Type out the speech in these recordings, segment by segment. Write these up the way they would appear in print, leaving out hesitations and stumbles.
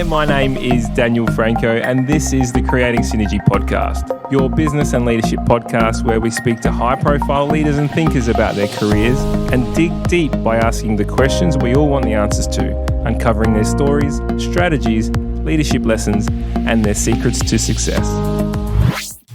there, my name is Daniel Franco and this is the Creating Synergy podcast, your business and leadership podcast where we speak to high-profile leaders and thinkers about their careers and dig deep by asking the questions we all want the answers to, uncovering their stories, strategies, leadership lessons, and their secrets to success.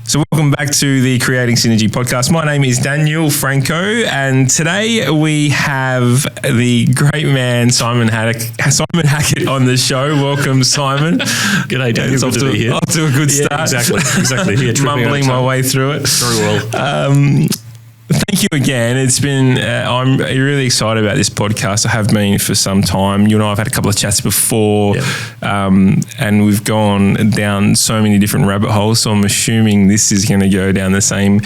So welcome back to the Creating Synergy podcast. My name is Daniel Franco, and today we have the great man Simon Hackett on the show. Welcome, Simon. G'day, Daniel. Good to be here. Off to a good start. Exactly. Here, mumbling my way through it. Very well. Thank you again. It's been, I'm really excited about this podcast. I have been for some time. You and I have had a couple of chats before, and we've gone down so many different rabbit holes. So I'm assuming this is going to go down the same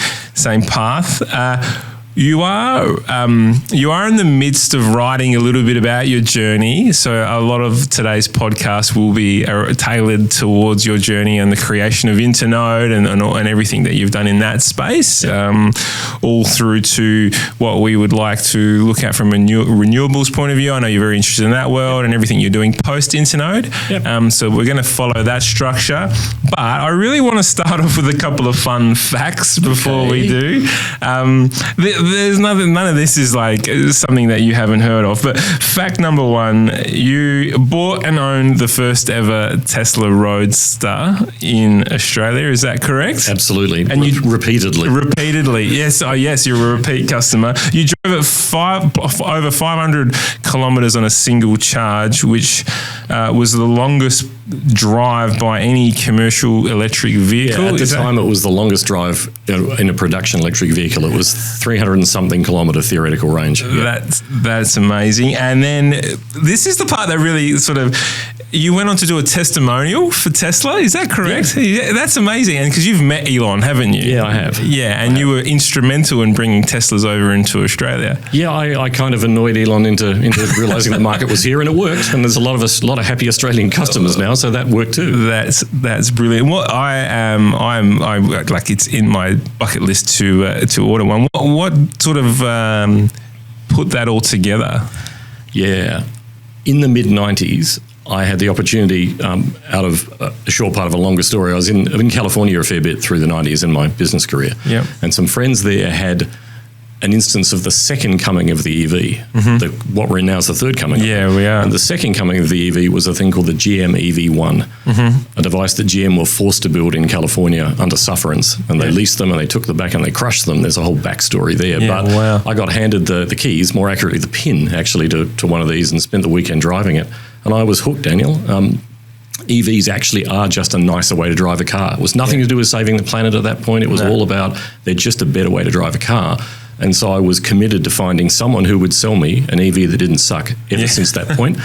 path. You are in the midst of writing a little bit about your journey. So a lot of today's podcast will be tailored towards your journey and the creation of Internode and everything that you've done in that space, all through to what we would like to look at from a renewables point of view. I know you're very interested in that world and everything you're doing post Internode. So we're going to follow that structure. But I really want to start off with a couple of fun facts before we do. There's nothing, none of this is like something that you haven't heard of. But fact number one, you bought and owned the first ever Tesla Roadster in Australia. Is that correct? Absolutely. And you repeatedly. Yes. Oh, yes. You're a repeat customer. You drove it over 500 kilometers on a single charge, which was the longest drive by any commercial electric vehicle. At the time, it was the longest drive in a production electric vehicle. It was 300 and something kilometre theoretical range. That's amazing. And then this is the part that really sort of, you went on to do a testimonial for Tesla. Is that correct? Yeah, that's amazing. And because you've met Elon, haven't you? Yeah, I have. Yeah, and you were instrumental in bringing Teslas over into Australia. Yeah, I kind of annoyed Elon into realising the market was here, and it worked. And there's a lot of happy Australian customers now, so that worked too. That's brilliant. What I'm like, it's in my bucket list to order one. What sort of put that all together? Yeah, in the mid-90s, I had the opportunity, out of a short part of a longer story, I was in California a fair bit through the 90s in my business career. Yep. And some friends there had an instance of the second coming of the EV, what we're in now is the third coming. Yeah, we are. And the second coming of the EV was a thing called the GM EV1, a device that GM were forced to build in California under sufferance. And they leased them and they took them back and they crushed them. There's a whole backstory there. But I got handed the keys, more accurately the pin actually, to one of these and spent the weekend driving it. And I was hooked, Daniel. EVs actually are just a nicer way to drive a car. It was nothing to do with saving the planet at that point. It was all about they're just a better way to drive a car. And so I was committed to finding someone who would sell me an EV that didn't suck ever since that point.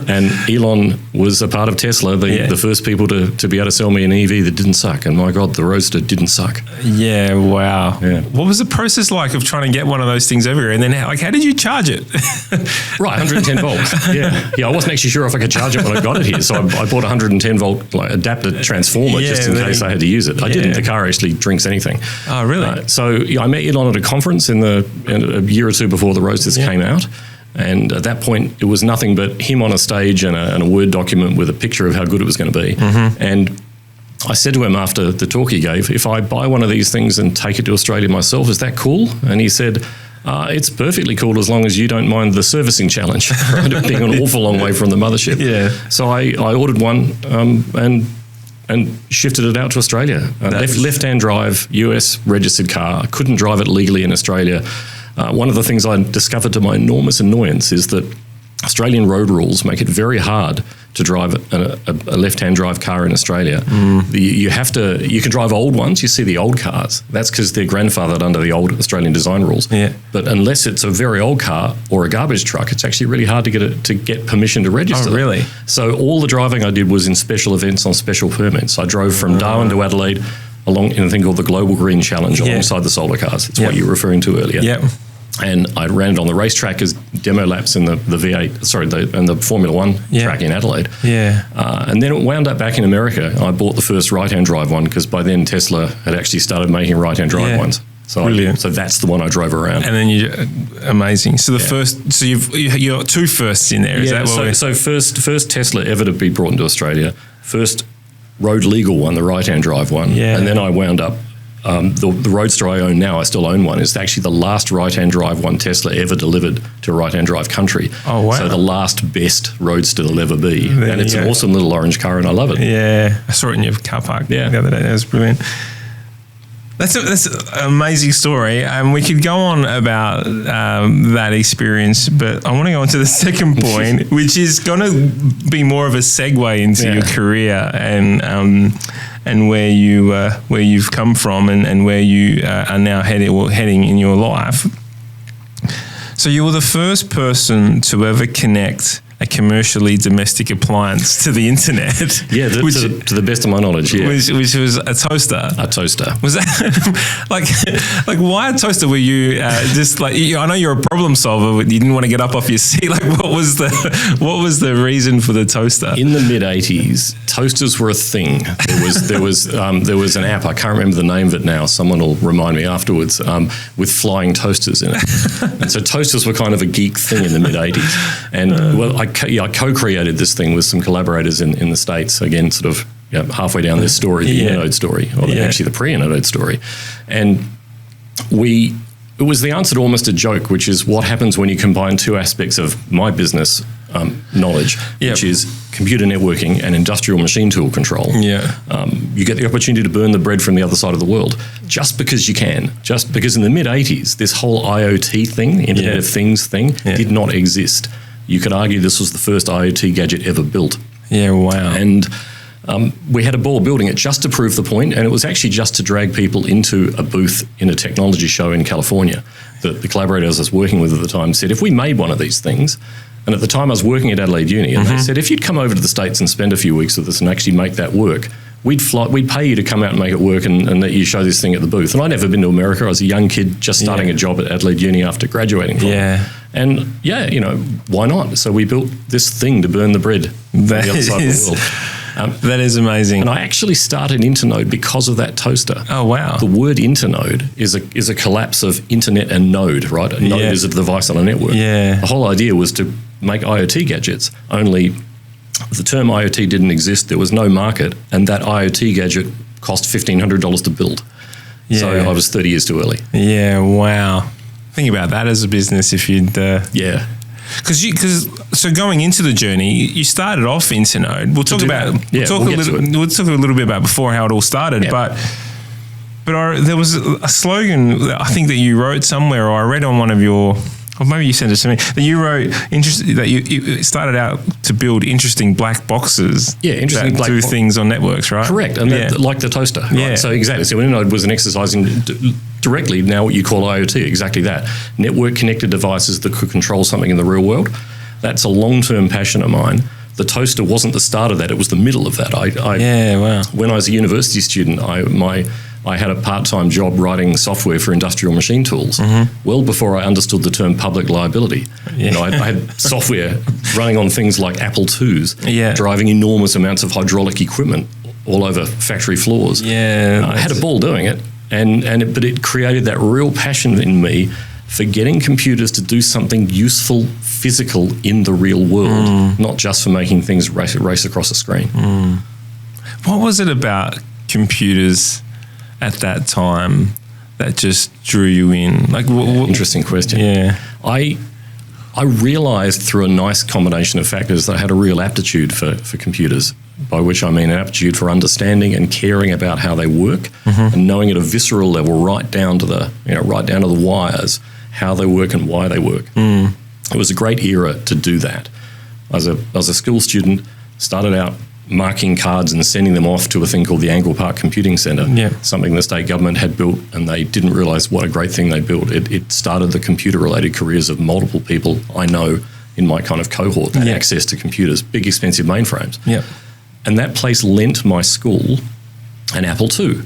And Elon was a part of Tesla, the first people to be able to sell me an EV that didn't suck. And my God, the Roadster didn't suck. Yeah, wow. Yeah. What was the process like of trying to get one of those things everywhere? And then how did you charge it? Right, 110 volts. Yeah, I wasn't actually sure if I could charge it when I got it here. So I bought a 110 volt adapter transformer just in case I had to use it. I didn't. The car actually drinks anything. Oh, really? So I met Elon at a conference in a year or two before the Roadsters came out. And at that point, it was nothing but him on a stage and a Word document with a picture of how good it was going to be. And I said to him after the talk he gave, if I buy one of these things and take it to Australia myself, is that cool? And he said, it's perfectly cool as long as you don't mind the servicing challenge, right, of being an awful long way from the mothership. So I ordered one and shifted it out to Australia. Left-hand drive, US registered car. I couldn't drive it legally in Australia. One of the things I discovered to my enormous annoyance is that Australian road rules make it very hard to drive a left-hand drive car in Australia. You can drive old ones. You see the old cars. That's because they're grandfathered under the old Australian design rules. But unless it's a very old car or a garbage truck, it's actually really hard to get permission to register. Oh, really? So all the driving I did was in special events on special permits. I drove from Darwin to Adelaide along in a thing called the Global Green Challenge alongside the solar cars. It's what you were referring to earlier. And I ran it on the racetrack as demo laps in the V8, and the Formula One track in Adelaide. And then it wound up back in America. I bought the first right-hand drive one because by then Tesla had actually started making right-hand drive ones. So that's the one I drove around. And then amazing. So you're two firsts in there. Is that what first Tesla ever to be brought into Australia, first road legal one, the right-hand drive one. Yeah. And then I wound up, the Roadster I own now, I still own one, is actually the last right-hand drive one Tesla ever delivered to right-hand drive country. Oh, wow. So the last best Roadster there'll ever be. And it's an awesome little orange car and I love it. Yeah. I saw it in your car park the other day. That was brilliant. That's an amazing story. We could go on about that experience, but I want to go on to the second point, which is going to be more of a segue into your career and where you've come from and where you are now heading in your life. So you were the first person to ever connect a commercially domestic appliance to the internet. Yeah, to the best of my knowledge, yeah. Which was a toaster. A toaster. Was that like why a toaster? Were you just like, I know you're a problem solver, but you didn't want to get up off your seat. Like what was the reason for the toaster? In the mid-80s, toasters were a thing. There was an app, I can't remember the name of it now, someone will remind me afterwards, with flying toasters in it. And so toasters were kind of a geek thing in the mid-80s. And I co-created this thing with some collaborators in the States, again, sort of halfway down this story, the Internode story, or actually the pre-Internode story. And it was the answer to almost a joke, which is what happens when you combine two aspects of my business knowledge, which is computer networking and industrial machine tool control. Yeah. You get the opportunity to burn the bread from the other side of the world just because you can. Just because in the mid-80s, this whole IoT thing, Internet of Things thing, did not exist. You could argue this was the first IoT gadget ever built. Yeah, wow. And we had a ball building it just to prove the point, and it was actually just to drag people into a booth in a technology show in California. The collaborators I was working with at the time said, if we made one of these things, and at the time I was working at Adelaide Uni, and they said, if you'd come over to the States and spend a few weeks with us and actually make that work, we'd pay you to come out and make it work and let you show this thing at the booth. And I'd never been to America. I was a young kid just starting a job at Adelaide Uni after graduating from it. And why not? So we built this thing to burn the bread from the other side of the world. That is amazing. And I actually started Internode because of that toaster. Oh, wow. The word Internode is a collapse of internet and node, right? A node is a device on a network. Yeah. The whole idea was to make IoT gadgets, only the term IoT didn't exist. There was no market, and that IoT gadget cost $1,500 to build. Yeah. So I was 30 years too early. Yeah, wow. Think about that as a business if you'd... So going into the journey, you started off Internode. We'll talk a little bit about before how it all started, but there was a slogan I think that you wrote somewhere, or I read on one of your... Or maybe you sent it to me, that you wrote that you started out to build interesting black boxes that do things on networks, right? Correct, and like the toaster. Right? Yeah. So exactly. So Internode was an exercise in directly now what you call IoT, exactly that. Network connected devices that could control something in the real world. That's a long-term passion of mine. The toaster wasn't the start of that, it was the middle of that. When I was a university student, I had a part-time job writing software for industrial machine tools, well before I understood the term public liability. Yeah. I had software running on things like Apple IIs, driving enormous amounts of hydraulic equipment all over factory floors. Yeah, I had a ball doing it, but it created that real passion in me for getting computers to do something useful, physical in the real world, not just for making things race across a screen. What was it about computers at that time that just drew you in? Like, interesting question. Yeah, I realised through a nice combination of factors that I had a real aptitude for computers, by which I mean an aptitude for understanding and caring about how they work, and knowing at a visceral level right down to the wires how they work and why they work. It was a great era to do that. I was a school student, started out marking cards and sending them off to a thing called the Angle Park Computing Centre, something the state government had built, and they didn't realise what a great thing they built. It started the computer-related careers of multiple people I know in my kind of cohort that had access to computers, big expensive mainframes. And that place lent my school an Apple II,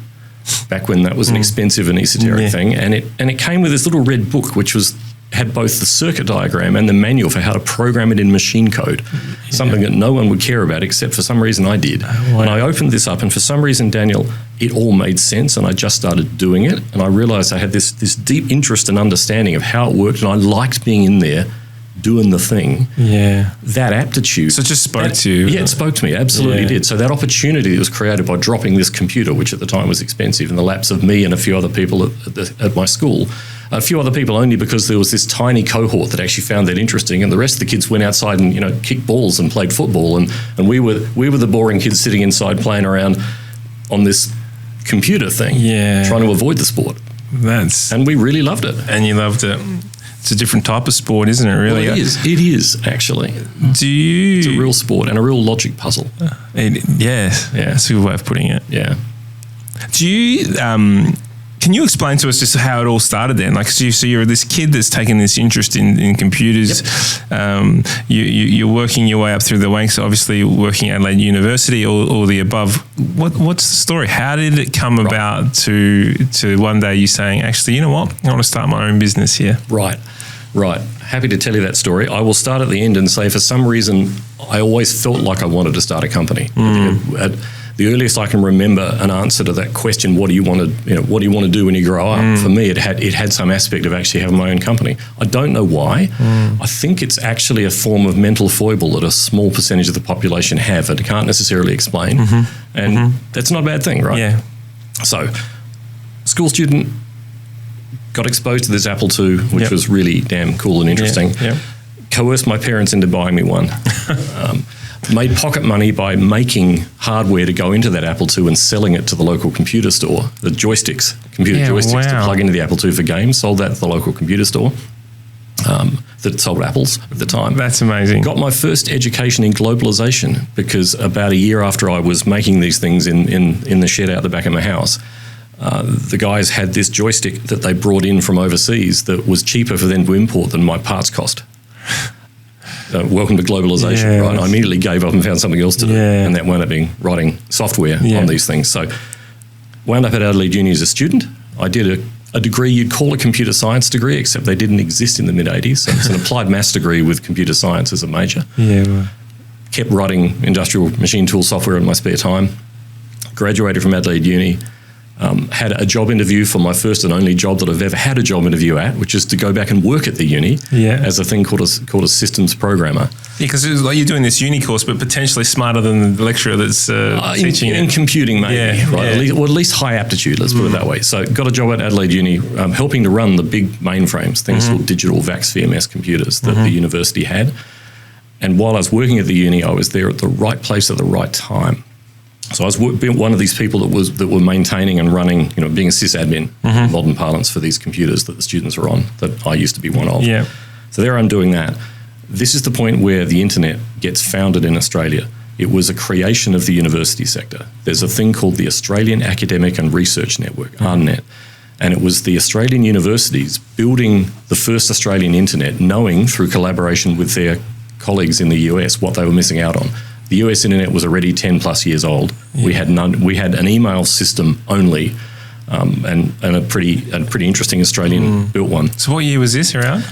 back when that was an expensive and esoteric thing, and it came with this little red book, which was had both the circuit diagram and the manual for how to program it in machine code, something that no one would care about except for some reason I did. And I opened this up, and for some reason, Daniel, it all made sense, and I just started doing it, and I realized I had this deep interest and understanding of how it worked, and I liked being in there doing the thing. Yeah. That aptitude. So it just spoke to you. Yeah, it spoke to me. Absolutely did. So that opportunity that was created by dropping this computer, which at the time was expensive, in the laps of me and a few other people at my school, a few other people only because there was this tiny cohort that actually found that interesting, and the rest of the kids went outside and kicked balls and played football, and we were the boring kids sitting inside playing around on this computer thing, trying to avoid the sport. And we really loved it. And you loved it. It's a different type of sport, isn't it, really? Well, it is, actually. It's a real sport and a real logic puzzle. That's a good way of putting it. Yeah. Do you... can you explain to us just how it all started then? Like, so you're this kid that's taken this interest in computers. Yep. You're working your way up through the ranks, obviously working at Adelaide University or the above. What's the story? How did it come about to one day you saying, actually, you know what? I want to start my own business here. Right. Happy to tell you that story. I will start at the end and say, for some reason, I always felt like I wanted to start a company. At the earliest I can remember an answer to that question, what do you want to do when you grow up? For me, it had some aspect of actually having my own company. I don't know why. I think it's actually a form of mental foible that a small percentage of the population have and can't necessarily explain. And that's not a bad thing, right? Yeah. So, school student, got exposed to this Apple II, which was really damn cool and interesting. Coerced my parents into buying me one. Made pocket money by making hardware to go into that Apple II and selling it to the local computer store. The joysticks, computer joysticks to plug into the Apple II for games, sold that at the local computer store that sold apples at the time. That's amazing. Got my first education in globalization because about a year after I was making these things in the shed out the back of my house, the guys had this joystick that they brought in from overseas that was cheaper for them to import than my parts cost. Welcome to globalization, right? I immediately gave up and found something else to do, and that wound up being writing software on these things. So wound up at Adelaide Uni as a student. I did a degree you'd call a computer science degree, except they didn't exist in the mid-'80s. So it's an applied maths degree with computer science as a major. Kept writing industrial machine tool software in my spare time. Graduated from Adelaide Uni. Had a job interview for my first and only job that I've ever had a job interview at, which is to go back and work at the uni as a thing called a systems programmer. Yeah, because it was like you're doing this uni course, but potentially smarter than the lecturer that's teaching it. In computing, maybe, right? At least high aptitude, let's put it that way. So got a job at Adelaide Uni helping to run the big mainframes, things called digital VAX VMS computers that the university had. And while I was working at the uni, I was there at the right place at the right time. So I was one of these people that were maintaining and running, being a sysadmin, in modern parlance, for these computers that the students are on, that I used to be one of. So there I'm doing that. This is the point where the internet gets founded in Australia. It was a creation of the university sector. There's a thing called the Australian Academic and Research Network, ARNet, and it was the Australian universities building the first Australian internet, knowing through collaboration with their colleagues in the US what they were missing out on. The US internet was already 10 plus years old. We had an email system only, and a pretty interesting Australian built one. So what year was this around?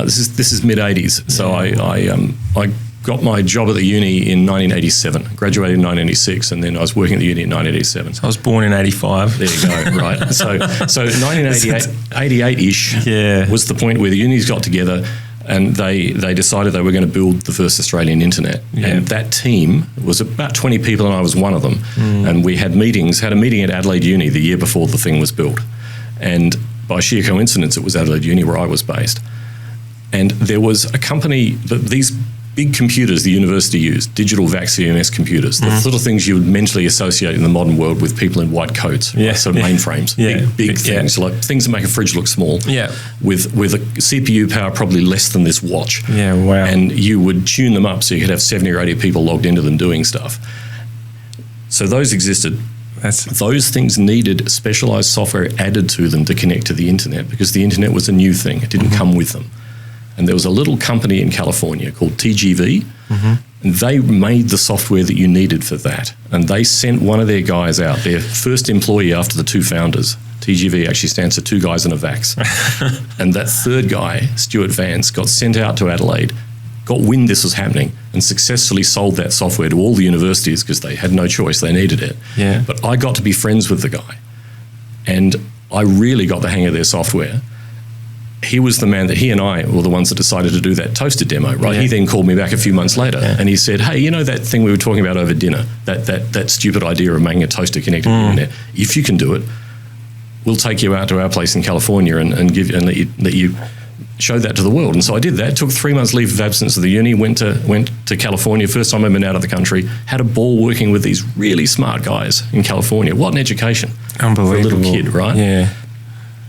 This is mid-'80s. So I got my job at the uni in 1987. Graduated in 1986, and then I was working at the uni in 1987. So I was born in 85. There you go. Right. So 1988-ish was the point where the unis got together. And they decided they were going to build the first Australian internet. And that team was about 20 people, and I was one of them. And we had a meeting at Adelaide Uni the year before the thing was built. And by sheer coincidence, it was Adelaide Uni where I was based. And there was a company that these big computers the university used, digital VAX VMS computers, the sort of things you would mentally associate in the modern world with people in white coats, sort of mainframes, big things, like things that make a fridge look small, with a CPU power probably less than this watch. And you would tune them up so you could have 70 or 80 people logged into them doing stuff. So those existed. Those things needed specialized software added to them to connect to the internet, because the internet was a new thing. It didn't come with them. And there was a little company in California called TGV, And they made the software that you needed for that. And they sent one of their guys out, their first employee after the two founders. TGV actually stands for two guys and a vax. And that third guy, Stuart Vance, got sent out to Adelaide, got wind this was happening, and successfully sold that software to all the universities because they had no choice, they needed it. Yeah. But I got to be friends with the guy. And I really got the hang of their software. He was the man that he and I were the ones that decided to do that toaster demo, right? Yeah. He then called me back a few months later and he said, hey, you know that thing we were talking about over dinner, that stupid idea of making a toaster connected to the internet? If you can do it, we'll take you out to our place in California and let you show that to the world. And so I did that, took 3 months leave of absence of the uni, went to California, first time I've been out of the country, had a ball working with these really smart guys in California. What an education. Unbelievable. For a little kid, right? Yeah.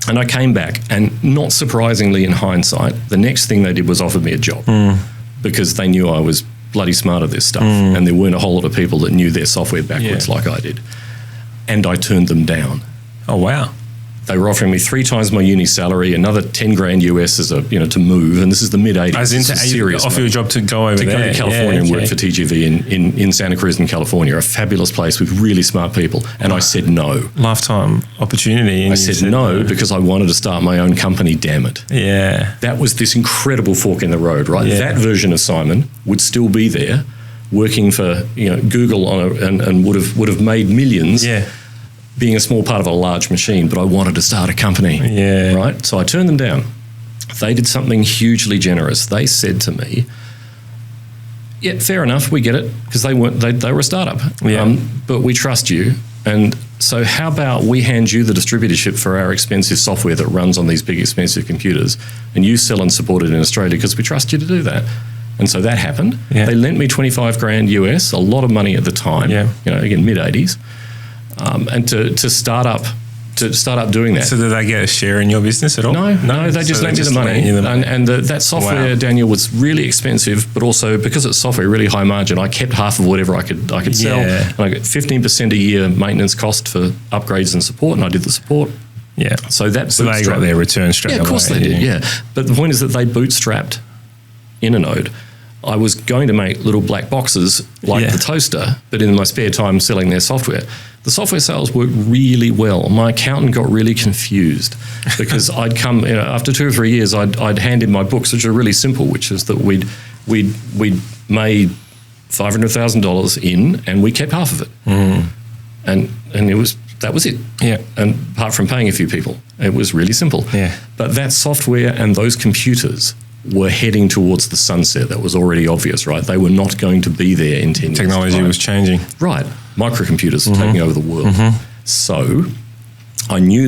And I came back, and not surprisingly in hindsight, the next thing they did was offer me a job because they knew I was bloody smart at this stuff and there weren't a whole lot of people that knew their software backwards like I did. And I turned them down. Oh, wow. They were offering me 3 times my uni salary, another 10 grand US as a, to move, and this is the mid-80s. As in to offer you a job to go over there. To go to California and work for TGV in Santa Cruz in California, a fabulous place with really smart people. And I said no. Lifetime opportunity. I said no because I wanted to start my own company, damn it. Yeah. That was this incredible fork in the road, right? Yeah. That version of Simon would still be there, working for Google and would have made millions. Yeah. Being a small part of a large machine, but I wanted to start a company. Yeah. Right? So I turned them down. They did something hugely generous. They said to me, yeah, fair enough, we get it, because they were a startup. Yeah. But we trust you. And so how about we hand you the distributorship for our expensive software that runs on these big expensive computers, and you sell and support it in Australia because we trust you to do that. And so that happened. Yeah. They lent me 25 grand US, a lot of money at the time, again, mid-80s. And to start up doing that. So did they get a share in your business at all? No, they just lent me the money. And that software, Daniel, was really expensive, but also because it's software, really high margin. I kept half of whatever I could sell. And I got 15% a year maintenance cost for upgrades and support, and I did the support. Yeah. So they got their return straight away. Yeah, of course they did. Yeah. But the point is that they bootstrapped Internode. I was going to make little black boxes like the toaster, but in my spare time selling their software. The software sales worked really well. My accountant got really confused because I'd come, after 2 or 3 years, I'd hand in my books, which are really simple, which is that we'd made $500,000 in, and we kept half of it, and that was it. Yeah. And apart from paying a few people, it was really simple. Yeah. But that software and those computers were heading towards the sunset. That was already obvious, right? They were not going to be there in 10 years. Technology was changing. Right. Microcomputers were taking over the world. So I knew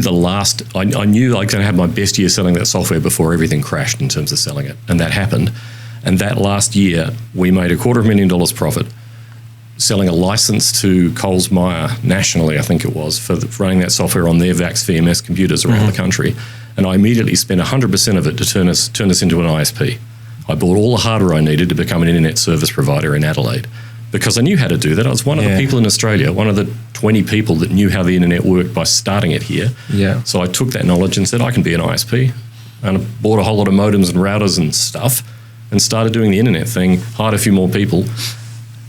I knew I was going to have my best year selling that software before everything crashed in terms of selling it. And that happened. And that last year, we made $250,000 profit selling a license to Coles Myer nationally, I think it was, for running that software on their VAX VMS computers around the country. And I immediately spent 100% of it to turn us into an ISP. I bought all the hardware I needed to become an internet service provider in Adelaide because I knew how to do that. I was one of the people in Australia, one of the 20 people that knew how the internet worked by starting it here. Yeah. So I took that knowledge and said, I can be an ISP. And I bought a whole lot of modems and routers and stuff and started doing the internet thing, hired a few more people.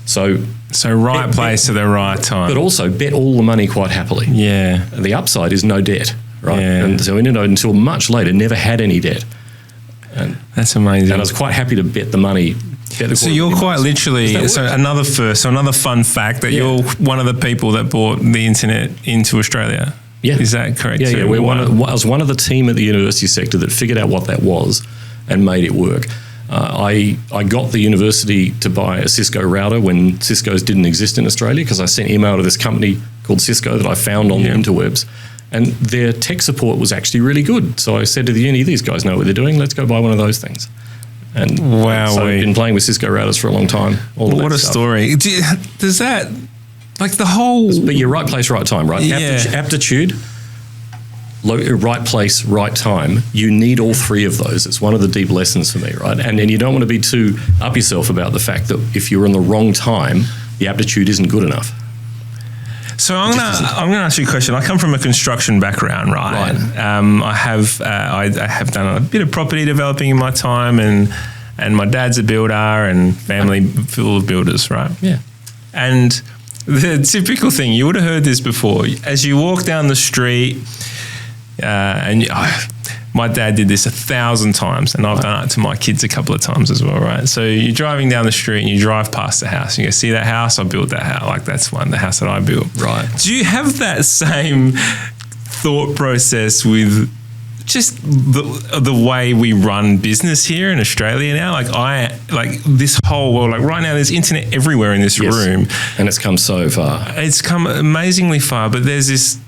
So right place at the right time. But also bet all the money quite happily. Yeah. The upside is no debt, right? Yeah. And so Internode, until much later, never had any debt. And that's amazing. And I was quite happy to bet the money. So you're quite literally, another fun fact that you're one of the people that brought the internet into Australia. Yeah. Is that correct? Yeah, yeah. I was one of the team at the university sector that figured out what that was and made it work. I got the university to buy a Cisco router when Cisco's didn't exist in Australia because I sent email to this company called Cisco that I found on the interwebs, and their tech support was actually really good. So I said to the uni, these guys know what they're doing, let's go buy one of those things. And so I've been playing with Cisco routers for a long time. What a story. Does that, like the whole... But you're right place, right time, right? Yeah. Aptitude, right place, right time. You need all three of those. It's one of the deep lessons for me, right? And you don't want to be too up yourself about the fact that if you're in the wrong time, the aptitude isn't good enough. So I'm gonna ask you a question. I come from a construction background, right? I have done a bit of property developing in my time, and and my dad's a builder and family full of builders, right? Yeah. And the typical thing, you would have heard this before, as you walk down the street, my dad did this 1,000 times, and I've done it to my kids a couple of times as well, right? So you're driving down the street and you drive past the house. You go, see that house? I built that house. Like, that's the house that I built. Right. Do you have that same thought process with just the way we run business here in Australia now? Like this whole world, like right now there's internet everywhere in this room. And it's come so far. It's come amazingly far, but there's this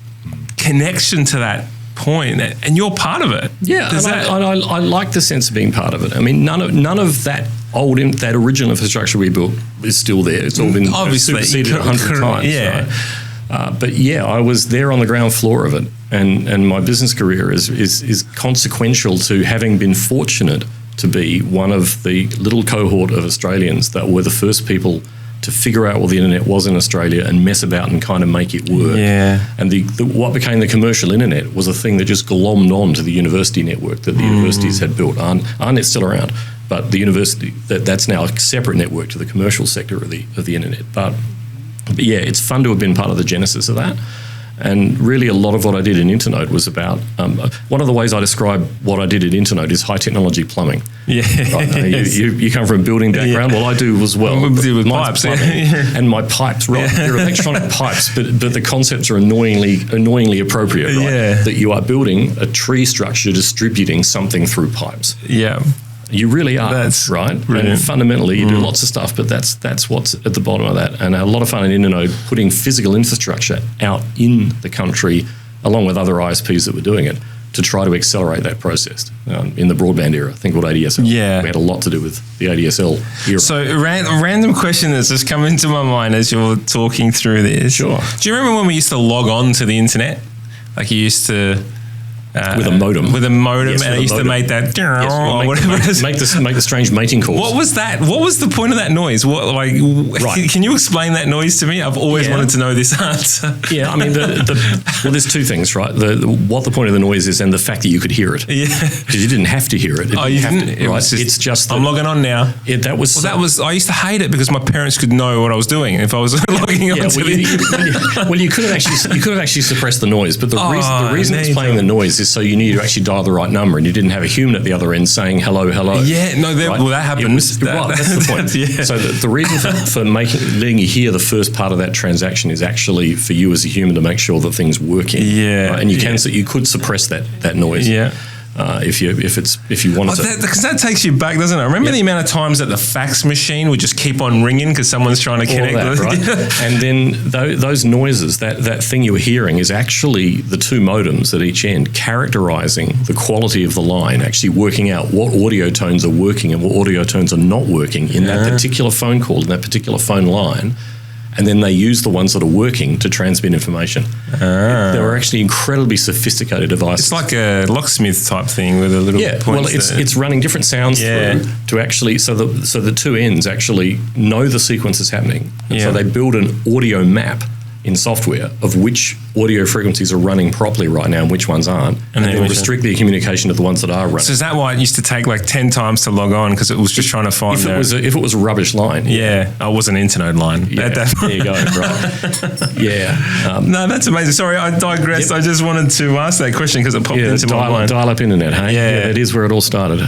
connection to that point, and you're part of it. Yeah, I like the sense of being part of it. I mean, none of that that original infrastructure we built is still there. It's all been obviously superseded 100 times. Yeah. Right? But yeah, I was there on the ground floor of it, and my business career is consequential to having been fortunate to be one of the little cohort of Australians that were the first people to figure out what the internet was in Australia and mess about and kind of make it work. Yeah. And what became the commercial internet was a thing that just glommed on to the university network that the universities had built. ARNet's still around, but the university, that's now a separate network to the commercial sector of the internet. But yeah, it's fun to have been part of the genesis of that. And really a lot of what I did in Internode was about, one of the ways I describe what I did at Internode is high technology plumbing. Yeah. Right? You come from a building background. Yeah. Well, I do as well. We deal with pipes. And my pipes, right? They're electronic pipes, but the concepts are annoyingly appropriate, right? Yeah. That you are building a tree structure distributing something through pipes. Yeah. You really are, that's right? Brilliant. And fundamentally, you do lots of stuff, but that's what's at the bottom of that. And a lot of fun in Internode, putting physical infrastructure out in the country, along with other ISPs that were doing it, to try to accelerate that process in the broadband era. Think about ADSL. Yeah. We had a lot to do with the ADSL era. So a random question that's just come into my mind as you're talking through this. Sure. Do you remember when we used to log on to the internet? Like you used to... with a modem. With a modem, yes, and it used to make that... Yes, make the strange mating calls. What was that? What was the point of that noise? Right. Can you explain that noise to me? I've always wanted to know this answer. Yeah, I mean, well, there's two things, right? What the point of the noise is and the fact that you could hear it. Yeah. Because you didn't have to hear it. You didn't? It's just... I'm logging on now. Yeah, that was... I used to hate it because my parents could know what I was doing if I was logging on to the... Well, you could have actually suppressed the noise, but the reason it's playing the noise is so you need to actually dial the right number, and you didn't have a human at the other end saying hello. Yeah, no, that happens. That's the point. Yeah. So the reason for letting you hear the first part of that transaction is actually for you as a human to make sure that things working. Yeah, right? And you could suppress that noise. Yeah. If you wanted to. Because that takes you back, doesn't it? Remember the amount of times that the fax machine would just keep on ringing because someone's trying to connect. That, right? And then those noises, that thing you were hearing is actually the two modems at each end characterizing the quality of the line, actually working out what audio tones are working and what audio tones are not working in that particular phone call, in that particular phone line. And then they use the ones that are working to transmit information. They were actually incredibly sophisticated devices. It's like a locksmith type thing with a little points. Well, it's running different sounds through to actually so the two ends actually know the sequence is happening. And so they build an audio map in software of which audio frequencies are running properly right now and which ones aren't, and then restrict the communication to the ones that are running. So is that why it used to take like 10 times to log on because it was just trying to find if it was a rubbish line? Yeah, it was an Internode line. Yeah, there you go. Right. Yeah. No, that's amazing. Sorry, I digressed. Yep. I just wanted to ask that question because it popped into my mind. Dial-up internet, hey? Yeah, that is where it all started.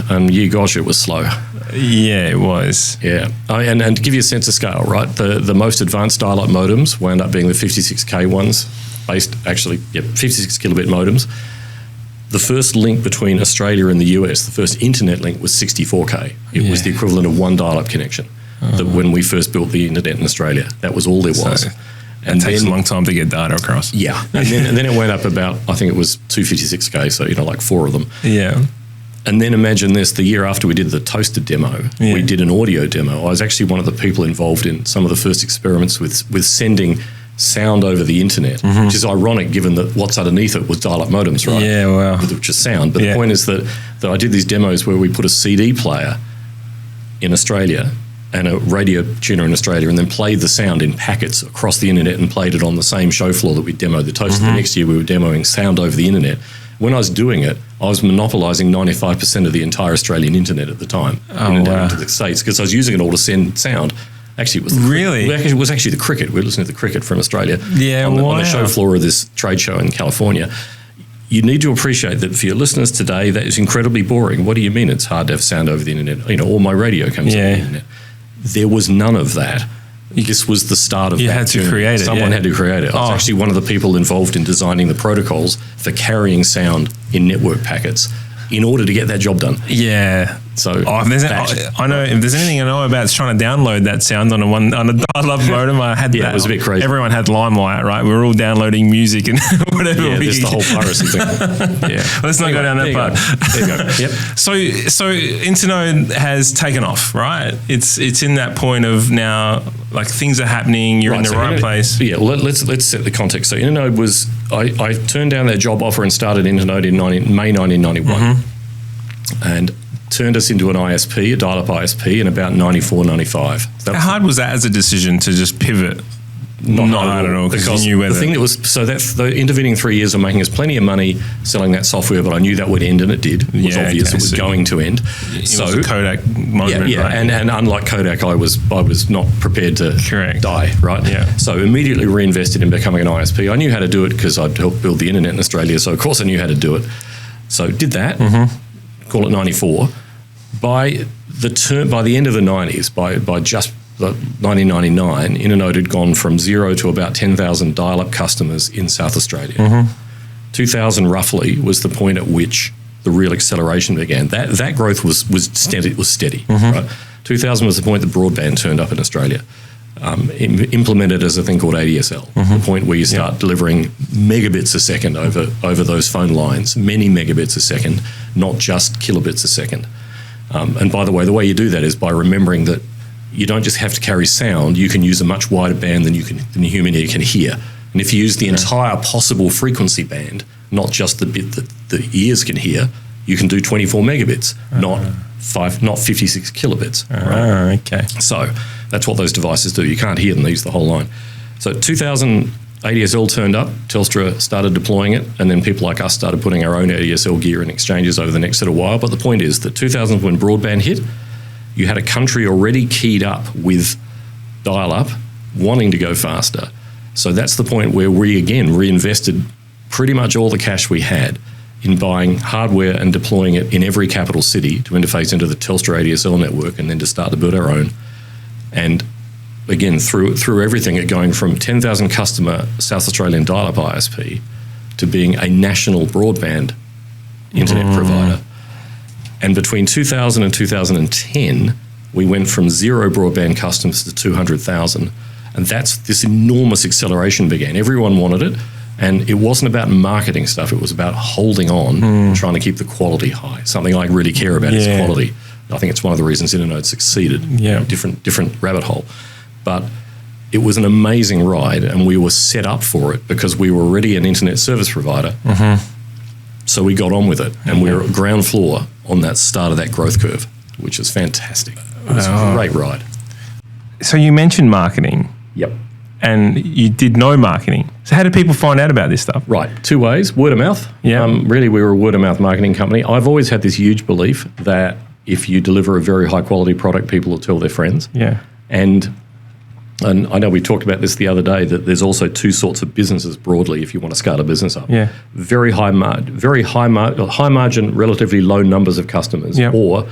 Gosh, it was slow. Yeah, it was. Yeah. And to give you a sense of scale, right, the most advanced dial-up modems wound up being the 56K ones, 56 kilobit modems. The first link between Australia and the US, the first internet link was 64K. It was the equivalent of one dial-up connection that when we first built the internet in Australia. That was all there was. And it takes a long time to get data across. Yeah. And then it went up about, I think it was 256K, so, like 4 of them. Yeah. And then imagine this, the year after we did the toaster demo, we did an audio demo. I was actually one of the people involved in some of the first experiments with sending sound over the internet, which is ironic given that what's underneath it was dial-up modems, right? Yeah, wow. Which is sound. But the point is that I did these demos where we put a CD player in Australia and a radio tuner in Australia and then played the sound in packets across the internet and played it on the same show floor that we demoed the toaster. The next year we were demoing sound over the internet. when I was doing it, I was monopolising 95% of the entire Australian internet at the time, into the States, because I was using it all to send sound. Actually, it was it was actually the cricket. We were listening to the cricket from Australia on the show floor of this trade show in California. You need to appreciate that for your listeners today, that is incredibly boring. What do you mean it's hard to have sound over the internet? You know, all my radio comes over the internet. There was none of that. This was the start of that. You had to create it. Someone had to create it. I was actually one of the people involved in designing the protocols for carrying sound in network packets in order to get that job done. Yeah. So I know if there's anything I know about, it's trying to download that sound on a dial-up modem. I had that. It was a bit crazy. Everyone had LimeWire, right? We were all downloading music and whatever. Yeah, there's the whole piracy thing. Yeah. Let's not go down that part. There you go. Yep. So Internode has taken off, right? It's in that point of now, like, things are happening. You're in the right place. Yeah. Let's set the context. So Internode was I turned down that job offer and started Internode in May 1991, and turned us into an ISP, a dial-up ISP, in about 94, 95. How hard was that as a decision to just pivot? Not hard at all, because you knew whether... The thing that was... So the intervening 3 years of making us plenty of money selling that software, but I knew that would end, and it did. It was obvious it was going to end. It was a Kodak moment, right? And unlike Kodak, I was not prepared to die, right? Yeah. So immediately reinvested in becoming an ISP. I knew how to do it because I'd helped build the internet in Australia, so of course I knew how to do it. So did that, call it 94. By the end of the 90s, by just 1999, Internode had gone from 0 to about 10,000 dial-up customers in South Australia. 2000 roughly was the point at which the real acceleration began. That growth was steady. Right? 2000 was the point that broadband turned up in Australia, implemented as a thing called ADSL, the point where you start delivering megabits a second over those phone lines, many megabits a second, not just kilobits a second. And by the way you do that is by remembering that you don't just have to carry sound, you can use a much wider band than the human ear can hear. And if you use the entire possible frequency band, not just the bit that the ears can hear, you can do 24 megabits, not 56 kilobits. Right? Okay. So that's what those devices do. You can't hear them, they use the whole line. So 2000, ADSL turned up, Telstra started deploying it, and then people like us started putting our own ADSL gear in exchanges over the next little while. But the point is that 2000, when broadband hit, you had a country already keyed up with dial-up, wanting to go faster. So that's the point where we, again, reinvested pretty much all the cash we had in buying hardware and deploying it in every capital city to interface into the Telstra ADSL network, and then to start to build our own. And again, through everything, it going from 10,000 customer South Australian dial-up ISP to being a national broadband internet provider. And between 2000 and 2010, we went from 0 broadband customers to 200,000. And that's this enormous acceleration began. Everyone wanted it. And it wasn't about marketing stuff. It was about holding on and trying to keep the quality high. Something I really care about is quality. I think it's one of the reasons Internode succeeded. Yeah. Different rabbit hole. But it was an amazing ride, and we were set up for it because we were already an internet service provider. So we got on with it, and we were at ground floor on that start of that growth curve, which is fantastic. It was a great ride. So you mentioned marketing. Yep. And you did no marketing. So how did people find out about this stuff? Right. 2 ways. Word of mouth. Yeah. Really, we were a word of mouth marketing company. I've always had this huge belief that if you deliver a very high quality product, people will tell their friends. Yeah. And I know we talked about this the other day, that there's also 2 sorts of businesses broadly if you want to scale a business up. Yeah. Very high margin, relatively low numbers of customers, or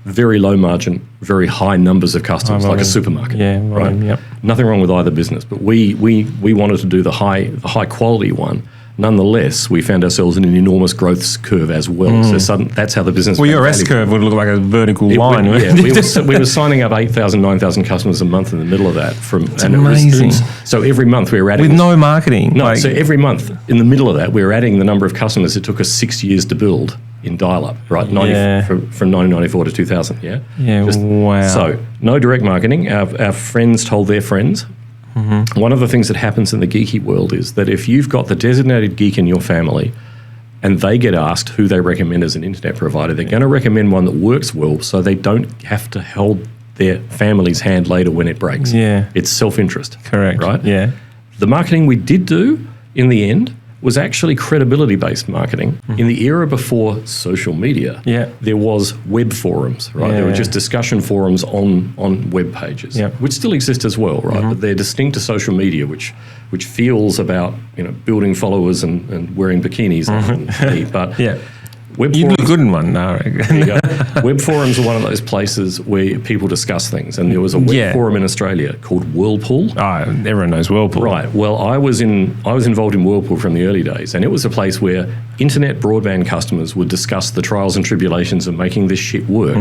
very low margin, very high numbers of customers, like a supermarket. Yeah, right. Yep. Nothing wrong with either business, but we wanted to do the high quality one. Nonetheless, we found ourselves in an enormous growth curve as well. So that's how the business. Well, your S curve would look like a vertical line. We were signing up 8,000, 9,000 customers a month in the middle of that. It's amazing. So every month we were adding with no marketing. So every month in the middle of that we were adding the number of customers it took us 6 years to build in dial-up. Right, from 1994 to 2000. Yeah. Yeah. Wow. So no direct marketing. Our friends told their friends. One of the things that happens in the geeky world is that if you've got the designated geek in your family and they get asked who they recommend as an internet provider, they're going to recommend one that works well so they don't have to hold their family's hand later when it breaks. Yeah. It's self-interest. Correct. Right? Yeah. The marketing we did do in the end was actually credibility-based marketing. In the era before social media, there was web forums, right? There were just discussion forums on web pages, which still exist as well, right? But they're distinct to social media, which feels about building followers and wearing bikinis. But web you forums, look good in one. No, web forums are one of those places where people discuss things, and there was a web forum in Australia called Whirlpool. Oh, everyone knows Whirlpool, right? Well, I was involved in Whirlpool from the early days, and it was a place where internet broadband customers would discuss the trials and tribulations of making this shit work.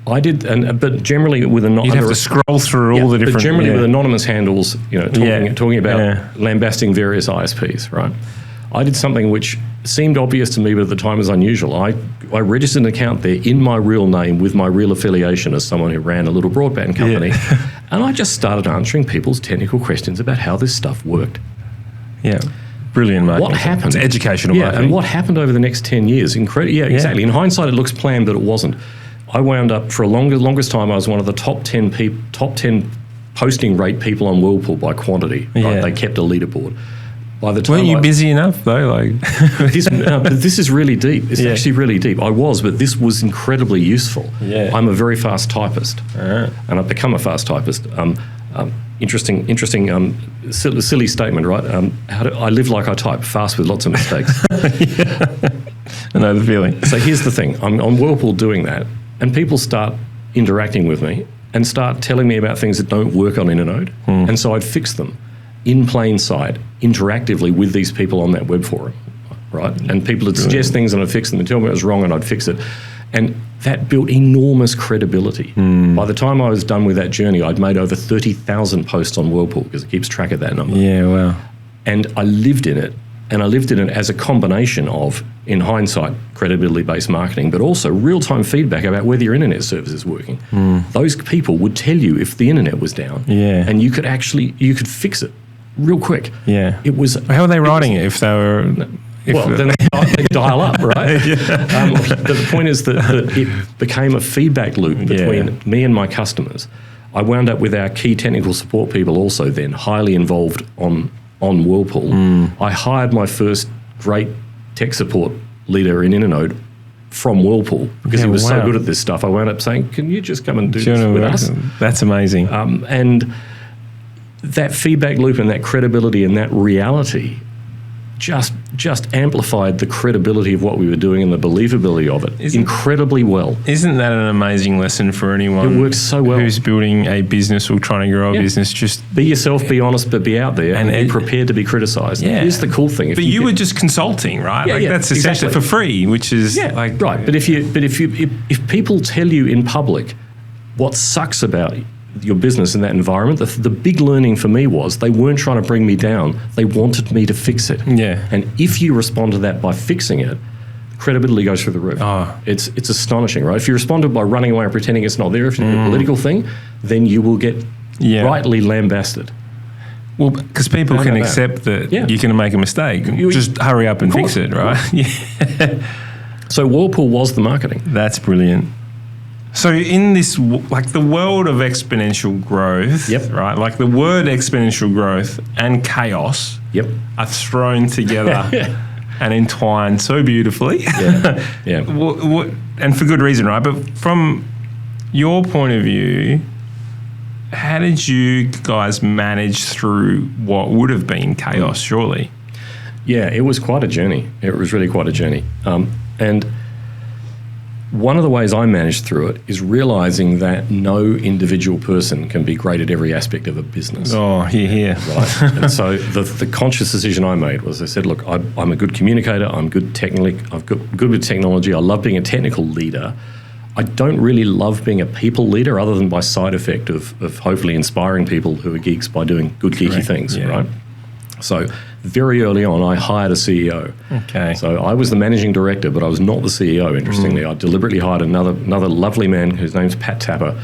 I did, but generally with you'd have to scroll through all the different. But generally with anonymous handles, talking about lambasting various ISPs, right? I did something which seemed obvious to me, but at the time was unusual. I registered an account there in my real name with my real affiliation as someone who ran a little broadband company. And I just started answering people's technical questions about how this stuff worked. Yeah. Brilliant, mate. What happened? It's educational marketing. And what happened over the next 10 years? Exactly. In hindsight, it looks planned, but it wasn't. I wound up, for a longest time, I was one of the top 10 posting rate people on Whirlpool by quantity. Right? They kept a leaderboard. By the time weren't you busy enough though? This is really deep. It's actually really deep. I was, but this was incredibly useful. I'm a very fast typist, and I've become a fast typist. Interesting, silly statement, right? I live like I type, fast with lots of mistakes. I know the feeling. So here's the thing: I'm on Whirlpool doing that, and people start interacting with me and start telling me about things that don't work on Internode, and so I'd fix them in plain sight, interactively with these people on that web forum, right? And people would suggest things and I'd fix them and tell me it was wrong and I'd fix it. And that built enormous credibility. By the time I was done with that journey, I'd made over 30,000 posts on Whirlpool because it keeps track of that number. Yeah, wow. And I lived in it. And I lived in it as a combination of, in hindsight, credibility-based marketing, but also real-time feedback about whether your internet service is working. Those people would tell you if the internet was down. And you could fix it real quick. It was. How were they writing it if they were? Then they dial up, right? The point is that it became a feedback loop between me and my customers. I wound up with our key technical support people also then highly involved on Whirlpool. I hired my first great tech support leader in Internode from Whirlpool because he was so good at this stuff. I wound up saying, "Can you just come and do this with us?" That's amazing. And that feedback loop and that credibility and that reality just amplified the credibility of what we were doing and the believability of it incredibly well. Isn't that an amazing lesson for anyone? It works so well. Who's building a business or trying to grow a business? Just be yourself, be honest, but be out there and be prepared to be criticised. Here's the cool thing. But you were just consulting, right? That's essentially for free, which is right. But if people tell you in public what sucks about your business in that environment, the big learning for me was they weren't trying to bring me down. They wanted me to fix it. And if you respond to that by fixing it, credibility goes through the roof. It's astonishing, right? If you respond to it by running away and pretending it's not there, if it's a political thing, then you will get rightly lambasted. Well, because people can accept that you're going to make a mistake. Just hurry up and fix it, right? So Whirlpool was the marketing. That's brilliant. So in this, like the world of exponential growth, right? Like the word exponential growth and chaos are thrown together and entwined so beautifully. And for good reason, right? But from your point of view, how did you guys manage through what would have been chaos, surely? Yeah, it was quite a journey. It was really quite a journey. And one of the ways I managed through it is realizing that no individual person can be great at every aspect of a business. Here. Right. And so the conscious decision I made was I said, look, I'm a good communicator. I'm good technically. I'm good with technology. I love being a technical leader. I don't really love being a people leader other than by side effect of hopefully inspiring people who are geeks by doing good geeky things, right? So very early on, I hired a CEO. Okay. So I was the managing director, but I was not the CEO, interestingly. I deliberately hired another lovely man whose name's Pat Tapper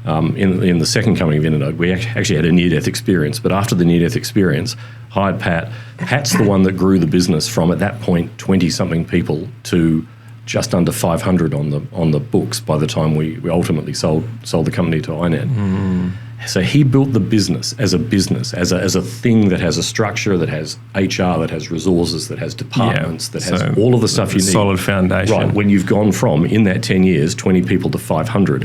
in the second coming of Internode. We actually had a near-death experience, but after the near-death experience, hired Pat. Pat's the one that grew the business from, at that point, 20-something people to just under 500 on the books by the time we ultimately sold the company to iNet. So he built the business, as a thing that has a structure, that has HR, that has resources, that has departments, that has all of the stuff you need. Solid foundation. Right, when you've gone from, in that 10 years, 20 people to 500,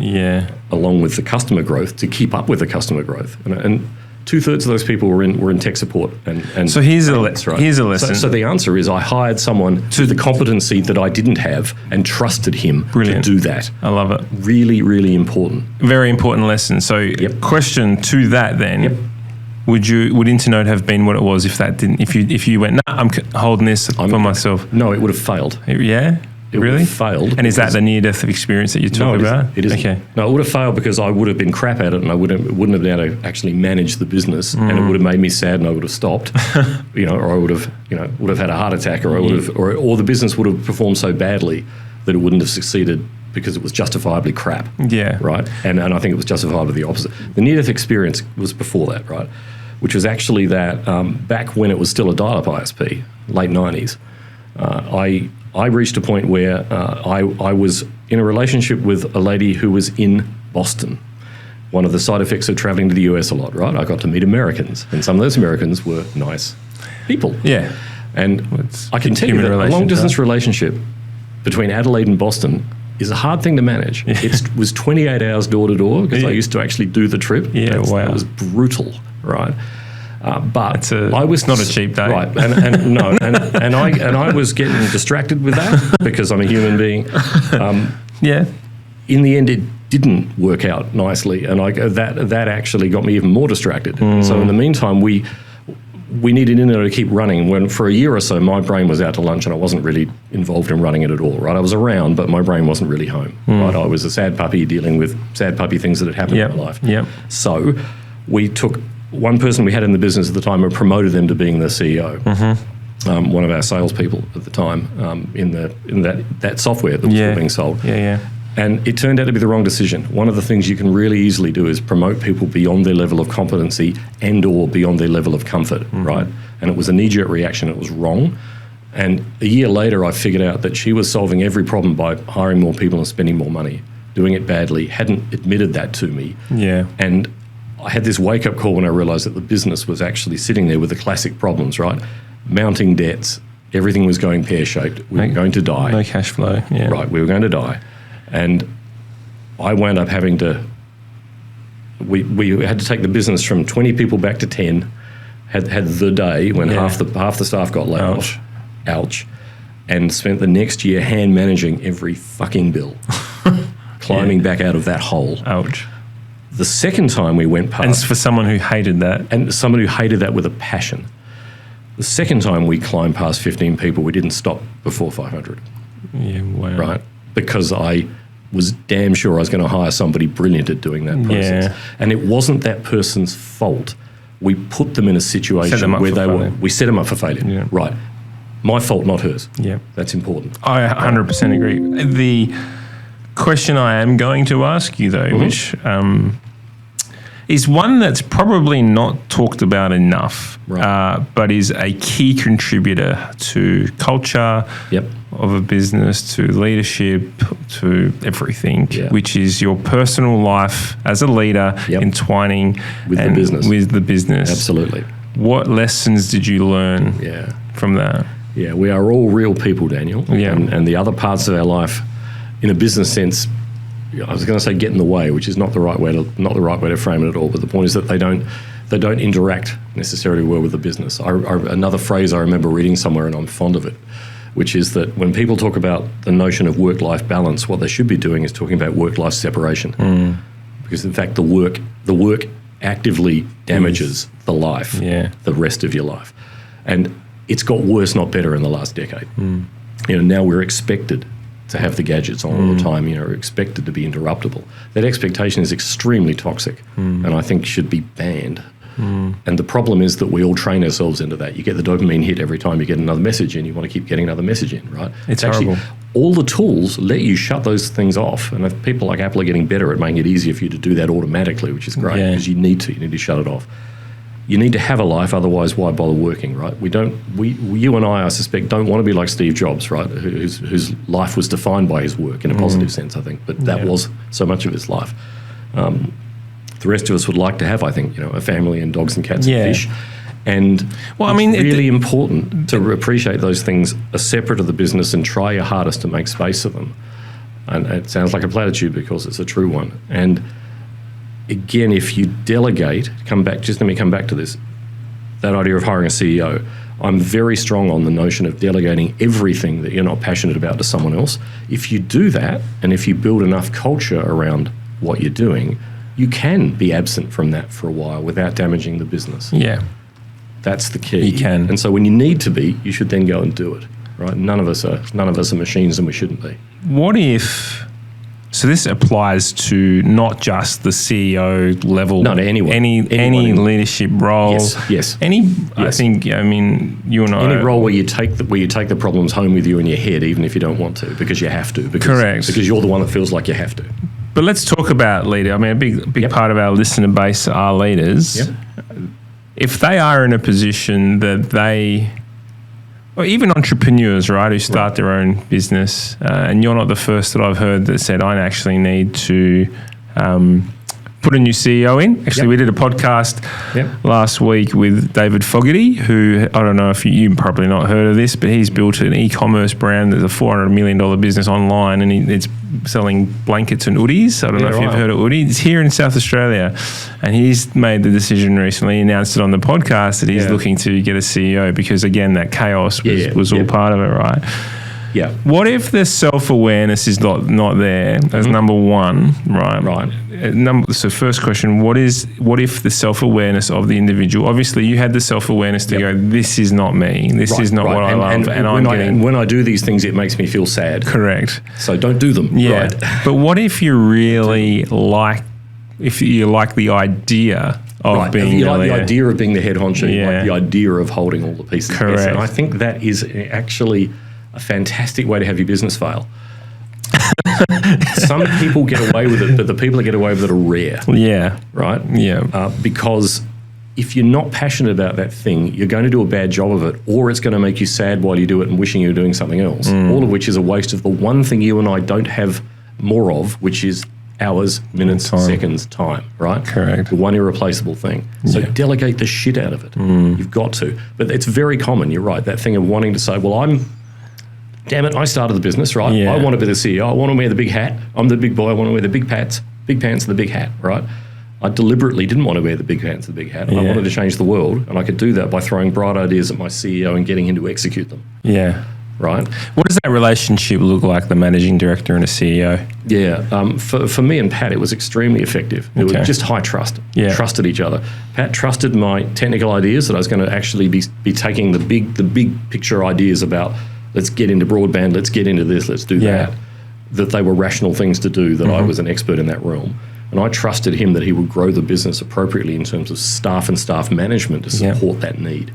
along with the customer growth, to keep up with the customer growth. And 2/3 of those people were in tech support. And so here's a lesson. So the answer is I hired someone to the competency that I didn't have and trusted him to do that. I love it. Really, really important. Very important lesson. So question to that then, would Internode have been what it was if you went, I'm holding this for myself? No, it would have failed. Yeah? It really failed. And is that the near-death experience that you're talking about? It isn't. Okay. No, it would have failed because I would have been crap at it, and I wouldn't have been able to actually manage the business, and it would have made me sad, and I would have stopped, or I would have had a heart attack, or I would have, or the business would have performed so badly that it wouldn't have succeeded because it was justifiably crap. Yeah. Right. And I think it was justifiably the opposite. The near-death experience was before that, right? Which was actually that back when it was still a dial-up ISP, late 90s. I reached a point where I was in a relationship with a lady who was in Boston. One of the side effects of traveling to the US a lot, right? I got to meet Americans, and some of those Americans were nice people. Yeah. And I can tell you that a long-distance relationship between Adelaide and Boston is a hard thing to manage. Yeah. It was 28 hours door-to-door because I used to actually do the trip. Yeah, wow. That was brutal, right? But I was not a cheap day, right? And I was getting distracted with that because I'm a human being. In the end, it didn't work out nicely, and that actually got me even more distracted. So in the meantime, we needed Internode to keep running. When for a year or so, my brain was out to lunch, and I wasn't really involved in running it at all. Right? I was around, but my brain wasn't really home. Right? I was a sad puppy dealing with sad puppy things that had happened in my life. Yep. So we took one person we had in the business at the time and promoted them to being the CEO. One of our salespeople at the time in that software that was still being sold. And it turned out to be the wrong decision. One of the things you can really easily do is promote people beyond their level of competency and or beyond their level of comfort, right? And it was a knee-jerk reaction. It was wrong. And a year later, I figured out that she was solving every problem by hiring more people and spending more money, doing it badly, hadn't admitted that to me. And I had this wake-up call when I realised that the business was actually sitting there with the classic problems, right? Mounting debts, everything was going pear-shaped. We were going to die. No cash flow, Right, we were going to die. And I wound up having to, we had to take the business from 20 people back to 10, had the day when half the staff got laid off. Ouch. And spent the next year hand managing every fucking bill, climbing back out of that hole. Ouch. The second time we went past... And for someone who hated that. And someone who hated that with a passion. The second time we climbed past 15 people, we didn't stop before 500. Yeah, wow. Right? Because I was damn sure I was going to hire somebody brilliant at doing that process. And it wasn't that person's fault. We put them in a situation where we set them up for failure. Right. My fault, not hers. That's important. I 100% agree. The question I am going to ask you, though, which is one that's probably not talked about enough, but is a key contributor to culture of a business, to leadership, to everything, which is your personal life as a leader entwining with the business. Absolutely. What lessons did you learn from that? Yeah, we are all real people, Daniel. And the other parts of our life, in a business sense, I was going to say get in the way, which is not the right way to frame it at all. But the point is that they don't interact necessarily well with the business. Another phrase I remember reading somewhere, and I'm fond of it, which is that when people talk about the notion of work-life balance, what they should be doing is talking about work-life separation, because in fact the work actively damages the life, the rest of your life, and it's got worse, not better, in the last decade. Now we're expected to have the gadgets on all the time, are expected to be interruptible. That expectation is extremely toxic and I think should be banned. And the problem is that we all train ourselves into that. You get the dopamine hit every time you get another message in. You want to keep getting another message in, right? It's horrible. Actually, all the tools let you shut those things off. And if people like Apple are getting better at making it easier for you to do that automatically, which is great because you need to shut it off. You need to have a life, otherwise why bother working, right? You and I suspect, don't want to be like Steve Jobs, right? Whose life was defined by his work in a positive sense, I think. But that was so much of his life. the rest of us would like to have, I think, a family and dogs and cats and fish. And it's really important to appreciate those things are separate of the business and try your hardest to make space for them. And it sounds like a platitude because it's a true one. And again, if you delegate, let me come back to this, that idea of hiring a CEO. I'm very strong on the notion of delegating everything that you're not passionate about to someone else. If you do that, and if you build enough culture around what you're doing, you can be absent from that for a while without damaging the business. Yeah. That's the key. You can. And so when you need to be, you should then go and do it. Right? None of us are machines, and we shouldn't be. What if... So this applies to not just the CEO level. No, to anyone. Any leadership role. Yes. I think. I mean, you and I. Any role where you take the problems home with you in your head, even if you don't want to, because you have to. Correct. Because you're the one that feels like you have to. But let's talk about leader. I mean, a big part of our listener base are leaders. Yep. If they are in a position that they, or even entrepreneurs, right, who start their own business, and you're not the first that I've heard that said, I actually need to put a new CEO in. Actually, we did a podcast last week with David Fogarty, who, I don't know if you probably not heard of this, but he's built an e-commerce brand that's a $400 million business online, and it's selling blankets and hoodies. I don't know if you've heard of hoodies. It's here in South Australia, and he's made the decision recently, announced it on the podcast, that he's looking to get a CEO because, again, that chaos was all part of it, right? Yeah. What if the self-awareness is not there as number one, right? Right. So first question, what if the self-awareness of the individual, obviously you had the self-awareness to go, this is not me, this is not what I love, and when I do these things, it makes me feel sad. Correct. So don't do them. Yeah. Right. But what if you really like the idea of being the idea of being the head honcho, like the idea of holding all the pieces. Correct. And I think that is actually a fantastic way to have your business fail. Some people get away with it, but the people that get away with it are rare. Yeah. Right? Yeah. Because if you're not passionate about that thing, you're going to do a bad job of it, or it's going to make you sad while you do it and wishing you were doing something else, all of which is a waste of the one thing you and I don't have more of, which is hours, minutes, seconds, time, right? Correct. The one irreplaceable thing. So delegate the shit out of it. You've got to. But it's very common, you're right, that thing of wanting to say, well, damn it, I started the business, right? Yeah. I want to be the CEO. I want to wear the big hat. I'm the big boy. I want to wear the big pants and the big hat, right? I deliberately didn't want to wear the big pants and the big hat. I wanted to change the world, and I could do that by throwing bright ideas at my CEO and getting him to execute them. Yeah. Right? What does that relationship look like, the managing director and a CEO? Yeah. For me and Pat, it was extremely effective. It was just high trust. Yeah. Trusted each other. Pat trusted my technical ideas that I was going to actually be taking the big picture ideas about, let's get into broadband, let's get into this, let's do that they were rational things to do, that I was an expert in that realm. And I trusted him that he would grow the business appropriately in terms of staff and staff management to support that need.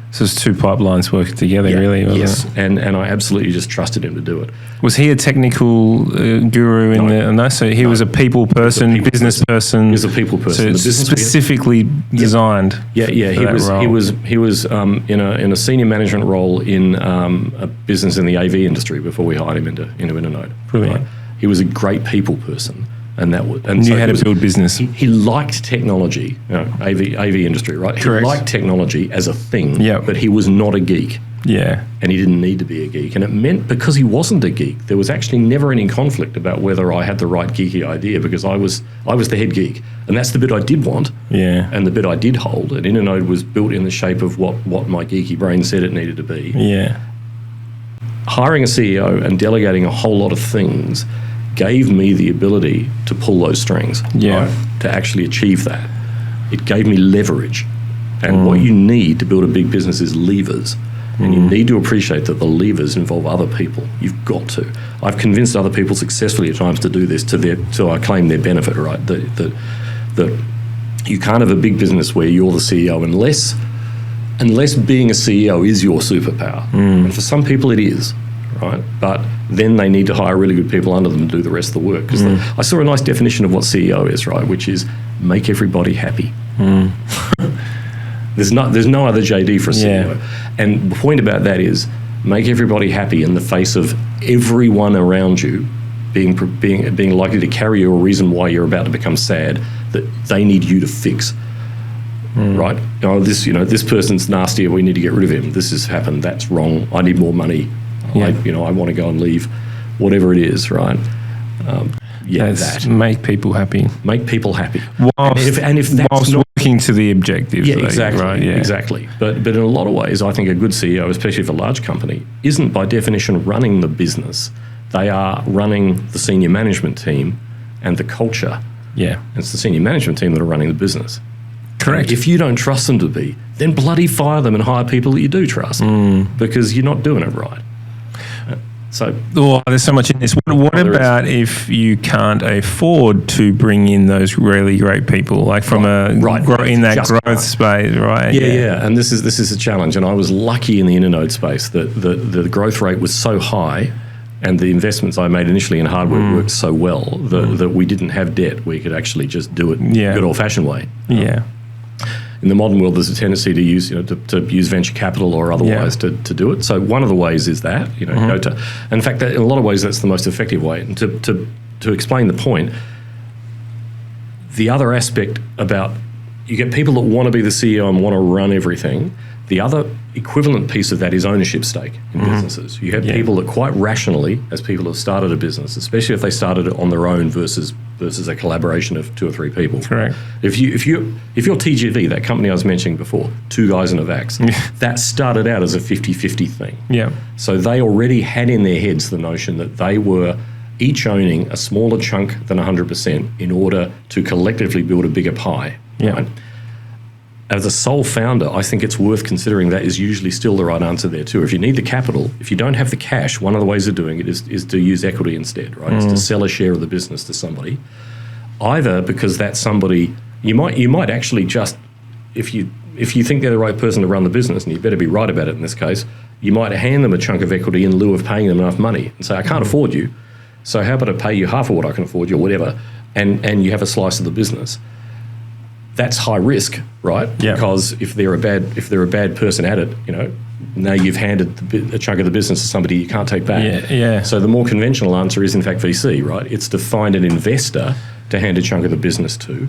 So it's two pipelines working together, really, wasn't it? And I absolutely just trusted him to do it. Was he a technical guru in the? No, so he was a people person, business person. He was a people person. So specifically designed. Yeah. He was in a senior management role in a business in the AV industry before we hired him into Internode. Brilliant. Right? He was a great people person. And knew how to build business. He liked technology, AV industry, right? Correct. He liked technology as a thing, but he was not a geek. Yeah. And he didn't need to be a geek. And it meant, because he wasn't a geek, there was actually never any conflict about whether I had the right geeky idea, because I was the head geek. And that's the bit I did want. Yeah. And the bit I did hold. And Internode was built in the shape of what my geeky brain said it needed to be. Yeah. Hiring a CEO and delegating a whole lot of things gave me the ability to pull those strings, right, to actually achieve that. It gave me leverage. And what you need to build a big business is levers. And you need to appreciate that the levers involve other people. You've got to. I've convinced other people successfully at times to do this to I claim their benefit, right? That you can't have a big business where you're the CEO unless being a CEO is your superpower. And for some people it is. Right, but then they need to hire really good people under them to do the rest of the work. Because I saw a nice definition of what CEO is, right, which is make everybody happy. There's no other JD for a CEO. And the point about that is make everybody happy in the face of everyone around you being likely to carry you a reason why you're about to become sad that they need you to fix. Right? This person's nasty. We need to get rid of him. This has happened. That's wrong. I need more money. I want to go and leave. Whatever it is, right? Make people happy. Make people happy. Whilst working to the objectives. Yeah, exactly. Right, yeah. Exactly. But in a lot of ways, I think a good CEO, especially for a large company, isn't by definition running the business. They are running the senior management team and the culture. Yeah. It's the senior management team that are running the business. Correct. If you don't trust them to be, then bloody fire them and hire people that you do trust because you're not doing it right. There's so much in this. What about if you can't afford to bring in those really great people, like from in that growth space, right? Yeah. And this is a challenge. And I was lucky in the Internode space that the growth rate was so high, and the investments I made initially in hardware worked so well that we didn't have debt. We could actually just do it good old-fashioned way. In the modern world, there's a tendency to use to use venture capital or otherwise to do it. So one of the ways is that go to. In fact, in a lot of ways, that's the most effective way. And to explain the point, the other aspect about you get people that want to be the CEO and want to run everything. The other equivalent piece of that is ownership stake in businesses. You have people that quite rationally, as people have started a business, especially if they started it on their own versus a collaboration of 2 or 3 people. Correct. If you're TGV, that company I was mentioning before, 2 guys and a vax, that started out as a 50-50 thing. Yeah. So they already had in their heads the notion that they were each owning a smaller chunk than 100% in order to collectively build a bigger pie. Yeah. Right? As a sole founder, I think it's worth considering that is usually still the right answer there too. If you need the capital, if you don't have the cash, one of the ways of doing it is to use equity instead, right? It's to sell a share of the business to somebody. Either because that somebody, you might actually just, if you think they're the right person to run the business, and you better be right about it in this case, you might hand them a chunk of equity in lieu of paying them enough money and say, I can't afford you, so how about I pay you half of what I can afford you or whatever, and you have a slice of the business. That's high risk, right? Yeah. Because if they're a bad person at it, now you've handed a chunk of the business to somebody you can't take back. Yeah. So the more conventional answer is in fact VC, right? It's to find an investor to hand a chunk of the business to.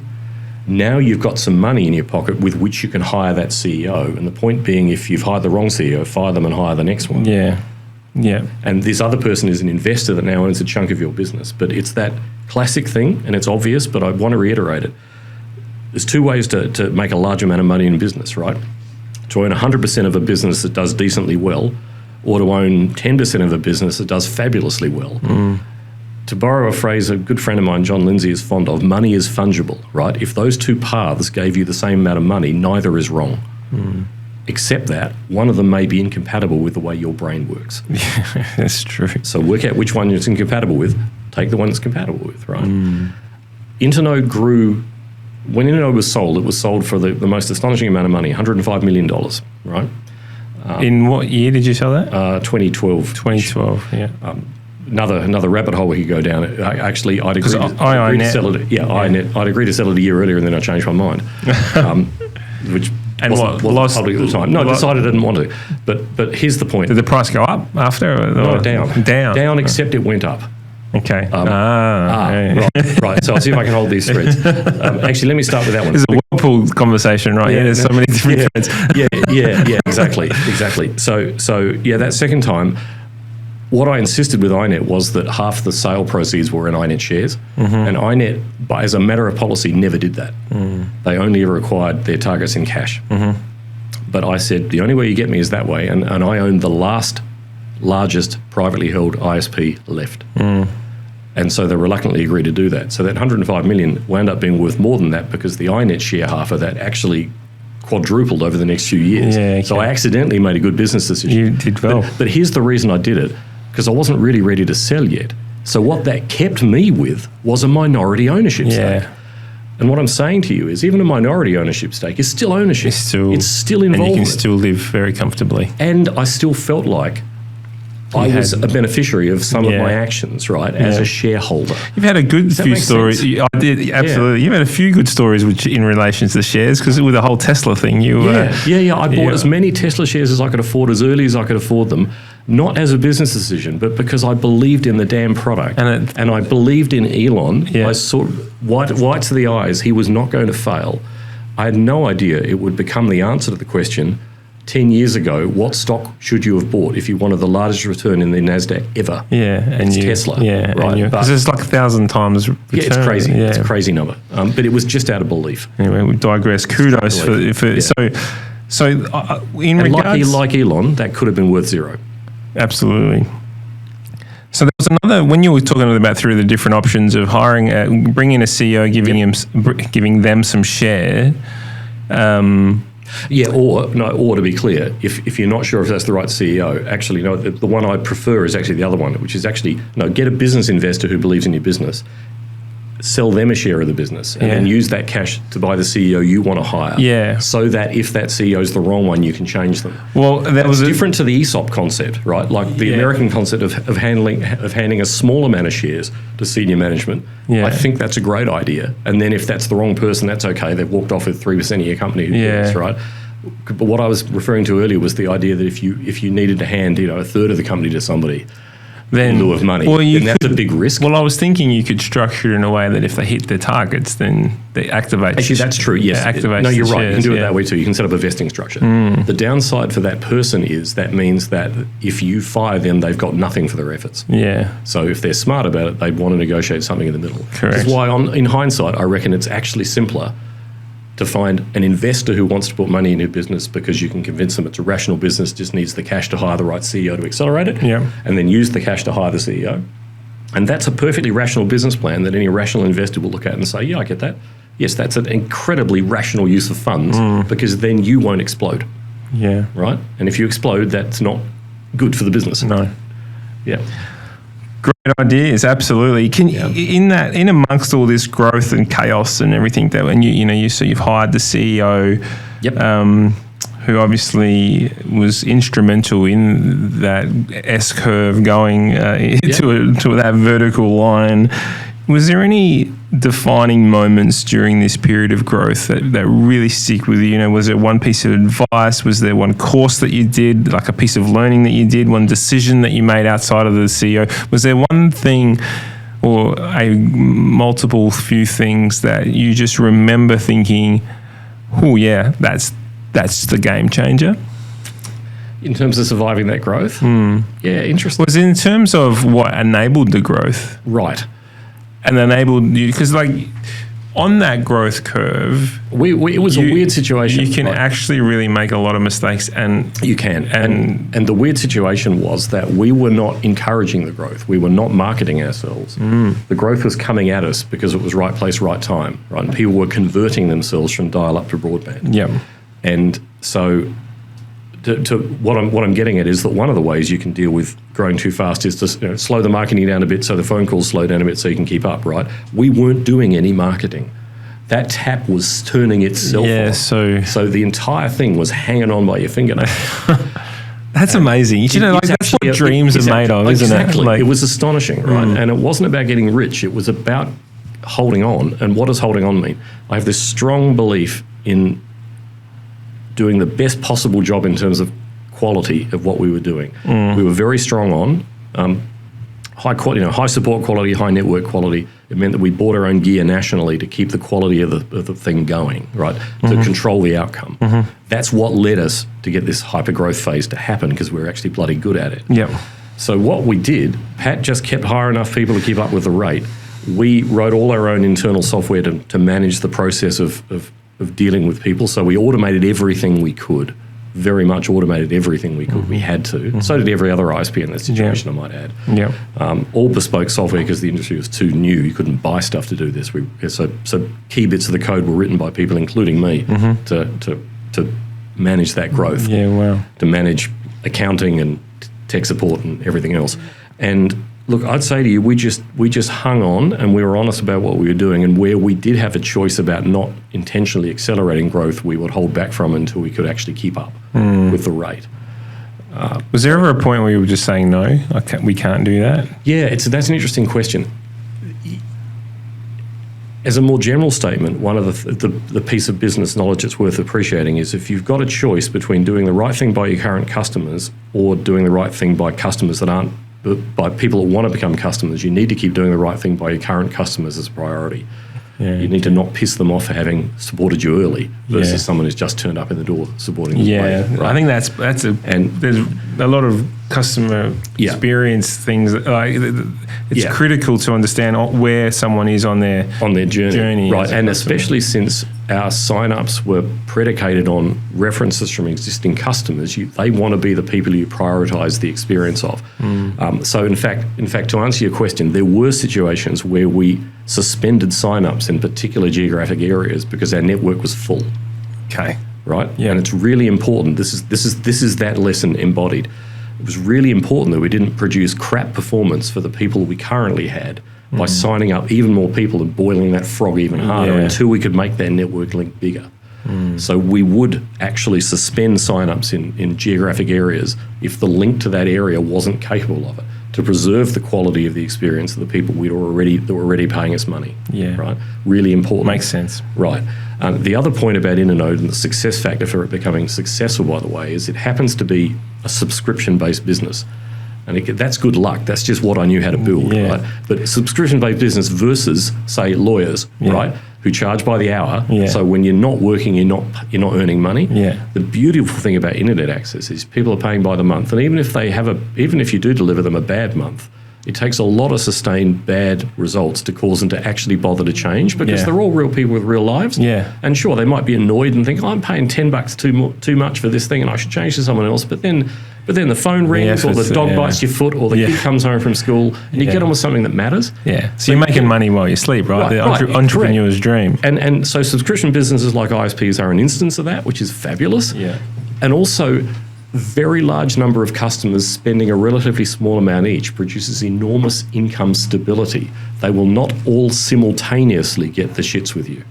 Now you've got some money in your pocket with which you can hire that CEO. And the point being, if you've hired the wrong CEO, fire them and hire the next one. Yeah. And this other person is an investor that now owns a chunk of your business. But it's that classic thing, and it's obvious, but I want to reiterate it. There's 2 ways to make a large amount of money in business, right? To own 100% of a business that does decently well, or to own 10% of a business that does fabulously well. To borrow a phrase a good friend of mine, John Lindsay, is fond of, money is fungible, right? If those 2 paths gave you the same amount of money, neither is wrong. Except that one of them may be incompatible with the way your brain works. Yeah, that's true. So work out which one it's incompatible with, take the one it's compatible with, right? Internode grew. When Internode was sold, it was sold for the most astonishing amount of money, $105 million, right? In what year did you sell that? 2012. 2012, yeah. Another rabbit hole we could go down. Actually, I'd agree to sell it. I'd agree to sell it a year earlier, and then I changed my mind, which wasn't public at the time. No, I decided I didn't want to. But here's the point. Did the price go up after? No, down. Down, except it went up. Okay. Right. So I'll see if I can hold these threads. Actually, let me start with that one. There's a whirlpool conversation, right? Yeah, there's so many different threads. Yeah, exactly. So that second time, what I insisted with iNet was that half the sale proceeds were in iNet shares, and iNet, as a matter of policy, never did that. They only ever acquired their targets in cash. But I said, the only way you get me is that way, and I own the largest privately held ISP left. And so they reluctantly agreed to do that. So that 105 million wound up being worth more than that because the iNet share half of that actually quadrupled over the next few years. Yeah, okay. So I accidentally made a good business decision. You did well. But here's the reason I did it, because I wasn't really ready to sell yet. So what that kept me with was a minority ownership stake. And what I'm saying to you is even a minority ownership stake is still ownership. It's still involvement. And you can still live very comfortably. And I still felt like I was a beneficiary of some of my actions, right, as a shareholder. You've had a good few stories. I did, absolutely. You've had a few good stories in relation to the shares, because with the whole Tesla thing, I bought as many Tesla shares as I could afford, as early as I could afford them, not as a business decision, but because I believed in the damn product. And I believed in Elon. I saw white to the eyes, he was not going to fail. I had no idea it would become the answer to the question, 10 years ago, what stock should you have bought if you wanted the largest return in the NASDAQ ever? And it's Tesla. Right. Because it's like 1,000 times return. Yeah, it's crazy. It's a crazy number. But it was just out of belief. Anyway, we digress. Kudos for so in regards... like Elon, that could have been worth zero. Absolutely. So there was another, when you were talking about through the different options of hiring, bringing a CEO, giving them some share... or to be clear, if you're not sure if that's the right CEO, actually, no, the one I prefer is actually the other one, which is actually, get a business investor who believes in your business, sell them a share of the business, and then use that cash to buy the CEO you want to hire. Yeah. So that if that CEO is the wrong one, you can change them. Well, that was different to the ESOP concept, right? Like the American concept of handing a small amount of shares to senior management. Yeah. I think that's a great idea. And then if that's the wrong person, that's okay. They've walked off with 3% of your company. Right? But what I was referring to earlier was the idea that if you needed to hand a third of the company to somebody, then, in lieu of money, then that's a big risk. Well, I was thinking you could structure it in a way that if they hit their targets, then they activate. Actually, that's true, yes. No, you're right. You can do it that way too. You can set up a vesting structure. The downside for that person is that means that if you fire them, they've got nothing for their efforts. Yeah. So if they're smart about it, they'd want to negotiate something in the middle. Correct. Which is why, in hindsight, I reckon it's actually simpler to find an investor who wants to put money in your business, because you can convince them it's a rational business, just needs the cash to hire the right CEO to accelerate it, and then use the cash to hire the CEO. And that's a perfectly rational business plan that any rational investor will look at and say, yeah, I get that. Yes, that's an incredibly rational use of funds, because then you won't explode. Yeah. Right? And if you explode, that's not good for the business. No. Yeah. Great ideas, absolutely. In amongst all this growth and chaos and everything that, and you've hired the CEO, who obviously was instrumental in that S curve going to that vertical line. Was there any defining moments during this period of growth that really stick with you? Was there one piece of advice? Was there one course that you did, like a piece of learning that you did, one decision that you made outside of the CEO? Was there one thing or multiple few things that you just remember thinking, oh yeah, that's the game changer? In terms of surviving that growth? Yeah, interesting. Was it in terms of what enabled the growth? Right. And enabled you, because on that growth curve, it was a weird situation. You can actually really make a lot of mistakes, and you can. And the weird situation was that we were not encouraging the growth. We were not marketing ourselves. The growth was coming at us because it was right place, right time. Right, and people were converting themselves from dial-up to broadband. Yeah. And so, what I'm getting at is that one of the ways you can deal with growing too fast is to slow the marketing down a bit, so the phone calls slow down a bit, so you can keep up. Right? We weren't doing any marketing. That tap was turning itself on. So the entire thing was hanging on by your fingernail. That's amazing. That's what dreams are made of, isn't it? It was astonishing, right? And it wasn't about getting rich. It was about holding on. And what does holding on mean? I have this strong belief in doing the best possible job in terms of quality of what we were doing. We were very strong on high quality, high support quality, high network quality. It meant that we bought our own gear nationally to keep the quality of the thing going, right? To control the outcome. That's what led us to get this hyper growth phase to happen, because we were actually bloody good at it. Yep. So what we did, Pat just kept hiring enough people to keep up with the rate. We wrote all our own internal software to manage the process of dealing with people. So we automated everything we could, very much automated everything we could. We had to. So did every other ISP in that situation, I might add. Yeah. All bespoke software, because the industry was too new. You couldn't buy stuff to do this. So key bits of the code were written by people, including me, to manage that growth. Yeah, wow. To manage accounting and tech support and everything else. And look, I'd say to you, we just hung on, and we were honest about what we were doing, and where we did have a choice about not intentionally accelerating growth, we would hold back from until we could actually keep up with the rate. Was there ever a point where you were just saying, no, we can't do that? Yeah, that's an interesting question. As a more general statement, one of the piece of business knowledge that's worth appreciating is if you've got a choice between doing the right thing by your current customers or doing the right thing by customers that aren't, by people that want to become customers, you need to keep doing the right thing by your current customers as a priority. Yeah. You need to not piss them off for having supported you early versus someone who's just turned up in the door supporting you late. Right? I think there's a lot of customer experience things. It's critical to understand where someone is on their journey, right? And especially since our sign-ups were predicated on references from existing customers, they want to be the people you prioritise the experience of. So in fact, to answer your question, there were situations where we suspended sign-ups in particular geographic areas because our network was full. Okay. Right? Yeah. And it's really important. This is that lesson embodied. It was really important that we didn't produce crap performance for the people we currently had by signing up even more people and boiling that frog even harder until we could make that network link bigger. So we would actually suspend sign-ups in geographic areas if the link to that area wasn't capable of it, to preserve the quality of the experience of the people that were already paying us money. Yeah. Right? Really important. Makes sense. Right. The other point about Internode and the success factor for it becoming successful, by the way, is it happens to be a subscription-based business. And that's good luck. That's just what I knew how to build, right? But subscription-based business versus, say, lawyers, right, who charge by the hour. Yeah. So when you're not working, you're not earning money. Yeah. The beautiful thing about internet access is people are paying by the month, and even if you do deliver them a bad month, it takes a lot of sustained bad results to cause them to actually bother to change because they're all real people with real lives. Yeah. And sure, they might be annoyed and think, I'm paying $10 too much for this thing and I should change to someone else. But then the phone rings or the dog bites your foot or the kid comes home from school and you get on with something that matters. Yeah. So you're making money while you sleep, right? The entrepreneur's dream. And so subscription businesses like ISPs are an instance of that, which is fabulous. Yeah. And also, very large number of customers spending a relatively small amount each produces enormous income stability. They will not all simultaneously get the shits with you.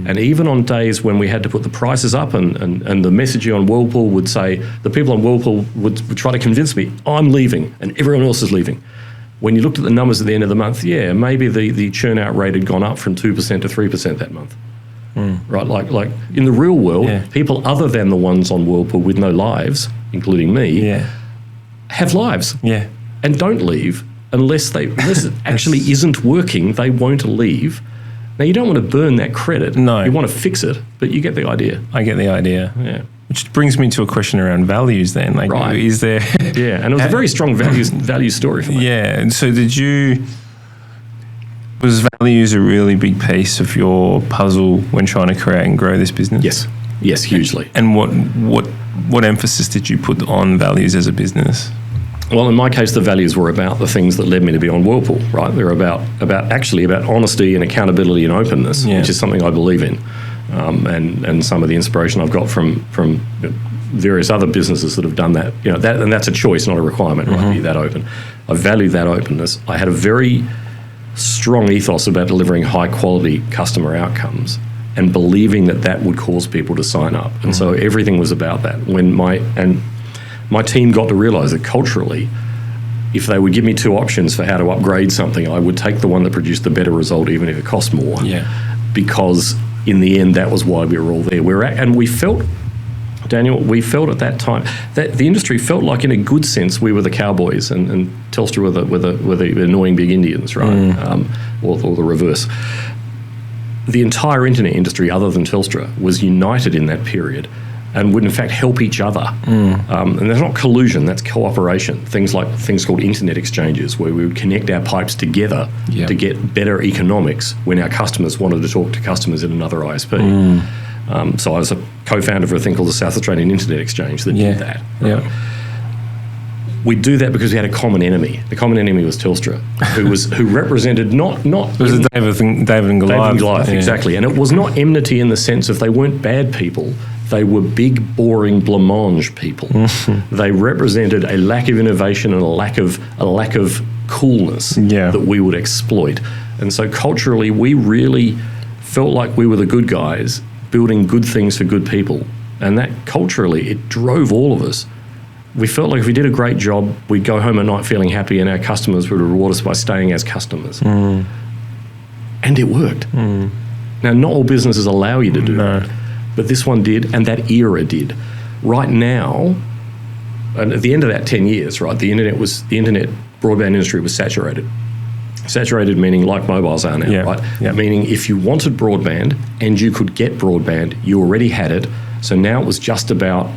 And even on days when we had to put the prices up and the messaging on Whirlpool would say, the people on Whirlpool would try to convince me, I'm leaving and everyone else is leaving. When you looked at the numbers at the end of the month, maybe the churn out rate had gone up from 2% to 3% that month. Right, like in the real world, people other than the ones on Whirlpool with no lives, including me, have lives and don't leave unless it actually isn't working. They won't leave. Now you don't want to burn that credit. No, you want to fix it, but you get the idea. I get the idea. Yeah. Which brings me to a question around values. Then, is there? Yeah, and it was a very strong value story for me. Yeah, and so was values a really big piece of your puzzle when trying to create and grow this business? Yes, hugely. And what emphasis did you put on values as a business? Well, in my case, the values were about the things that led me to be on Whirlpool, right? They're about honesty and accountability and openness, which is something I believe in, and some of the inspiration I've got from various other businesses that have done that. And that's a choice, not a requirement, right? Be that open. I value that openness. I had a very strong ethos about delivering high quality customer outcomes and believing that would cause people to sign up. And so everything was about that. When my team got to realize that culturally, if they would give me two options for how to upgrade something, I would take the one that produced the better result, even if it cost more. Yeah. Because in the end, that was why we were all there. And we felt, Daniel, at that time that the industry felt like, in a good sense, we were the cowboys and Telstra were the annoying big Indians, right? Or the reverse. The entire internet industry, other than Telstra, was united in that period and would in fact help each other. And that's not collusion, that's cooperation. Things called internet exchanges, where we would connect our pipes together to get better economics when our customers wanted to talk to customers in another ISP. So I was a co-founder for a thing called the South Australian Internet Exchange that did that. Right? We do that because we had a common enemy. The common enemy was Telstra, who represented not. It was David and Goliath. David and Goliath, exactly. And it was not enmity in the sense of they weren't bad people. They were big, boring blancmange people. They represented a lack of innovation and a lack of coolness that we would exploit. And so culturally, we really felt like we were the good guys building good things for good people. And that culturally, it drove all of us. we felt like if we did a great job, we'd go home at night feeling happy, and our customers would reward us by staying as customers. And it worked. Now, not all businesses allow you to do that, but this one did, and that era did. Right now, and at the end of that 10 years, right, the internet broadband industry was saturated. Saturated meaning like mobiles are now, right? Yeah. Meaning if you wanted broadband and you could get broadband, you already had it. So now it was just about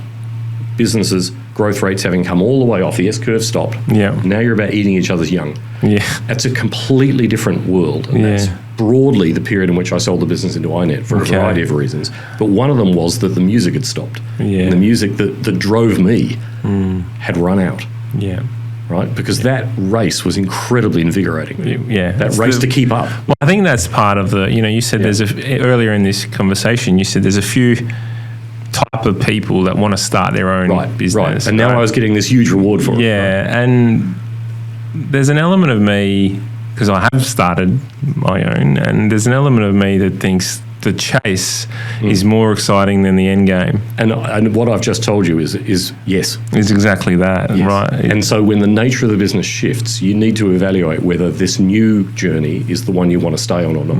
businesses' growth rates having come all the way off. The S-curve stopped. Yeah. Now you're about eating each other's young. Yeah. That's a completely different world. And that's broadly the period in which I sold the business into iNet for a variety of reasons. But one of them was that the music had stopped. Yeah. And the music that drove me had run out. Yeah. Right? Because that race was incredibly invigorating. Yeah. That race to keep up. Well, I think that's part of the, you said there's earlier in this conversation, you said there's a few type of people that want to start their own business. Right. And now I was getting this huge reward for it. Yeah. Right? And there's an element of me, because I have started my own, and there's an element of me that thinks the chase is more exciting than the end game. And what I've just told you is yes. It's exactly that, right? And so when the nature of the business shifts, you need to evaluate whether this new journey is the one you want to stay on or not.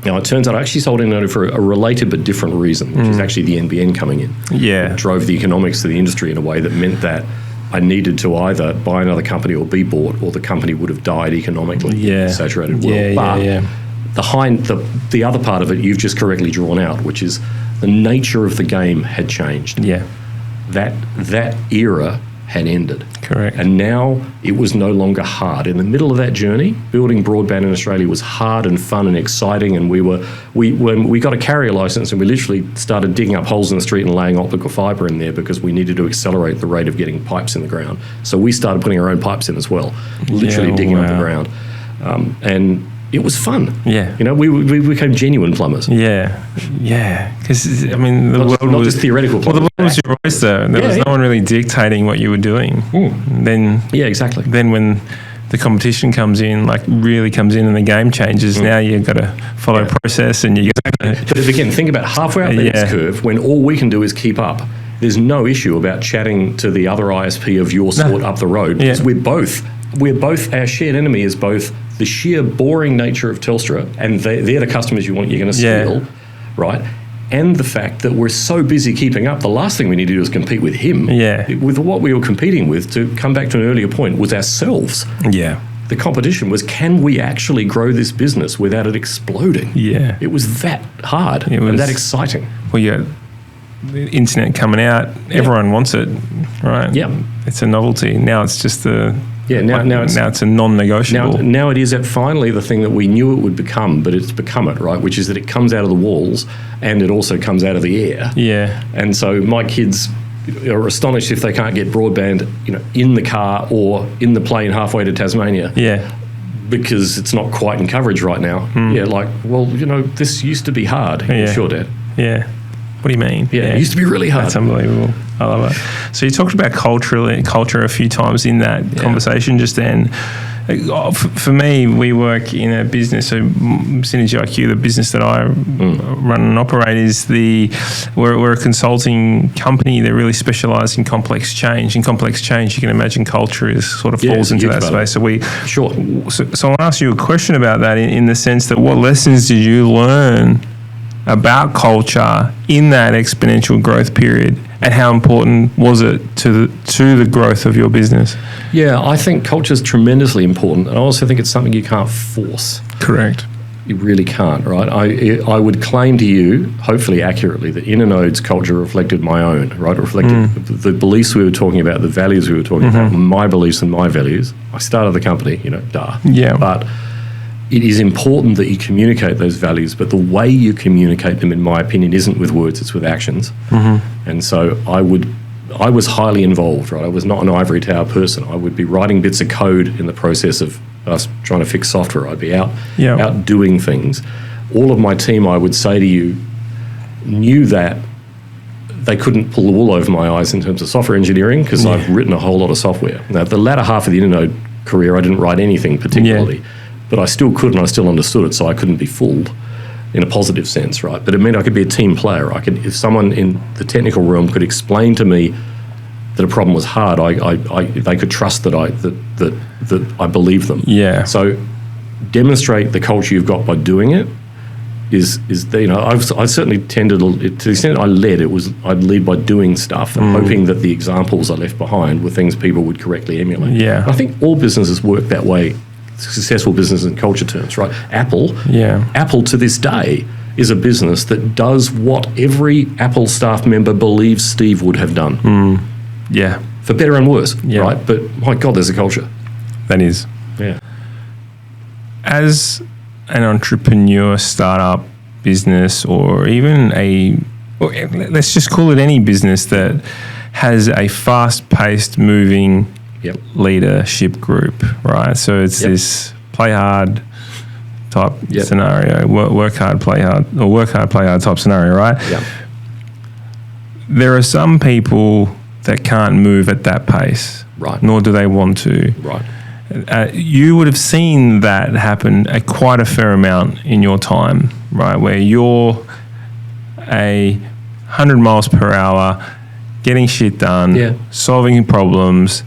Now, it turns out I actually sold Internode for a related but different reason, which is actually the NBN coming in. Yeah. It drove the economics of the industry in a way that meant that I needed to either buy another company or be bought, or the company would have died economically in a saturated world. The other part of it you've just correctly drawn out, which is the nature of the game had changed. Yeah. That era had ended. Correct. And now it was no longer hard. In the middle of that journey, building broadband in Australia was hard and fun and exciting, and when we got a carrier license and we literally started digging up holes in the street and laying optical fibre in there because we needed to accelerate the rate of getting pipes in the ground. So we started putting our own pipes in as well, literally digging up the ground. And it was fun. Yeah. We became genuine plumbers. Yeah. Yeah. Because, the world not just theoretical plumbers. Well, the world was your oyster. There was no one really dictating what you were doing. Then, exactly. Then when the competition comes in and the game changes, now you've got to follow process and you got to... But again, think about halfway up the S-curve when all we can do is keep up. There's no issue about chatting to the other ISP of your sort up the road because we're both, our shared enemy is both the sheer boring nature of Telstra, and they're the customers you're going to steal, right? And the fact that we're so busy keeping up, the last thing we need to do is compete with him. Yeah. With what we were competing with, to come back to an earlier point, was ourselves. Yeah. The competition was, can we actually grow this business without it exploding? Yeah. It was that hard and that exciting. Well, the internet coming out, everyone wants it, right? Yeah. It's a novelty. Now it's just now it's a non-negotiable. Now it is finally the thing that we knew it would become, but it's become it, right? Which is that it comes out of the walls and it also comes out of the air. Yeah. And so my kids are astonished if they can't get broadband, in the car or in the plane halfway to Tasmania. Yeah. Because it's not quite in coverage right now. Yeah, this used to be hard. Yeah. Sure, Dad. Yeah. What do you mean? Yeah, it used to be really hard. That's unbelievable. I love it. So you talked about culture a few times in that conversation just then. For me, we work in a business, so SynergyIQ, the business that I run and operate, we're a consulting company that really specialises in complex change. In complex change, you can imagine culture falls into that space. So I want to ask you a question about that in the sense that what lessons did you learn about culture in that exponential growth period, and how important was it to the growth of your business? Yeah, I think culture is tremendously important, and I also think it's something you can't force. Correct. You really can't, right? I would claim to you, hopefully accurately, that Internode's culture reflected my own, right? It reflected the beliefs we were talking about, the values we were talking about, my beliefs and my values. I started the company, Yeah. But it is important that you communicate those values, but the way you communicate them, in my opinion, isn't with words, it's with actions. And so I was highly involved, right? I was not an ivory tower person. I would be writing bits of code in the process of us trying to fix software. I'd be out doing things. All of my team, I would say to you, knew that they couldn't pull the wool over my eyes in terms of software engineering because I've written a whole lot of software. Now, the latter half of the Internode career, I didn't write anything particularly. Yeah. But I still could, and I still understood it, so I couldn't be fooled in a positive sense, right? But it meant I could be a team player. If someone in the technical realm could explain to me that a problem was hard, they could trust that I believe them. Yeah. So demonstrate the culture you've got by doing it. I certainly tended to the extent I led. I'd lead by doing stuff and hoping that the examples I left behind were things people would correctly emulate. Yeah. I think all businesses work that way. Successful business in culture terms, right? Apple to this day is a business that does what every Apple staff member believes Steve would have done. Yeah. For better and worse, right? But my God, there's a culture. That is. Yeah. As an entrepreneur, startup, business, or even let's just call it any business that has a fast-paced, moving leadership group, right? So it's this play hard type scenario, work hard, play hard, or work hard, play hard type scenario, right? Yeah. There are some people that can't move at that pace, right? Nor do they want to, right? You would have seen that happen quite a fair amount in your time, right? Where you're 100 miles per hour, getting shit done, solving problems,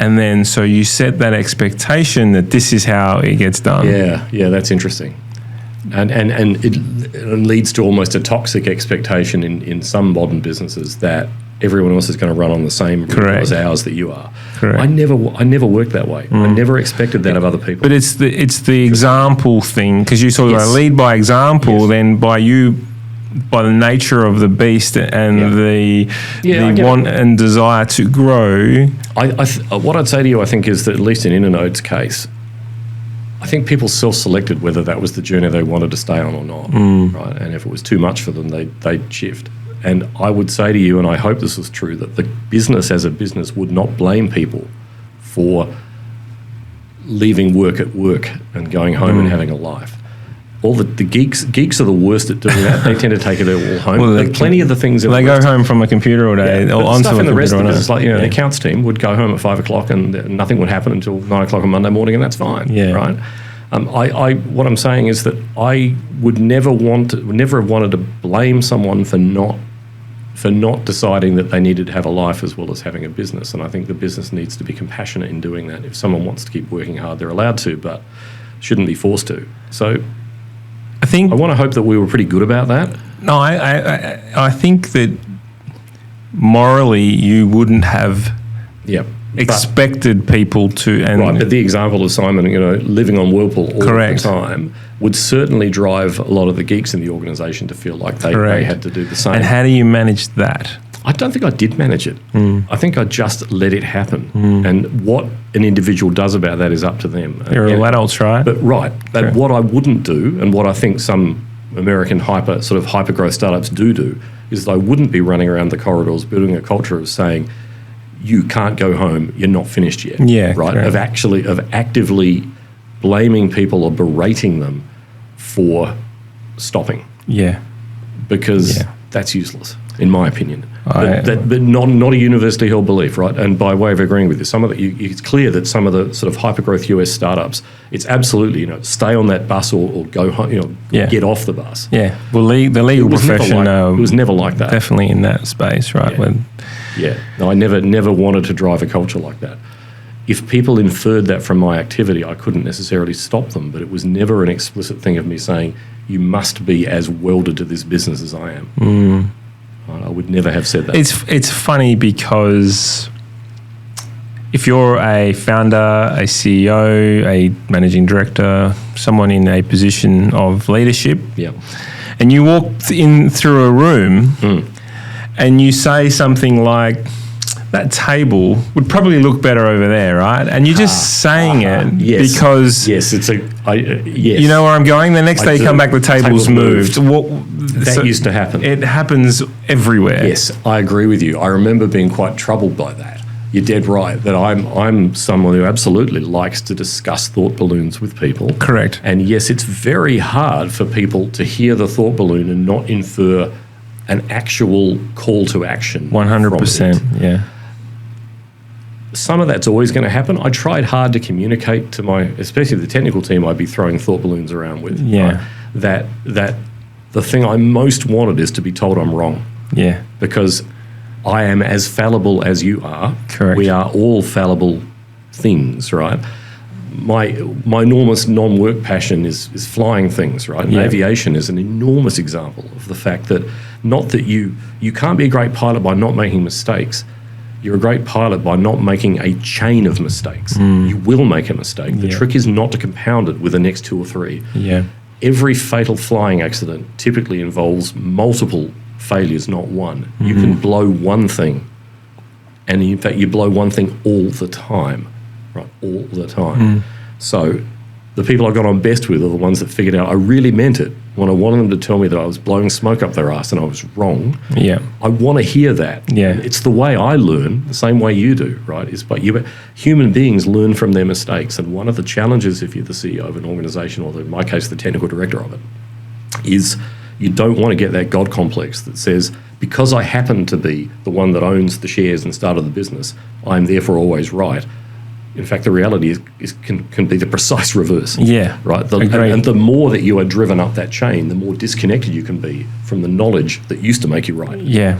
and then so you set that expectation that this is how it gets done. Yeah, that's interesting. And it leads to almost a toxic expectation in some modern businesses that everyone else is going to run on the same hours that you are. Correct. I never worked that way. I never expected that of other people. But it's the example thing, because you sort of lead by example. Then by the nature of the beast and the want and desire to grow. What I'd say to you, I think, is that at least in Internode's case, I think people self-selected whether that was the journey they wanted to stay on or not, right? And if it was too much for them, they'd shift. And I would say to you, and I hope this is true, that the business as a business would not blame people for leaving work at work and going home and having a life. All the geeks are the worst at doing that. They tend to take it all home. Well, plenty of the things they go home from a computer all day, or onto stuff in the rest of the business, like the Yeah. accounts team would go home at 5 o'clock and nothing would happen until 9 o'clock on Monday morning, and that's fine. Yeah. Right. What I'm saying is that I would never have wanted to blame someone for not deciding that they needed to have a life as well as having a business. And I think the business needs to be compassionate in doing that. If someone wants to keep working hard, they're allowed to, but shouldn't be forced to. So I want to hope that we were pretty good about that. No, I think that morally you wouldn't have expected people to. But the example of Simon, living on Whirlpool all the time, would certainly drive a lot of the geeks in the organisation to feel like they had to do the same. And how do you manage that? I don't think I did manage it. I think I just let it happen. And what an individual does about that is up to them. They're all adults, right? But what I wouldn't do, and what I think some American hyper-growth startups do, is I wouldn't be running around the corridors building a culture of saying, you can't go home, you're not finished yet. Yeah, right? Correct. Of actively blaming people or berating them for stopping. Yeah. Because that's useless, in my opinion. But not a universally held belief, right? And by way of agreeing with you, it's clear that some of the sort of hypergrowth US startups, it's absolutely, stay on that bus or go home, get off the bus. Yeah. Well, the legal profession it was never like that. Definitely in that space, right? No, I never wanted to drive a culture like that. If people inferred that from my activity, I couldn't necessarily stop them, but it was never an explicit thing of me saying, you must be as welded to this business as I am. I would never have said that. It's funny because if you're a founder, a CEO, a managing director, someone in a position of leadership, and you walk in through a room and you say something like, that table would probably look better over there, right? And you're just saying it because... Yes, you know where I'm going? The next day you come back, the table's moved. That used to happen. It happens everywhere. Yes, I agree with you. I remember being quite troubled by that. You're dead right, that I'm someone who absolutely likes to discuss thought balloons with people. Correct. And yes, it's very hard for people to hear the thought balloon and not infer an actual call to action. 100%, yeah. Some of that's always going to happen. I tried hard to communicate to especially the technical team I'd be throwing thought balloons around with. Yeah. That the thing I most wanted is to be told I'm wrong. Yeah. Because I am as fallible as you are. Correct. We are all fallible things, right? My enormous non-work passion is flying things, right? And aviation is an enormous example of the fact that not that you can't be a great pilot by not making mistakes. You're a great pilot by not making a chain of mistakes. You will make a mistake. The trick is not to compound it with the next 2 or 3. Yeah. Every fatal flying accident typically involves multiple failures, not one. You can blow one thing, and in fact, you blow one thing all the time, right? All the time. So the people I got on best with are the ones that figured out I really meant it when I wanted them to tell me that I was blowing smoke up their ass and I was wrong. Yeah. I want to hear that. Yeah. It's the way I learn, the same way you do, right? Human beings learn from their mistakes. And one of the challenges if you're the CEO of an organization, or in my case, the technical director of it, is you don't want to get that God complex that says, because I happen to be the one that owns the shares and started the business, I'm therefore always right. In fact, the reality can be the precise reverse. Yeah, right. and the more that you are driven up that chain, the more disconnected you can be from the knowledge that used to make you right. Yeah,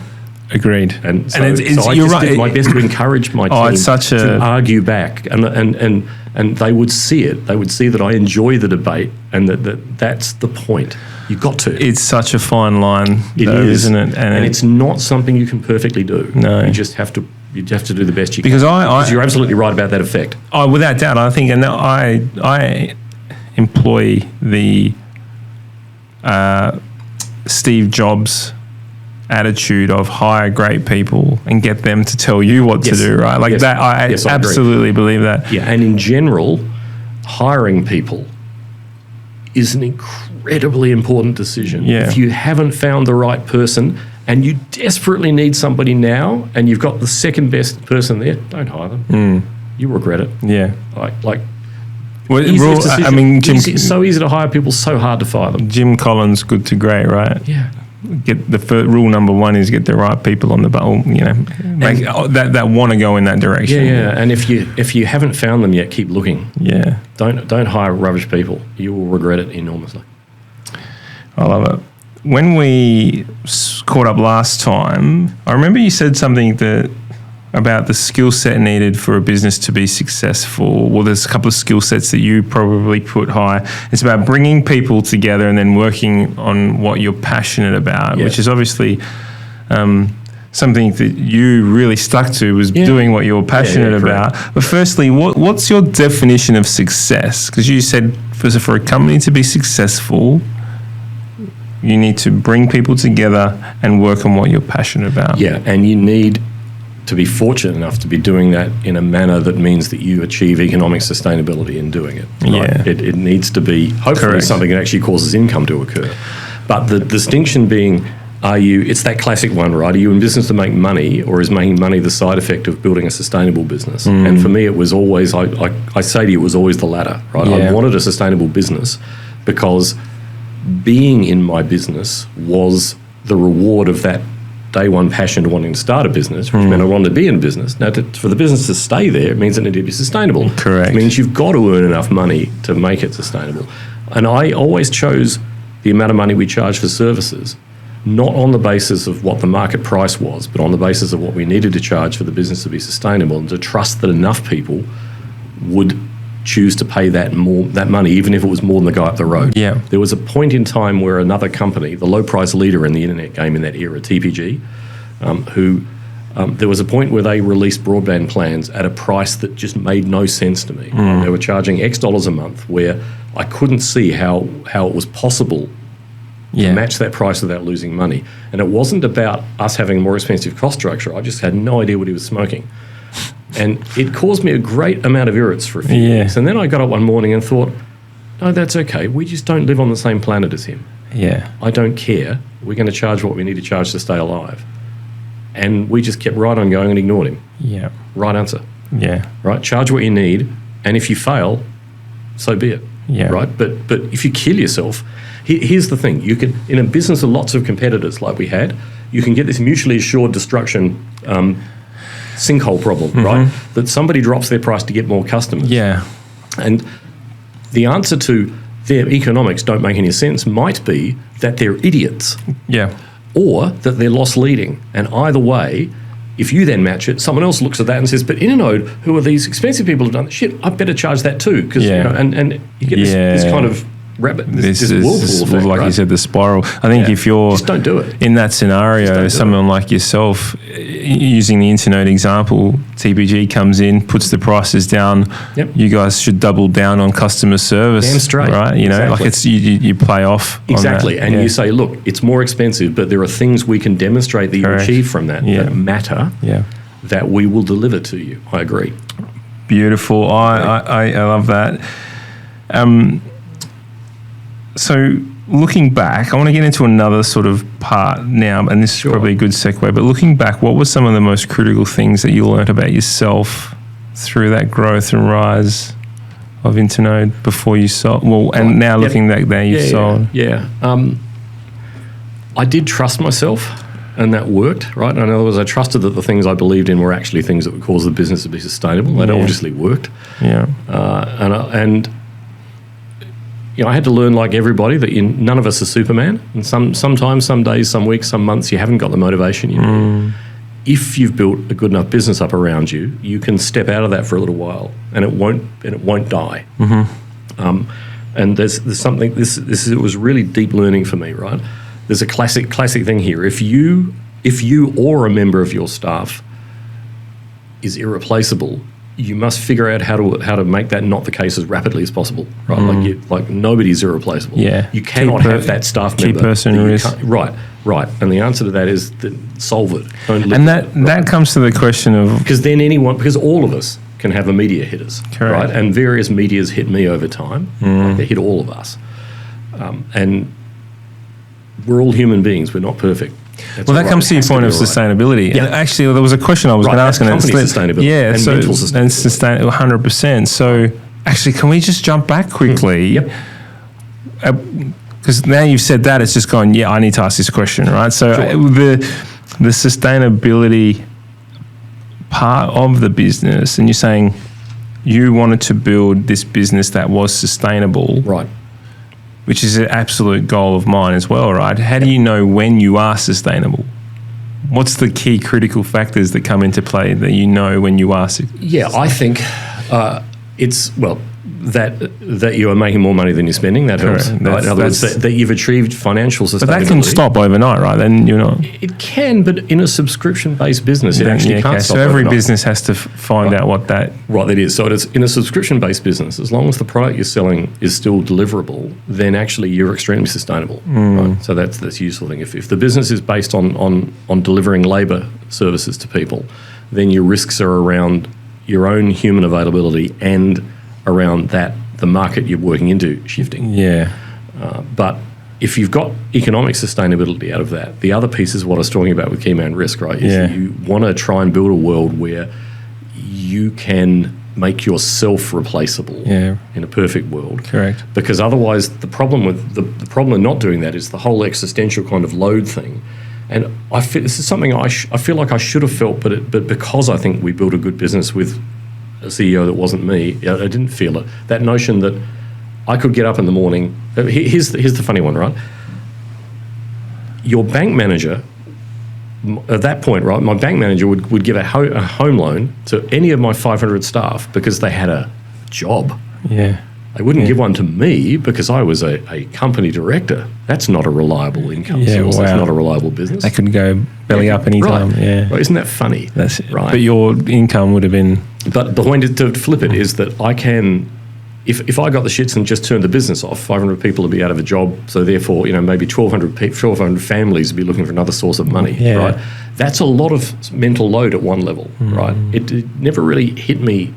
agreed. And so I just did my best to encourage my team to argue back, and they would see it. They would see that I enjoy the debate, and that's the point. You've got to. It's such a fine line, isn't it? And it's not something you can perfectly do. No, you just have to. You have to do the best you can. Because you're absolutely right about that effect. Without doubt, I think, and I employ the Steve Jobs attitude of hire great people and get them to tell you what to do, right? Like that, I absolutely believe that. Yeah, and in general, hiring people is an incredibly important decision. Yeah. If you haven't found the right person and you desperately need somebody now, and you've got the second best person there, don't hire them. You regret it. Yeah. It's so easy to hire people, so hard to fire them. Jim Collins, good to great, right? Yeah. Rule number 1 is get the right people on the button. That want to go in that direction. Yeah. And if you haven't found them yet, keep looking. Yeah. Don't hire rubbish people. You will regret it enormously. I love it. When we caught up last time, I remember you said something about the skill set needed for a business to be successful. Well, there's a couple of skill sets that you probably put high. It's about bringing people together and then working on what you're passionate about, which is obviously something that you really stuck to, was doing what you're passionate about. But firstly, what's your definition of success? Because you said for a company to be successful, you need to bring people together and work on what you're passionate about. Yeah, and you need to be fortunate enough to be doing that in a manner that means that you achieve economic sustainability in doing it. Right? Yeah. It needs to be, hopefully, something that actually causes income to occur. But the distinction being, it's that classic one, right? Are you in business to make money, or is making money the side effect of building a sustainable business? And for me, it was always, I say to you, it was always the latter, right? I wanted a sustainable business because being in my business was the reward of that day one passion to wanting to start a business, which meant I wanted to be in business. Now, for the business to stay there, it means it needed to be sustainable. Correct. It means you've got to earn enough money to make it sustainable. And I always chose the amount of money we charge for services, not on the basis of what the market price was, but on the basis of what we needed to charge for the business to be sustainable, and to trust that enough people would choose to pay that money, even if it was more than the guy up the road. Yeah. There was a point in time where another company, the low price leader in the internet game in that era, TPG, there was a point where they released broadband plans at a price that just made no sense to me. They were charging X dollars a month, where I couldn't see how it was possible to match that price without losing money. And it wasn't about us having a more expensive cost structure. I just had no idea what he was smoking. And it caused me a great amount of irrits for a few weeks. And then I got up one morning and thought, no, that's okay. We just don't live on the same planet as him. Yeah. I don't care. We're going to charge what we need to charge to stay alive. And we just kept right on going and ignored him. Yeah. Right answer. Yeah. Right? Charge what you need. And if you fail, so be it. Yeah. Right? But if you kill yourself, here's the thing. You can, in a business with lots of competitors like we had, you can get this mutually assured destruction sinkhole problem, right? That somebody drops their price to get more customers. Yeah. And the answer to their economics don't make any sense might be that they're idiots. Yeah. Or that they're loss leading. And either way, if you then match it, someone else looks at that and says, but Internode, who are these expensive people who've done this shit, I better charge that too. Because and you get this kind of rabbit, this whirlpool effect, like you said, the spiral. I think if you're just don't do it in that scenario, someone like yourself, using the Internode example, TPG comes in, puts the prices down. Yep. You guys should double down on customer service. Damn straight. Right? You know, like it's you play off. Exactly. On that. And you say, look, it's more expensive, but there are things we can demonstrate that you achieve from that that matter that we will deliver to you. I agree. Beautiful. I love that. So looking back, I want to get into another sort of part now, and this is probably a good segue, but looking back, what were some of the most critical things that you learned about yourself through that growth and rise of Internode before you sold? Well, and now looking back there, you've sold. Yeah. I did trust myself, and that worked, right? In other words, I trusted that the things I believed in were actually things that would cause the business to be sustainable. That obviously worked. Yeah. And you know, I had to learn, like everybody, that none of us are Superman. And sometimes, some days, some weeks, some months, you haven't got the motivation you need. If you've built a good enough business up around you, you can step out of that for a little while, and it won't die. And there's something. It was really deep learning for me, right? There's a classic thing here. If you or a member of your staff is irreplaceable, you must figure out how to make that not the case as rapidly as possible, right? Like nobody's irreplaceable. Yeah, you cannot have that staff member. Key person risk. Right. And the answer to that is solve it. And that comes to the question of because all of us can have immediate hitters, correct? Right? And various medias hit me over time. Like they hit all of us, and we're all human beings. We're not perfect. Well, that comes to your point of sustainability. Yeah. And actually, there was a question I was going to ask. Company sustainability and mental sustainability. And 100%. So actually, can we just jump back quickly? Yep. Because now you've said that, it's just gone, I need to ask this question, right? So the sustainability part of the business, and you're saying you wanted to build this business that was sustainable. Right. Which is an absolute goal of mine as well, right? How do you know when you are sustainable? What's the key critical factors that come into play that you know when you are sustainable? Yeah, I think it's, that you are making more money than you're spending. That helps. Right? In other words, that you've achieved financial sustainability. But that can stop overnight, right? Then you're not. It can, but in a subscription-based business, it actually can't stop. So every overnight. business has to find out what that. Right, it is. So it's in a subscription-based business. As long as the product you're selling is still deliverable, then actually you're extremely sustainable. Right? So that's the useful thing. If the business is based on delivering labour services to people, then your risks are around your own human availability and around the market you're working into shifting. Yeah. But if you've got economic sustainability out of that, the other piece is what I was talking about with key man risk, right? You want to try and build a world where you can make yourself replaceable in a perfect world. Correct. Because otherwise the problem of not doing that is the whole existential kind of load thing. And I feel this is something I feel like I should have felt, but because I think we built a good business with a CEO that wasn't me, I didn't feel it. That notion that I could get up in the morning. Here's the funny one, right? Your bank manager, at that point, right, my bank manager would give a home loan to any of my 500 staff because they had a job. Yeah. They wouldn't give one to me because I was a company director. That's not a reliable income source. Wow. That's not a reliable business. They could go belly up any time. Yeah. Right. Isn't that funny? That's it. Right. But your income would have been. But the point to flip it is that I can, if I got the shits and just turned the business off, 500 people would be out of a job. So therefore, maybe 1,200 families would be looking for another source of money. Yeah. Right. That's a lot of mental load at one level. Right. It never really hit me.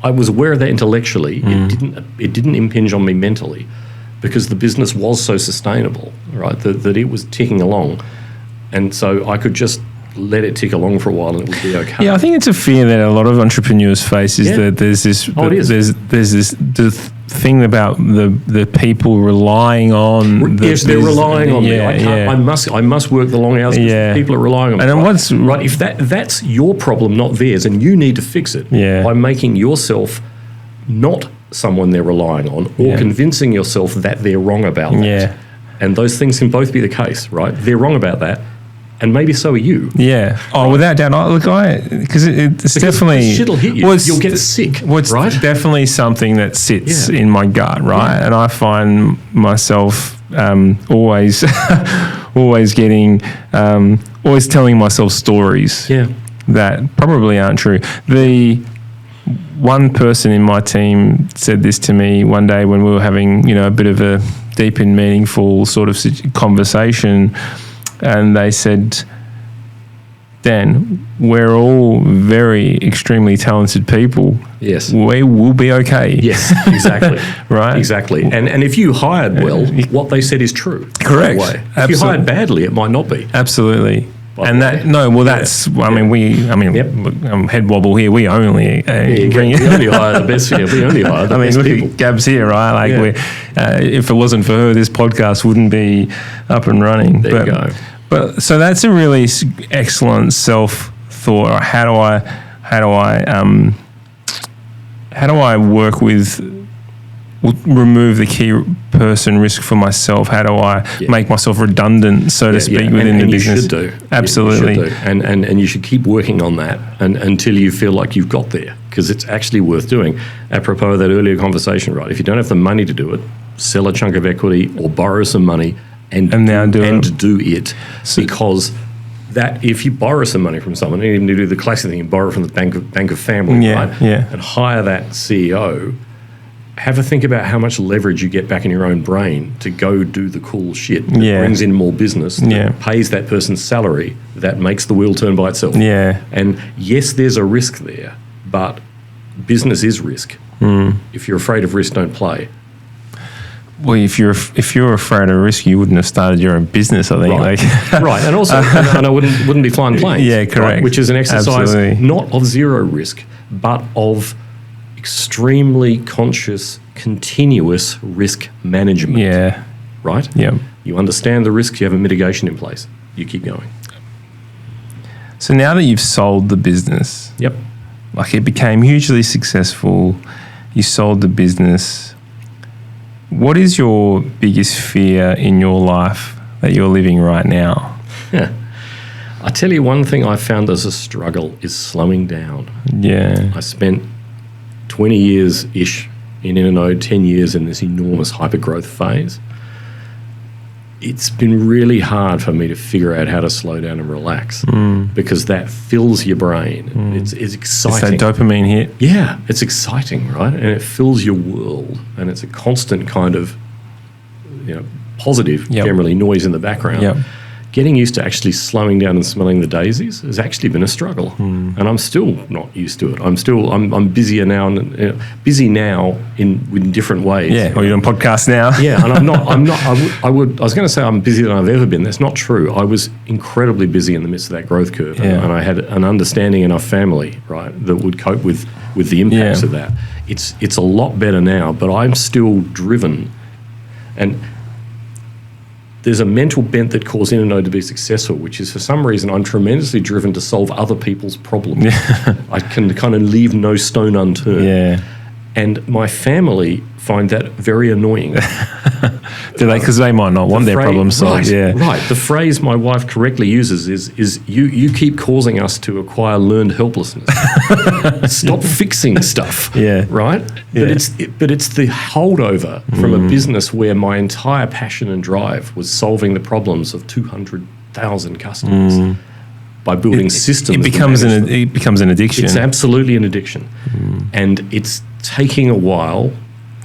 I was aware of that intellectually. It didn't impinge on me mentally, because the business was so sustainable, right? That it was ticking along, and so I could just let it tick along for a while and it would be okay. Yeah, I think it's a fear that a lot of entrepreneurs face is that there's this. There's this thing about the people relying on. They're relying on me. I must work the long hours because people are relying on me. And what's right? If that's your problem, not theirs, and you need to fix it by making yourself not someone they're relying on, or convincing yourself that they're wrong about that. And those things can both be the case, right? They're wrong about that, And maybe so are you. Yeah. Oh, without doubt. Because it's definitely... shit'll hit you. You'll get sick, it's right? definitely something that sits in my gut, right? Yeah. And I find myself always getting... always telling myself stories that probably aren't true. The one person in my team said this to me one day when we were having, a bit of a deep and meaningful sort of conversation, and they said, Dan, we're all very extremely talented people. Yes. We will be okay. Yes, exactly. Right? Exactly. And if you hired well, what they said is true. Correct. If you hired badly, it might not be. Absolutely. That's, head wobble here. We only we only hire the best. Yeah, we only hire the best look people. At Gab's here, right? If it wasn't for her, this podcast wouldn't be up and running. There you go. But so that's a really excellent self thought. How do I work with? Remove the key person risk for myself. How do I make myself redundant, so to speak, within the business? You should do. Absolutely. You should do. And you should keep working on that until you feel like you've got there, because it's actually worth doing. Apropos of that earlier conversation, right? If you don't have the money to do it, sell a chunk of equity or borrow some money and do it. Because that if you borrow some money from someone, even to do the classic thing, you borrow from the bank of family, right? Yeah. And hire that CEO. Have a think about how much leverage you get back in your own brain to go do the cool shit that brings in more business, that pays that person's salary, that makes the wheel turn by itself. Yeah. And yes, there's a risk there, but business is risk. If you're afraid of risk, don't play. Well, if you're afraid of risk, you wouldn't have started your own business, I think. Right, right. And also, and I wouldn't be flying planes. Yeah, correct. Right? Which is an exercise not of zero risk, but of extremely conscious, continuous risk management. Yeah. Right? Yeah. You understand the risks, you have a mitigation in place. You keep going. So now that you've sold the business, it became hugely successful, you sold the business, what is your biggest fear in your life that you're living right now? I tell you, one thing I found as a struggle is slowing down. Yeah. I spent 20 years-ish in Internode, 10 years in this enormous hypergrowth phase. It's been really hard for me to figure out how to slow down and relax because that fills your brain. It's exciting. It's that dopamine hit. Yeah, it's exciting, right? And it fills your world, and it's a constant kind of, positive, generally noise in the background. Yep. Getting used to actually slowing down and smelling the daisies has actually been a struggle, and I'm still not used to it. I'm busier now, busy now in different ways. Yeah, or you're on podcasts now. Yeah, and I'm not. I was going to say I'm busier than I've ever been. That's not true. I was incredibly busy in the midst of that growth curve, and I had an understanding enough family, right, that would cope with the impacts of that. It's a lot better now, but I'm still driven, and there's a mental bent that caused Internode to be successful, which is for some reason I'm tremendously driven to solve other people's problems. I can kind of leave no stone unturned. Yeah. And my family find that very annoying. Do they? Because they might not want their problem solved. Right. The phrase my wife correctly uses is you keep causing us to acquire learned helplessness. Stop fixing stuff. Yeah. Right? Yeah. But it's the holdover from a business where my entire passion and drive was solving the problems of 200,000 customers. By building systems. It becomes an addiction. It's absolutely an addiction. And it's taking a while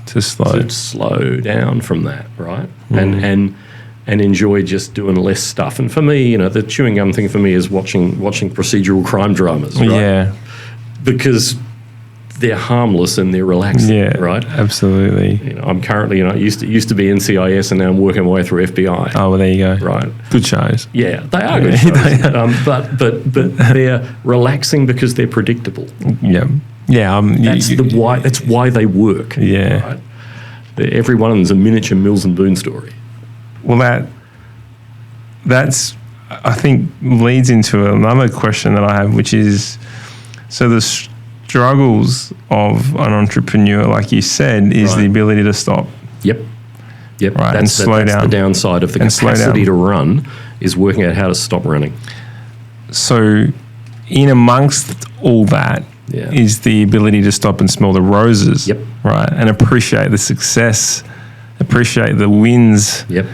to slow down from that, right? And enjoy just doing less stuff. And for me, the chewing gum thing for me is watching procedural crime dramas, right? Yeah. Because they're harmless and they're relaxing, right? Absolutely. I'm currently, used to be NCIS, and now I'm working my way through FBI. Oh, well, there you go. Right. Good shows. Yeah, they are good shows. But they're relaxing because they're predictable. Yeah. Yeah. That's why they work. Yeah. Right? Every one of them is a miniature Mills and Boon story. Well, that's I think leads into another question that I have, which is, so the struggles of an entrepreneur, like you said, is the ability to stop. Yep. Right, That's slow down. the downside of the capacity to run is working out how to stop running. So in amongst all that is the ability to stop and smell the roses, right? And appreciate the success, appreciate the wins. Yep.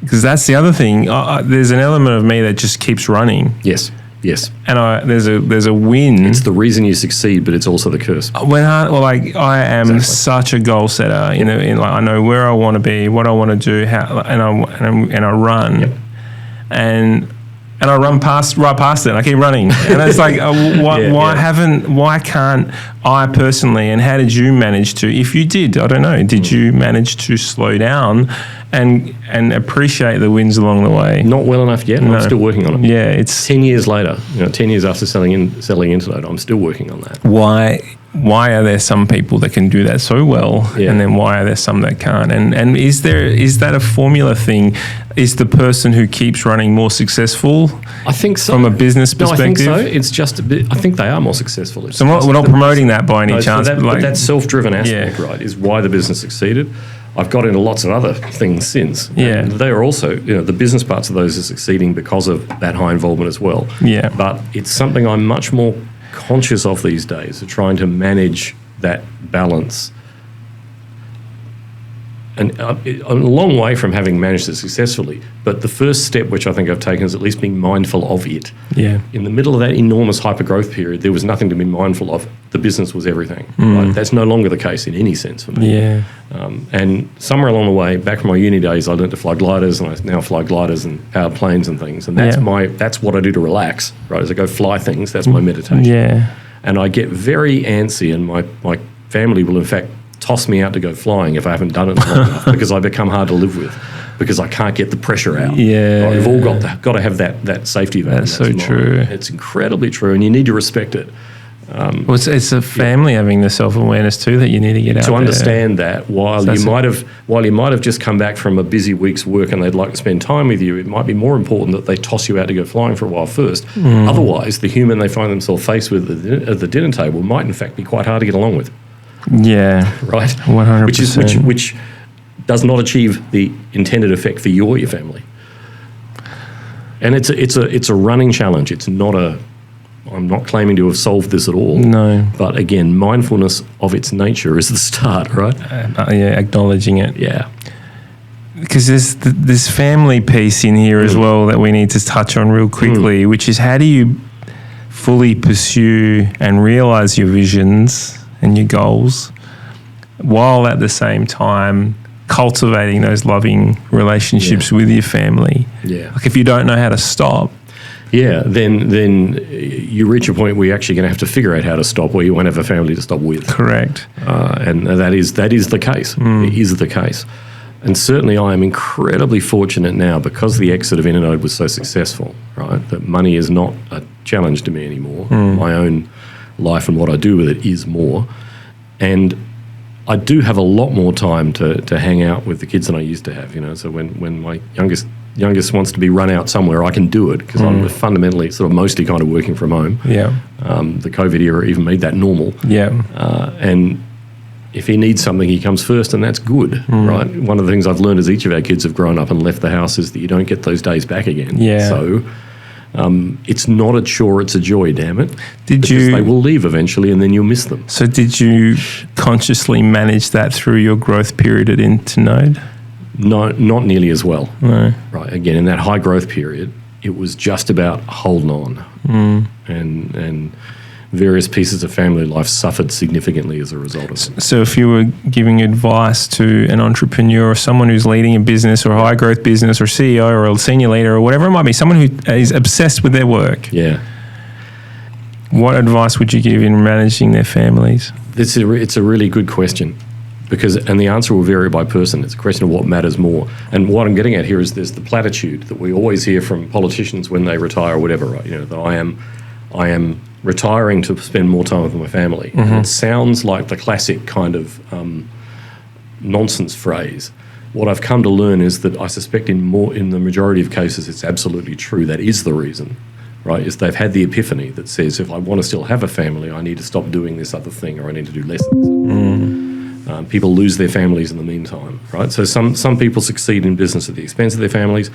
Because that's the other thing. There's an element of me that just keeps running. Yes. And there's a win. It's the reason you succeed, but it's also the curse. I am such a goal setter. In I know where I want to be, what I want to do, how, and I run, and I run right past it. I keep running, and it's like, why can't I personally? And how did you manage to? If you did, I don't know. Did you manage to slow down and appreciate the wins along the way? Not well enough yet. No. I'm still working on it. Yeah, it's 10 years later. 10 years after selling Internode, I'm still working on that. Why are there some people that can do that so well, and then why are there some that can't? And is that a formula thing? Is the person who keeps running more successful? I think so. From a business perspective? I think so. It's just a bit, I think they are more successful. So we're not promoting that by any chance. But that self-driven aspect, right, is why the business succeeded. I've got into lots of other things since. Yeah. And they are also, the business parts of those are succeeding because of that high involvement as well. Yeah. But it's something I'm much more conscious of these days, of trying to manage that balance. And I'm a long way from having managed it successfully, but the first step which I think I've taken is at least being mindful of it. Yeah. In the middle of that enormous hyper-growth period, there was nothing to be mindful of. The business was everything. Right? That's no longer the case in any sense for me. Yeah. And somewhere along the way, back from my uni days, I learned to fly gliders, and I now fly gliders and powered planes and things. And that's what I do to relax, right? As I go fly things, that's my meditation. Yeah. And I get very antsy, and my family will in fact toss me out to go flying if I haven't done it long enough, because I become hard to live with, because I can't get the pressure out. Yeah. Right? We've all got to have that safety valve. That's so true. It's incredibly true, and you need to respect it. It's a family having the self-awareness too that you need to get out to understand that while you might have just come back from a busy week's work and they'd like to spend time with you, it might be more important that they toss you out to go flying for a while first. Otherwise, the human they find themselves faced with at the dinner table might in fact be quite hard to get along with. Yeah, right. 100%. Which does not achieve the intended effect for you or your family. And it's a running challenge. It's not a. I'm not claiming to have solved this at all. No. But again, mindfulness of its nature is the start, right? Acknowledging it. Yeah. Because there's this family piece in here as well that we need to touch on real quickly, which is how do you fully pursue and realize your visions and your goals while at the same time cultivating those loving relationships with your family. Yeah. Like if you don't know how to stop. Yeah, then you reach a point where you're actually going to have to figure out how to stop, where you won't have a family to stop with. Correct. And that is the case. It is the case. And certainly I am incredibly fortunate now, because the exit of Internode was so successful, right, that money is not a challenge to me anymore. My own life and what I do with it is more. And I do have a lot more time to hang out with the kids than I used to have, So when my youngest wants to be run out somewhere, I can do it, because I'm fundamentally sort of mostly kind of working from home. Yeah. The COVID era even made that normal. Yeah. And if he needs something, he comes first, and that's good, right? One of the things I've learned as each of our kids have grown up and left the house is that you don't get those days back again. Yeah. So it's not a chore, it's a joy, damn it. Because they will leave eventually, and then you'll miss them. So did you consciously manage that through your growth period at Internode? No, not nearly as well. No. Right. Again, in that high growth period, it was just about holding on, and various pieces of family life suffered significantly as a result of it. So if you were giving advice to an entrepreneur or someone who's leading a business or a high growth business or CEO or a senior leader or whatever it might be, someone who is obsessed with their work, what advice would you give in managing their families? It's a really good question. And the answer will vary by person. It's a question of what matters more. And what I'm getting at here is there's the platitude that we always hear from politicians when they retire or whatever, right? That I am retiring to spend more time with my family. And it sounds like the classic kind of nonsense phrase. What I've come to learn is that I suspect in the majority of cases it's absolutely true. That is the reason, right? Is they've had the epiphany that says, if I want to still have a family, I need to stop doing this other thing, or I need to do less of this. People lose their families in the meantime, right? So some people succeed in business at the expense of their families.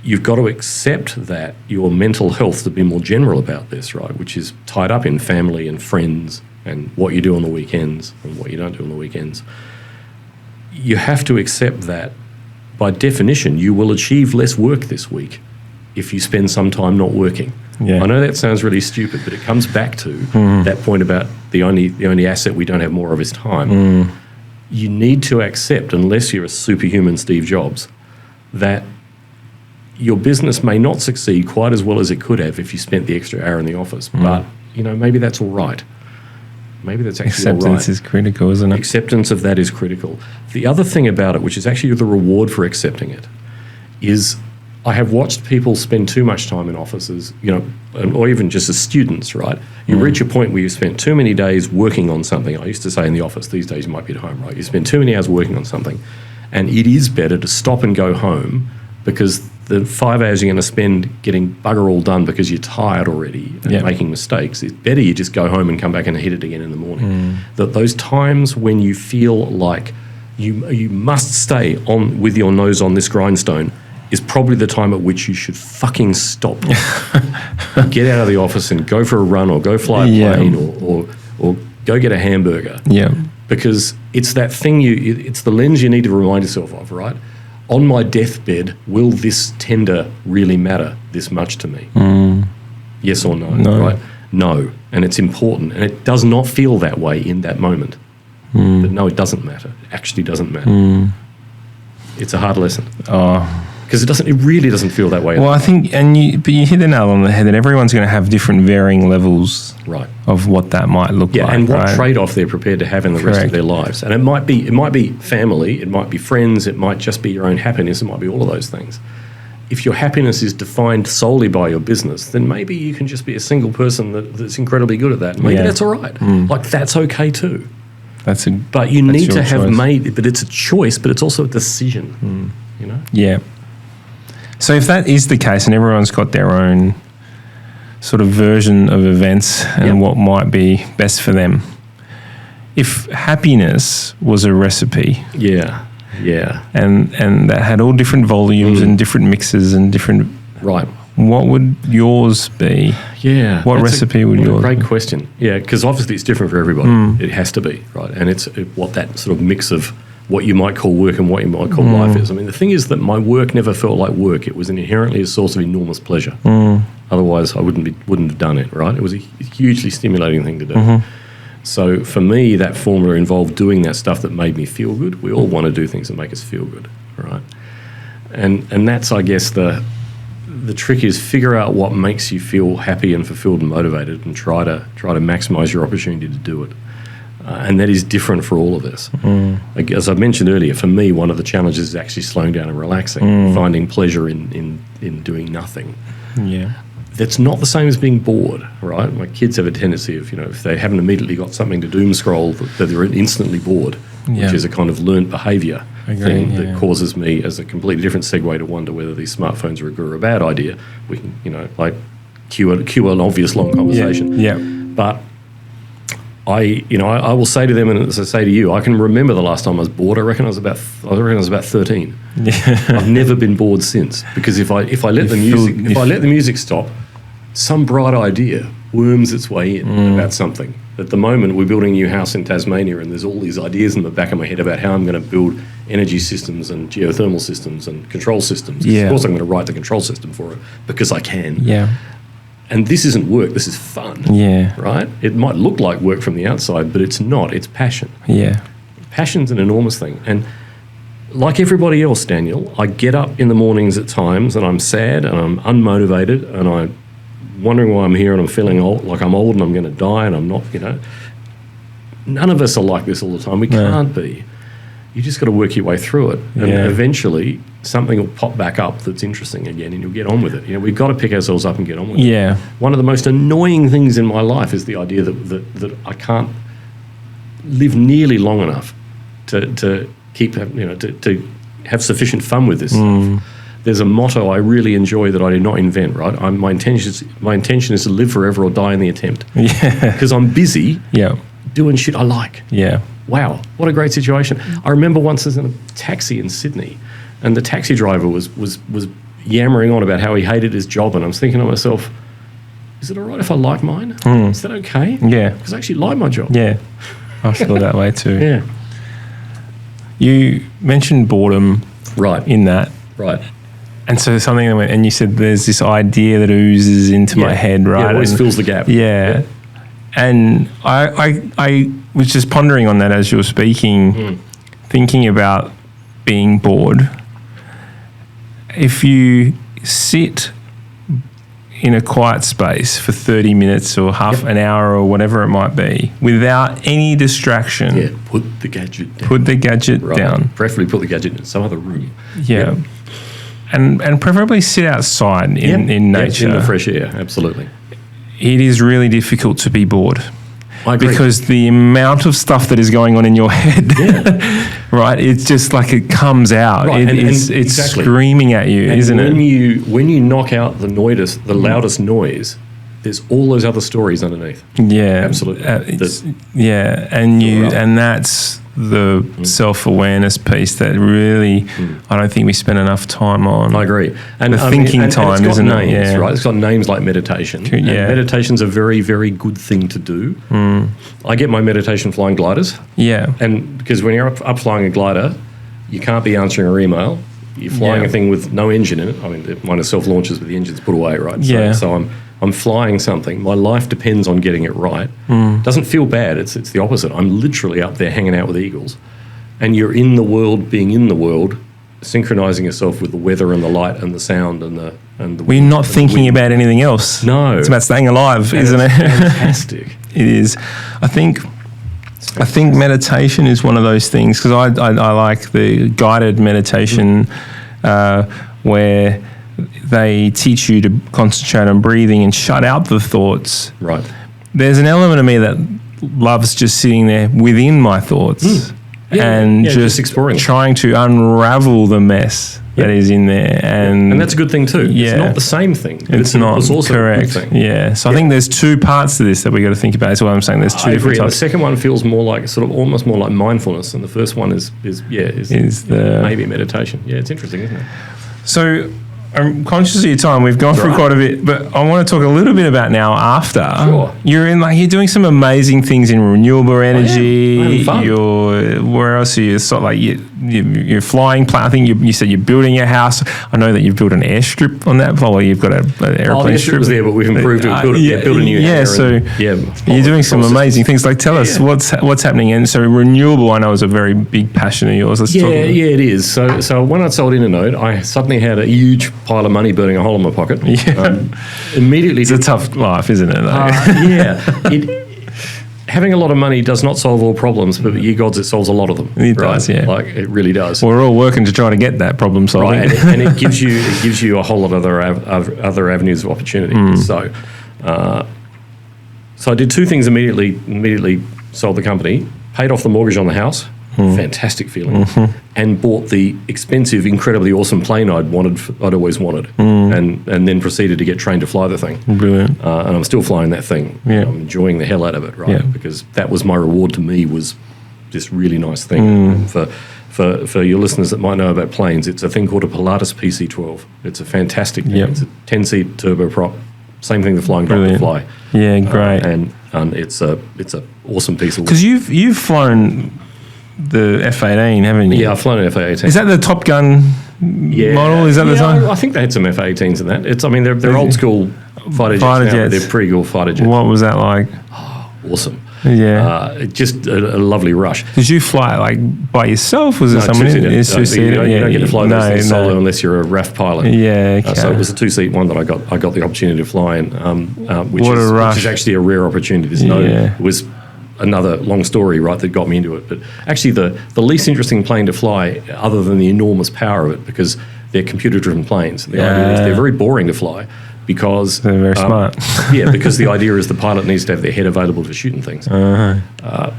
you've got to accept that your mental health, to be more general about this, right, which is tied up in family and friends and what you do on the weekends and what you don't do on the weekends, you have to accept that by definition you will achieve less work this week if you spend some time not working. Yeah. I know that sounds really stupid, but it comes back to that point about the only asset we don't have more of is time. You need to accept, unless you're a superhuman Steve Jobs, that your business may not succeed quite as well as it could have if you spent the extra hour in the office. But, maybe that's all right. Maybe that's actually all right. Acceptance is critical, isn't it? Acceptance of that is critical. The other thing about it, which is actually the reward for accepting it, is I have watched people spend too much time in offices, or even just as students, right? You reach a point where you spend too many days working on something. I used to say in the office, these days you might be at home, right? You spend too many hours working on something, and it is better to stop and go home, because the 5 hours you're going to spend getting bugger all done because you're tired already and making mistakes, it's better you just go home and come back and hit it again in the morning. That those times when you feel like you must stay on with your nose on this grindstone is probably the time at which you should fucking stop. Get out of the office and go for a run, or go fly a plane, or go get a hamburger. Yeah. Because it's that thing it's the lens you need to remind yourself of, right? On my deathbed, will this tender really matter this much to me? Yes or no, right? No. And it's important. And it does not feel that way in that moment. But no, it doesn't matter. It actually doesn't matter. It's a hard lesson. Because it really doesn't feel that way. Well, I think, but you hit the nail on the head that everyone's going to have different varying levels of what that might look like. Yeah, and what trade-off they're prepared to have in the rest of their lives. And it might be family, it might be friends, it might just be your own happiness, it might be all of those things. If your happiness is defined solely by your business, then maybe you can just be a single person that's incredibly good at that. Maybe that's all right. Like, that's okay too. But you need to have made, but it's a choice, but it's also a decision, Yeah. So if that is the case and everyone's got their own sort of version of events and what might be best for them, if happiness was a recipe, and that had all different volumes and different mixes and different, what would yours be? Yeah, what recipe would yours? Great question. Yeah, because obviously it's different for everybody. It has to be, right? And it's what that sort of mix of what you might call work and what you might call life is. I mean, the thing is that my work never felt like work. It was inherently a source of enormous pleasure. Otherwise, I wouldn't have done it, right? It was a hugely stimulating thing to do. So for me, that formula involved doing that stuff that made me feel good. We all want to do things that make us feel good, right? And that's, I guess, the trick is figure out what makes you feel happy and fulfilled and motivated, and try to maximize your opportunity to do it. And that is different for all of us. As I mentioned earlier, for me, one of the challenges is actually slowing down and relaxing, finding pleasure in doing nothing. Yeah, that's not the same as being bored, right? My kids have a tendency of, if they haven't immediately got something to doom scroll, that they're instantly bored, which is a kind of learned behaviour thing that causes me, as a completely different segue, to wonder whether these smartphones are a good or a bad idea. We can, cue an obvious long conversation. Yeah. But I will say to them, and as I say to you, I can remember the last time I was bored. I reckon I was about 13. Yeah. I've never been bored since, because if I let the music stop, some bright idea worms its way in about something. At the moment, we're building a new house in Tasmania, and there's all these ideas in the back of my head about how I'm going to build energy systems and geothermal systems and control systems. Yeah. Of course, I'm going to write the control system for it because I can. Yeah. And this isn't work, this is fun. Yeah. Right? It might look like work from the outside, but it's not. It's passion. Yeah. Passion's an enormous thing. And like everybody else, Daniel, I get up in the mornings at times and I'm sad and I'm unmotivated and I'm wondering why I'm here and I'm feeling old, like I'm old and I'm going to die and I'm not, None of us are like this all the time. We can't be. You just got to work your way through it. And eventually something will pop back up that's interesting again and you'll get on with it. We've got to pick ourselves up and get on with it. Yeah. One of the most annoying things in my life is the idea that I can't live nearly long enough to keep, to have sufficient fun with this stuff. There's a motto I really enjoy that I did not invent, right? My intention is to live forever or die in the attempt. Yeah. Because I'm busy doing shit I like. Yeah. Wow, what a great situation. I remember once I was in a taxi in Sydney and the taxi driver was yammering on about how he hated his job, and I'm thinking to myself, is it all right if I like mine? Is that okay? Yeah. Because I actually like my job. Yeah. I feel that way too. Yeah. You mentioned boredom in that. Right. And so something that went, and you said there's this idea that oozes into my head, right? Yeah, it always fills the gap. Yeah. And I was just pondering on that as you were speaking, thinking about being bored. If you sit in a quiet space for 30 minutes or half an hour or whatever it might be, without any distraction. Yeah, put the gadget down. Put the gadget down. Preferably put the gadget in some other room. Yeah. And preferably sit outside in nature. In the fresh air, absolutely. It is really difficult to be bored. I agree. Because the amount of stuff that is going on in your head, right? It's just like it comes out. Right. It's screaming at you, isn't it? When you knock out the loudest noise, there's all those other stories underneath. Yeah, absolutely. And that's the self-awareness piece that really I don't think we spend enough time on. I agree. And the thinking time, isn't names, it? Yeah. Right? It's got names like meditation. And meditation's a very, very good thing to do. I get my meditation flying gliders. Yeah. And because when you're up flying a glider, you can't be answering a email. You're flying a thing with no engine in it. I mean, mine are self-launches with the engines put away, right? So I'm flying something. My life depends on getting it right. Doesn't feel bad. It's the opposite. I'm literally up there hanging out with eagles. And you're in the world, being in the world, synchronizing yourself with the weather and the light and the sound and the We're not thinking about anything else. No. It's about staying alive, isn't it? Fantastic. It is. I think meditation is one of those things, because I like the guided meditation where they teach you to concentrate on breathing and shut out the thoughts. Right. There's an element of me that loves just sitting there within my thoughts and just exploring, trying to unravel the mess that is in there. And that's a good thing too. Yeah. It's not the same thing. It's not. It's also correct. a good thing. Yeah. So I think there's two parts to this that we got to think about. That's what I'm saying. There's two different types. The second one feels more like almost more like mindfulness, and the first one is maybe meditation. Yeah, it's interesting, isn't it? So I'm conscious of your time. We've gone through quite a bit, but I want to talk a little bit about now after. Sure. You're doing some amazing things in renewable energy. Where else are you? Sort of like you're flying. I think you said you're building your house. I know that you've built an airstrip on that. Well, you've got an airplane the airstrip was there, but we've improved it. Built a new hangar. So you're doing some amazing things. Like, tell us what's happening. And so renewable, I know, is a very big passion of yours. Let's talk about it. Yeah, it is. So when I sold Internode, I suddenly had a huge pile of money burning a hole in my pocket. Immediately, it's a tough life, isn't it? Having a lot of money does not solve all problems, but ye gods, it solves a lot of them. It does, yeah. Like it really does. We're all working to try to get that problem solved, right? And it gives you a whole lot of other avenues of opportunity. So I did two things immediately. Immediately sold the company, paid off the mortgage on the house. Fantastic feeling, and bought the expensive, incredibly awesome plane I'd always wanted, and then proceeded to get trained to fly the thing. Brilliant. And I'm still flying that thing. Yeah. I'm enjoying the hell out of it, right? Yeah. Because that was my reward to me, was this really nice thing. For your listeners that might know about planes, it's a thing called a Pilatus PC-12. It's a fantastic thing. It's a 10-seat turboprop. Same thing the flying doctor fly. Yeah, great. And it's a awesome piece of work. Because you've flown the F-18, haven't you? Yeah, I've flown an F-18. Is that the Top Gun model? Is that the time? I think they had some F-18s in that. They're old school fighter jets now. They're pretty cool fighter jets. What was that like? Oh, awesome. Yeah. Just a lovely rush. Did you fly like by yourself? Was there someone in it? You don't get to fly those things solo unless you're a RAF pilot. Yeah. Okay. So it was a 2-seat one that I got the opportunity to fly in, which is actually a rare opportunity. It was another long story, right, that got me into it. But actually the least interesting plane to fly, other than the enormous power of it, because they're computer-driven planes. The idea is they're very boring to fly because... They're very smart. Because the idea is the pilot needs to have their head available for shooting things. But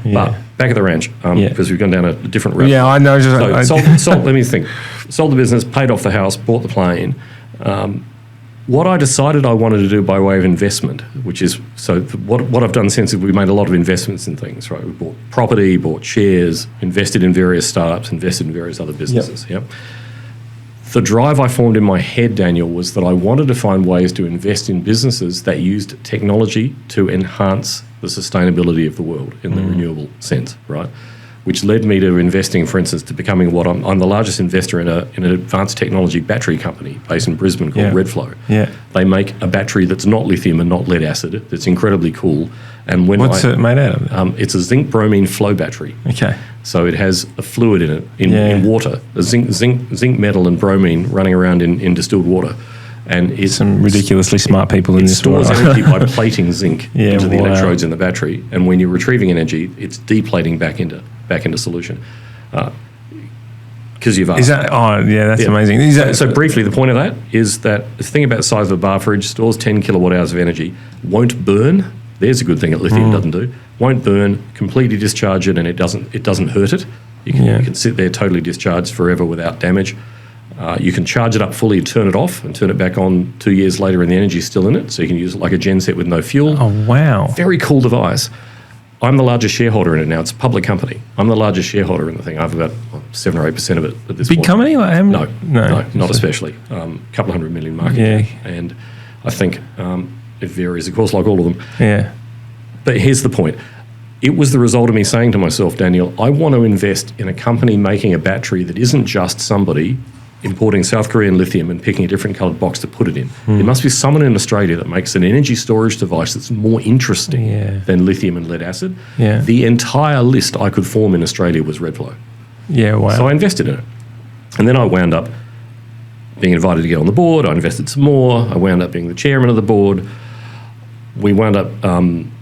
back at the ranch, because we've gone down a different route. Yeah, I know. Sold, let me think. Sold the business, paid off the house, bought the plane. What I decided I wanted to do by way of investment, which is, what I've done since is we've made a lot of investments in things, right? We bought property, bought shares, invested in various startups, invested in various other businesses, The drive I formed in my head, Daniel, was that I wanted to find ways to invest in businesses that used technology to enhance the sustainability of the world in the renewable sense, right? Which led me to investing, for instance, to becoming what I'm the largest investor in an advanced technology battery company based in Brisbane called Redflow. Yeah. They make a battery that's not lithium and not lead acid. That's incredibly cool. And what's it made out of? It's a zinc bromine flow battery. Okay. So it has a fluid in it, in water, a zinc metal and bromine running around in distilled water. And it's some ridiculously smart people in this world. It stores energy by plating zinc into the electrodes in the battery, and when you're retrieving energy, it's deplating back into solution. Because you've asked. Is that? Oh, yeah, that's amazing. Is that, so briefly, the point of that is that the thing about the size of a bar fridge, stores 10 kilowatt hours of energy, won't burn. There's a good thing that lithium doesn't do. Won't burn, completely discharge it, and it doesn't hurt it. You can sit there totally discharged forever without damage. You can charge it up fully and turn it off and turn it back on 2 years later and the energy's still in it. So you can use it like a genset with no fuel. Oh, wow. Very cool device. I'm the largest shareholder in it now. It's a public company. I'm the largest shareholder in the thing. I have about 7 or 8% of it at this point. Big company? Like, no, not especially. A couple $100 million market cap. And I think it varies, of course, like all of them. Yeah. But here's the point. It was the result of me saying to myself, Daniel, I want to invest in a company making a battery that isn't just somebody importing South Korean lithium and picking a different coloured box to put it in. There must be someone in Australia that makes an energy storage device that's more interesting than lithium and lead acid. Yeah. The entire list I could form in Australia was Redflow. Yeah, wow. So I invested in it. And then I wound up being invited to get on the board. I invested some more. I wound up being the chairman of the board. We wound up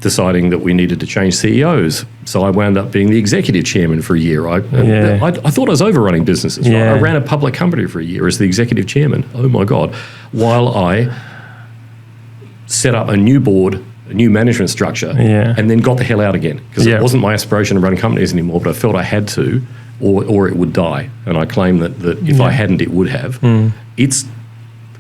deciding that we needed to change CEOs. So I wound up being the executive chairman for a year. I thought I was overrunning businesses. Right? I ran a public company for a year as the executive chairman. Oh, my God. While I set up a new board, a new management structure, and then got the hell out again. Because it wasn't my aspiration to run companies anymore, but I felt I had to or it would die. And I claim that if I hadn't, it would have. It's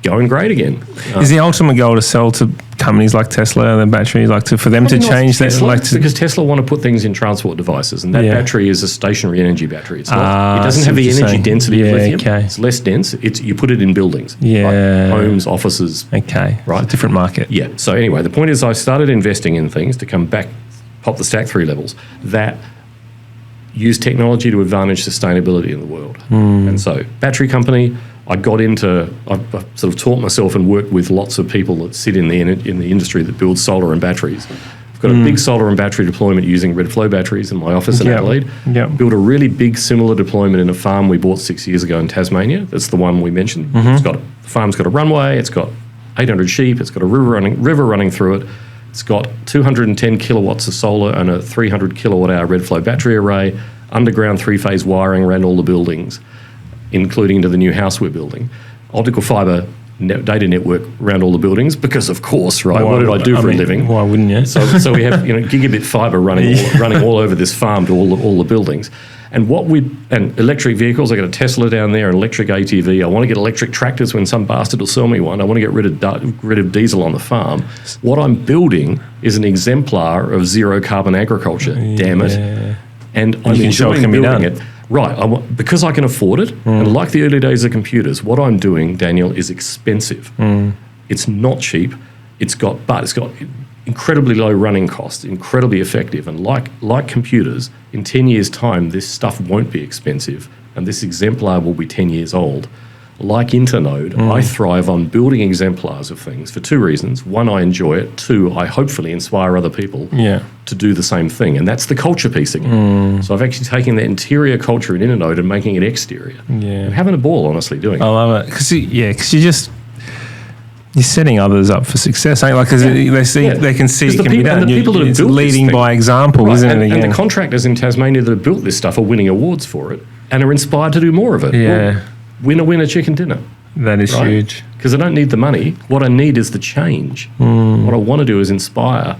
going great again. Is the ultimate goal to sell to companies like Tesla, the batteries, for them to change that? Because Tesla want to put things in transport devices, and that battery is a stationary energy battery. It's not, it doesn't have the energy density of lithium. Okay. It's less dense. You put it in buildings, like homes, offices. Okay, right, it's a different market. Yeah. So anyway, the point is, I started investing in things to come back, pop the stack 3 levels that use technology to advantage sustainability in the world. And so, battery company. I've sort of taught myself and worked with lots of people that sit in the industry that builds solar and batteries. I've got a big solar and battery deployment using Redflow batteries in my office in Adelaide. Built a really big similar deployment in a farm we bought 6 years ago in Tasmania. That's the one we mentioned. The farm's got a runway. It's got 800 sheep. It's got a river running through it. It's got 210 kilowatts of solar and a 300 kilowatt hour Redflow battery array. Underground 3-phase wiring around all the buildings, including into the new house we're building. Optical fibre data network around all the buildings because, of course, right, what did I do for a living? Why wouldn't you? So we have gigabit fibre running all over this farm to all the buildings. And electric vehicles, I got a Tesla down there, an electric ATV. I want to get electric tractors when some bastard will sell me one. I want to get rid of diesel on the farm. What I'm building is an exemplar of zero carbon agriculture, damn it. And I'm enjoying building it. Right, because I can afford it, and like the early days of computers, what I'm doing, Daniel, is expensive. It's not cheap. It's got incredibly low running costs, incredibly effective, and like computers, in 10 years' time, this stuff won't be expensive, and this exemplar will be 10 years old. Like Internode, I thrive on building exemplars of things for 2 reasons. 1, I enjoy it. 2, I hopefully inspire other people to do the same thing. And that's the culture piece again. So I've actually taken the interior culture in Internode and making it exterior. I'm having a ball, honestly, doing it. I love it. Because you're setting others up for success, ain't Because they can see it can be done. And the people that have built leading this thing, by example, isn't it? And the contractors in Tasmania that have built this stuff are winning awards for it and are inspired to do more of it. Yeah. Winner, chicken dinner. That is huge. Because I don't need the money. What I need is the change. What I want to do is inspire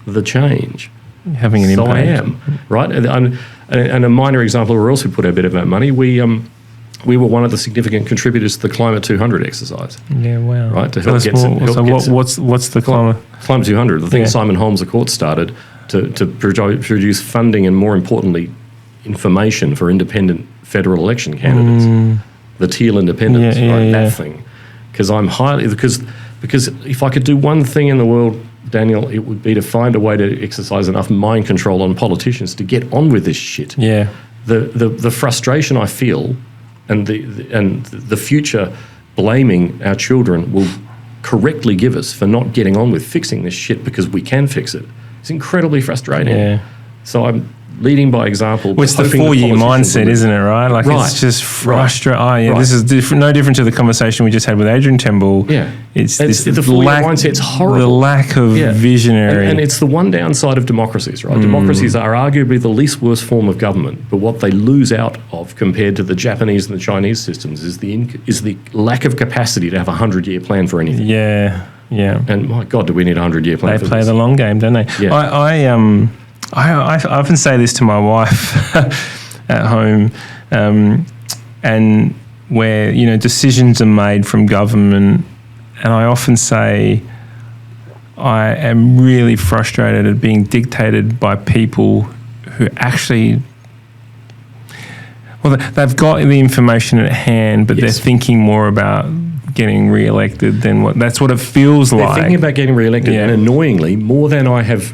the change. Having an impact. So I am, right? And a minor example where else we put our bit of our money, we were one of the significant contributors to the Climate 200 exercise. Yeah, wow. Right, to help get what's the Climate 200? The thing Simon Holmes, the court, started to produce funding and, more importantly, information for independent federal election candidates. the teal independence, that thing. Because I'm because if I could do one thing in the world, Daniel, it would be to find a way to exercise enough mind control on politicians to get on with this shit. Yeah. The frustration I feel and the future blaming our children will correctly give us for not getting on with fixing this shit because we can fix it. It's incredibly frustrating. Yeah. So I'm leading by example. Well, it's the 4-year mindset, isn't it, right? Like it's just frustrating. Oh, yeah, this is no different to the conversation we just had with Adrian Temple. Yeah. It's the 4-year mindset's horrible. The lack of visionary. And it's the one downside of democracies, right? Democracies are arguably the least worst form of government, but what they lose out of compared to the Japanese and the Chinese systems is the lack of capacity to have a 100-year plan for anything. Yeah, yeah. And my God, do we need a 100-year plan for this? They play the long game, don't they? Yeah. I often say this to my wife at home, and where decisions are made from government, and I often say I am really frustrated at being dictated by people who actually, they've got the information at hand, but they're thinking more about getting re-elected than that's what it feels like. They're thinking about getting re-elected, and annoyingly, more than I have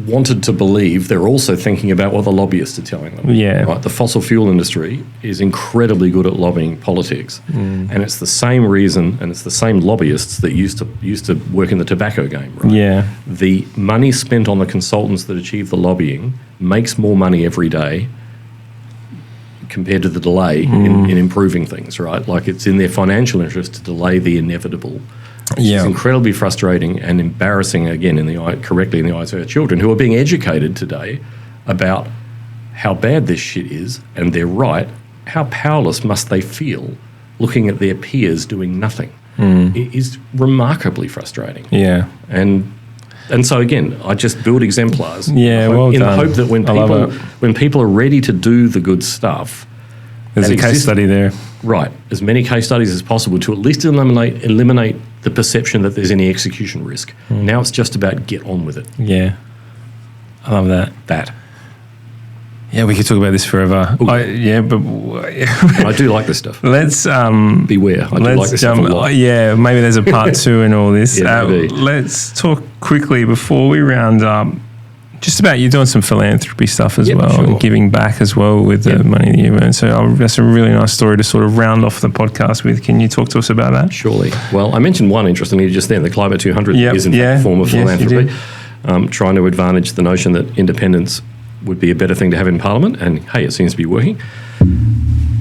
wanted to believe, they're also thinking about what the lobbyists are telling them. Yeah. Right? The fossil fuel industry is incredibly good at lobbying politics. And it's the same reason, and it's the same lobbyists that used to work in the tobacco game. Right? Yeah. The money spent on the consultants that achieve the lobbying makes more money every day compared to the delay in improving things, right? Like it's in their financial interest to delay the inevitable. It's incredibly frustrating and embarrassing, again, correctly in the eyes of our children who are being educated today about how bad this shit is, and they're right. How powerless must they feel looking at their peers doing nothing? It is remarkably frustrating. Yeah. And so, again, I just build exemplars in the hope that when people are ready to do the good stuff, there's a case study there. Right. As many case studies as possible to at least eliminate the perception that there's any execution risk. Now it's just about get on with it. Yeah. I love that. Yeah, we could talk about this forever. I do like this stuff. Let's beware. I do like this stuff a lot. Yeah, maybe there's a part 2 in all this. Let's talk quickly before we round up. Just about you doing some philanthropy stuff as well, and giving back as well with the money that you earn. So that's a really nice story to sort of round off the podcast with. Can you talk to us about that? Surely. Well, I mentioned one interestingly just then. The Climate 200 is in fact a form of philanthropy, trying to advantage the notion that independence would be a better thing to have in Parliament. And hey, it seems to be working.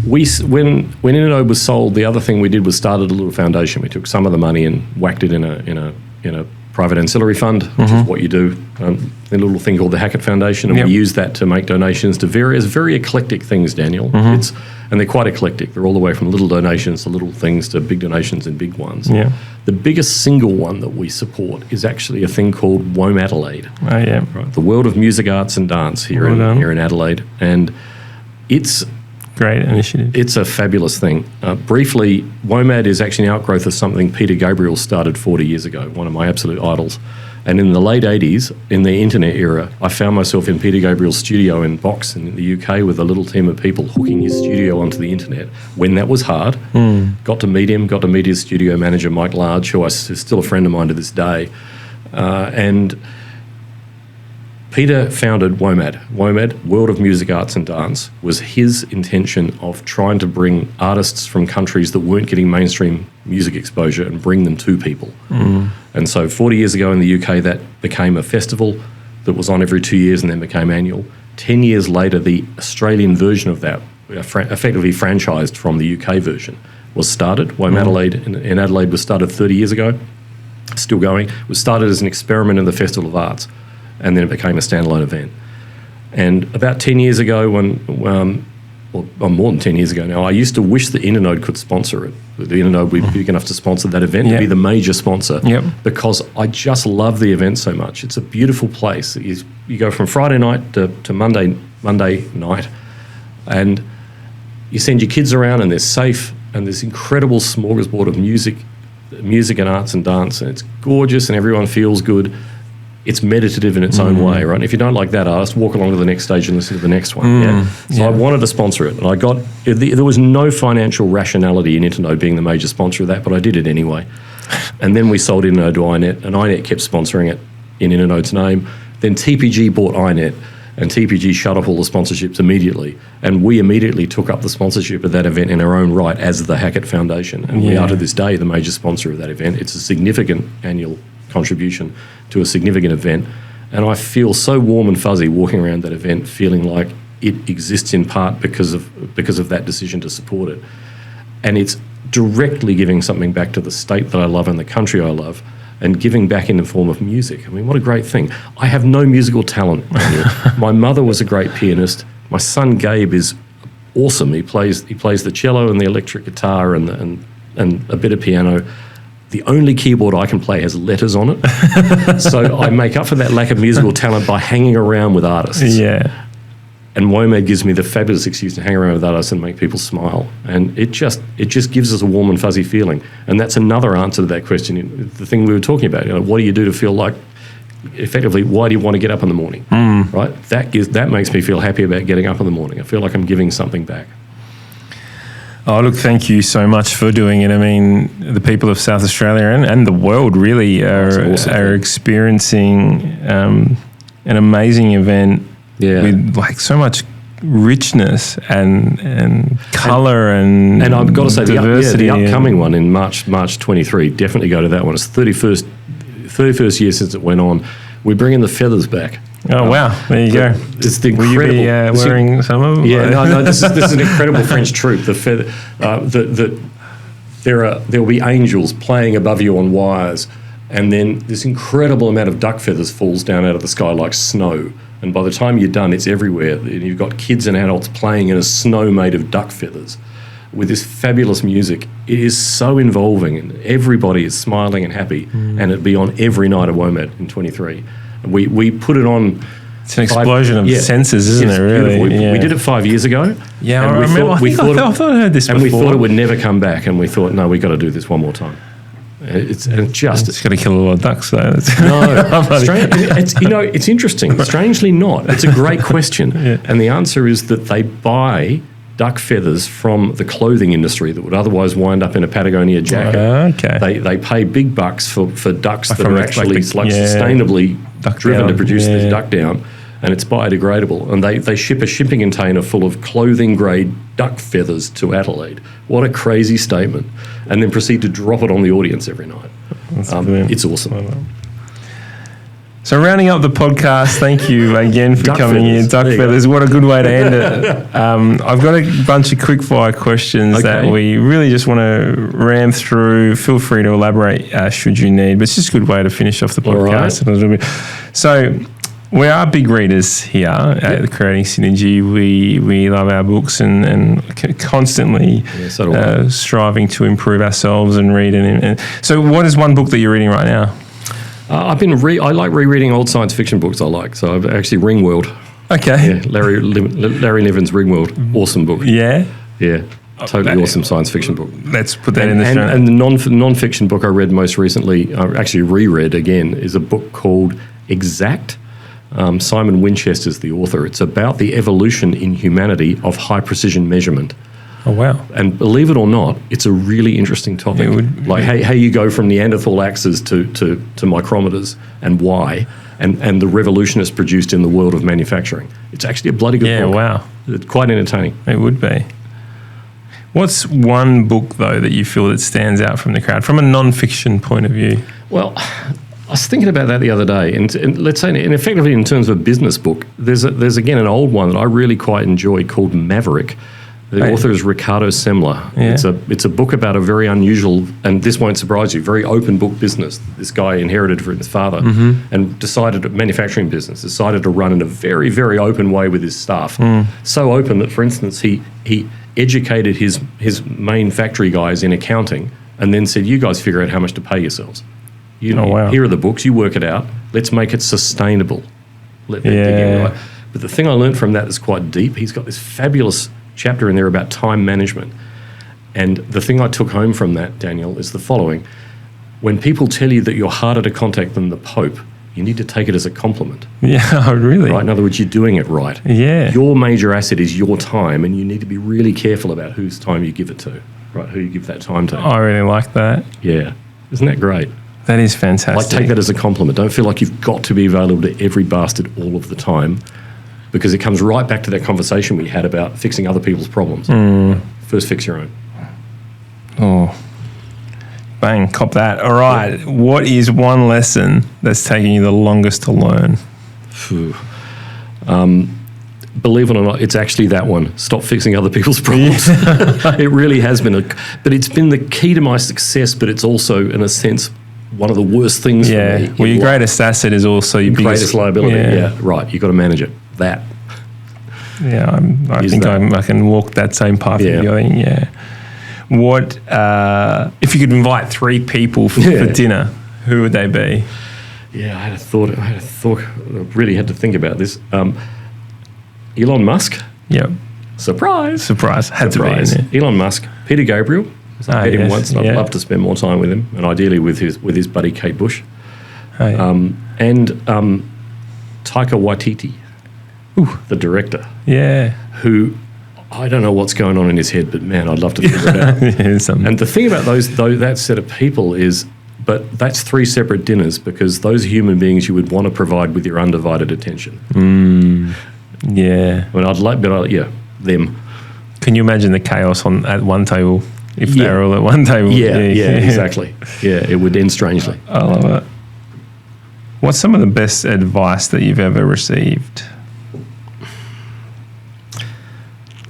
When Internode was sold, the other thing we did was started a little foundation. We took some of the money and whacked it in a private ancillary fund, which is what you do, a little thing called the Hackett Foundation, and we use that to make donations to various very eclectic things, Daniel. And they're quite eclectic. They're all the way from little donations to little things to big donations and big ones. Yeah. The biggest single one that we support is actually a thing called WOME Adelaide. Oh, yeah. Right? The World of Music, Arts and Dance here in Adelaide. And it's great initiative. It's a fabulous thing. Briefly, WOMAD is actually an outgrowth of something Peter Gabriel started 40 years ago, one of my absolute idols. And in the late 80s, in the internet era, I found myself in Peter Gabriel's studio in Box in the UK with a little team of people hooking his studio onto the internet when that was hard. Got to meet him, got to meet his studio manager, Mike Large, who is still a friend of mine to this day. And Peter founded WOMAD. WOMAD, World of Music, Arts and Dance, was his intention of trying to bring artists from countries that weren't getting mainstream music exposure and bring them to people. And so 40 years ago in the UK, that became a festival that was on every 2 years and then became annual. 10 years later, the Australian version of that, effectively franchised from the UK version, was started. WOMAD Adelaide in Adelaide was started 30 years ago, still going. It was started as an experiment in the Festival of Arts, and then it became a standalone event. And about 10 years ago, more than 10 years ago now, I used to wish that Internode could sponsor it. The Internode would be big enough to sponsor that event, to be the major sponsor, because I just love the event so much. It's a beautiful place. You go from Friday night to Monday night, and you send your kids around, and they're safe, and there's incredible smorgasbord of music and arts and dance, and it's gorgeous, and everyone feels good. it's meditative in its own way, right? And if you don't like that artist, walk along to the next stage and listen to the next one. So I wanted to sponsor it, and there was no financial rationality in Internode being the major sponsor of that, but I did it anyway. And then we sold Internode to iNet, and iNet kept sponsoring it in Internode's name. Then TPG bought iNet, and TPG shut off all the sponsorships immediately. And we immediately took up the sponsorship of that event in our own right as the Hackett Foundation. And we are to this day the major sponsor of that event. It's a significant annual contribution to a significant event. And I feel so warm and fuzzy walking around that event, feeling like it exists in part because of that decision to support it. And it's directly giving something back to the state that I love and the country I love, and giving back in the form of music. I mean, what a great thing. I have no musical talent. My mother was a great pianist. My son Gabe is awesome. He plays the cello and the electric guitar and a bit of piano. The only keyboard I can play has letters on it. So I make up for that lack of musical talent by hanging around with artists. Yeah. And WOMAD gives me the fabulous excuse to hang around with artists and make people smile. And it just gives us a warm and fuzzy feeling. And that's another answer to that question, the thing we were talking about. What do you do to feel like, effectively, why do you want to get up in the morning? Right? That makes me feel happy about getting up in the morning. I feel like I'm giving something back. Oh, look, thank you so much for doing it. I mean, the people of South Australia and the world really are experiencing an amazing event with like so much richness and colour and I've got to say diversity. the upcoming one in March 23, definitely go to that one. It's 31st year since it went on. We're bringing the feathers back. Oh, wow. There you go. It's the incredible. Will you be wearing some of them? Yeah, no, this is an incredible French troupe. The feather, there will be angels playing above you on wires, and then this incredible amount of duck feathers falls down out of the sky like snow. And by the time you're done, it's everywhere. You've got kids and adults playing in a snow made of duck feathers with this fabulous music. It is so involving, and everybody is smiling and happy, and it'll be on every night of WOMAD in 23. We put it on. It's an explosion of senses, isn't it? Really, we did it 5 years ago. Yeah, I remember. I thought I heard this before. And we thought it would never come back, and we thought, no, we've got to do this one more time. It's got to kill a lot of ducks, though. No, it's interesting. Strangely not. It's a great question, and the answer is that they buy duck feathers from the clothing industry that would otherwise wind up in a Patagonia jacket. Okay. They pay big bucks for ducks that are actually sustainably driven to produce this duck down, and it's biodegradable. And they ship a shipping container full of clothing-grade duck feathers to Adelaide. What a crazy statement. And then proceed to drop it on the audience every night. It's awesome. So rounding up the podcast, thank you again for coming in. Duck feathers, what a good way to end it. I've got a bunch of quick fire questions that we really just want to ram through. Feel free to elaborate should you need, but it's just a good way to finish off the podcast. A little bit. So we are big readers here at Creating Synergy. We love our books and constantly striving to improve ourselves and read. And so what is one book that you're reading right now? I like rereading old science fiction books I like. So I've actually Ringworld. Okay. Yeah, Larry Niven's Ringworld. Awesome book. Yeah? Yeah. Totally awesome science fiction book. Let's put that in the show. And the non-fiction book I read most recently, I actually reread again, is a book called Exact. Simon Winchester's the author. It's about the evolution in humanity of high-precision measurement. Oh, wow. And believe it or not, it's a really interesting topic. How you go from Neanderthal axes to micrometers and why, and the revolution it's produced in the world of manufacturing. It's actually a bloody good book. Yeah, wow. It's quite entertaining. It would be. What's one book, though, that you feel that stands out from the crowd, from a non-fiction point of view? Well, I was thinking about that the other day, and let's say, and effectively in terms of a business book, there's again an old one that I really quite enjoy called Maverick. The author is Ricardo Semler. Yeah. It's a book about a very unusual, and this won't surprise you, very open book business. This guy inherited from his father and decided, manufacturing business, decided to run in a very, very open way with his staff. So open that, for instance, he educated his main factory guys in accounting and then said, you guys figure out how much to pay yourselves. Here are the books, you work it out. Let's make it sustainable. Let them dig in, right? But the thing I learned from that is quite deep. He's got this fabulous chapter in there about time management. And the thing I took home from that, Daniel, is the following. When people tell you that you're harder to contact than the Pope, you need to take it as a compliment. Yeah, really? Right? In other words, you're doing it right. Yeah. Your major asset is your time, and you need to be really careful about whose time you give it to, right? Who you give that time to. I really like that. Yeah. Isn't that great? That is fantastic. Take that as a compliment. Don't feel like you've got to be available to every bastard all of the time, because it comes right back to that conversation we had about fixing other people's problems. First, fix your own. Oh, bang, cop that. All right. What is one lesson that's taken you the longest to learn? Believe it or not, it's actually that one. Stop fixing other people's problems. It really has been. But it's been the key to my success, but it's also, in a sense, one of the worst things for me. Well, your greatest asset is also your greatest liability. Yeah, right. You've got to manage it. That. Yeah, I think I can walk that same path with you. I think, What, if you could invite 3 people for dinner, who would they be? Yeah, I had a thought. I really had to think about this. Elon Musk. Yep. Surprise. Had to be in there. Elon Musk. Peter Gabriel. I met him once, and I'd love to spend more time with him, and ideally with his buddy Kate Bush. And Taika Waititi, the director. Yeah. Who, I don't know what's going on in his head, but man, I'd love to figure it out. And the thing about that set of people is, but that's 3 separate dinners, because those are human beings you would want to provide with your undivided attention. Yeah. I mean, I'd like, but them. Can you imagine the chaos at one table if they're all at one table? Yeah, exactly. Yeah, it would end strangely. I love it. What's some of the best advice that you've ever received?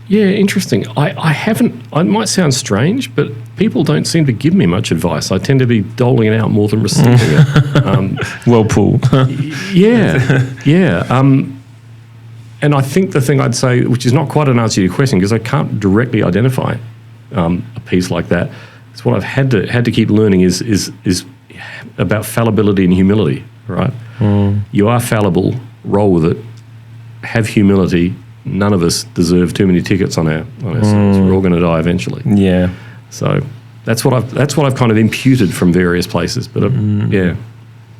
Yeah, interesting. I haven't, it might sound strange, but people don't seem to give me much advice. I tend to be doling it out more than receiving it. Well pulled. Yeah. And I think the thing I'd say, which is not quite an answer to your question, because I can't directly identify a piece like that, it's what I've had to keep learning is about fallibility and humility, right? You are fallible, roll with it, have humility. None of us deserve too many tickets on ourselves. We're all going to die eventually. Yeah. So that's what I've kind of imputed from various places. But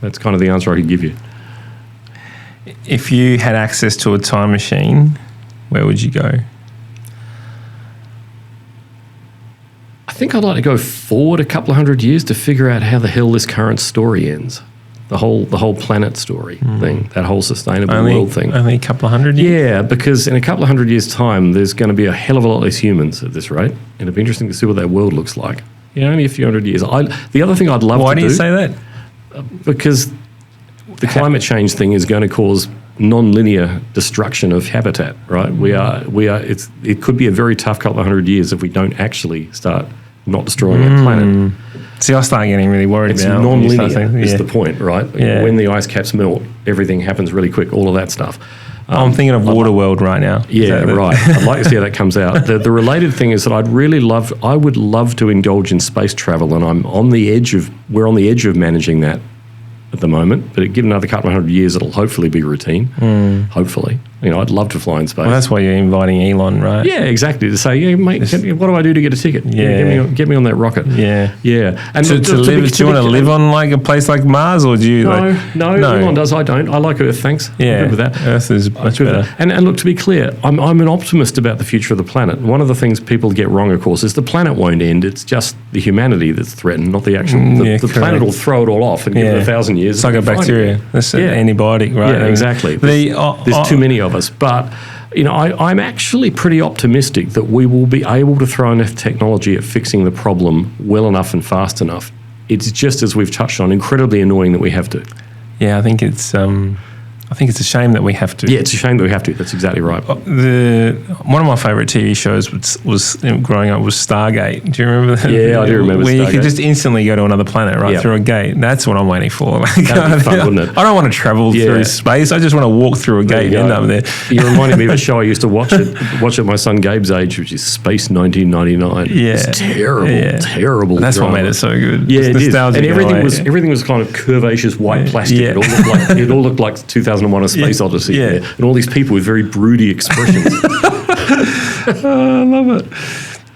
that's kind of the answer I could give you. If you had access to a time machine, where would you go? I think I'd like to go forward a couple of 100 years to figure out how the hell this current story ends. The whole planet story thing, that whole sustainable world thing. Only a couple of 100 years? Yeah, because in a couple of 100 years' time, there's going to be a hell of a lot less humans at this rate, and it'll be interesting to see what that world looks like. Yeah, only a few 100 years. The other thing I'd love to do... Why do you say that? Because the climate change thing is going to cause non-linear destruction of habitat, right? It could be a very tough couple of 100 years if we don't actually start not destroying our planet. See, I start getting really worried it's now. It's non-linear is the point, right? Yeah. When the ice caps melt, everything happens really quick, all of that stuff. I'm thinking of Waterworld right now. Yeah, right. I'd like to see how that comes out. The related thing is that I would love to indulge in space travel, and we're on the edge of managing that at the moment, but given another couple of 100 years, it'll hopefully be routine. Hopefully. I'd love to fly in space. Well, that's why you're inviting Elon, right? Yeah, exactly. To say, yeah, mate, what do I do to get a ticket? Yeah. Get me on that rocket. Yeah. Yeah. And do you want to live on like a place like Mars, or do you No, Elon does. I don't. I like Earth, thanks. Yeah. I'm good with that. Earth is much better. And look, to be clear, I'm an optimist about the future of the planet. One of the things people get wrong, of course, is the planet won't end. It's just the humanity that's threatened, not the actual... The planet will throw it all off and give it 1,000 years. It's like a bacteria. That's an antibiotic, right? Yeah, exactly. There's too many of us. But, I'm actually pretty optimistic that we will be able to throw enough technology at fixing the problem well enough and fast enough. It's just, as we've touched on, incredibly annoying that we have to. Yeah, I think it's a shame that we have to. Yeah, it's a shame that we have to. That's exactly right. One of my favourite TV shows was growing up was Stargate. Do you remember that? Yeah, I do remember Where Stargate. you could just instantly go to another planet through a gate. That's what I'm waiting for. That'd be fun, wouldn't it? I don't want to travel through space. I just want to walk through a gate and end up there. You reminded me of a show I used to watch at my son Gabe's age, which is Space 1999. Yeah. It's terrible. That's drama. what made it so good. Yeah, it is. And everything was kind of curvaceous white plastic. Yeah. It all looked like 2001: A Space Odyssey. Yeah. And all these people with very broody expressions. I love it.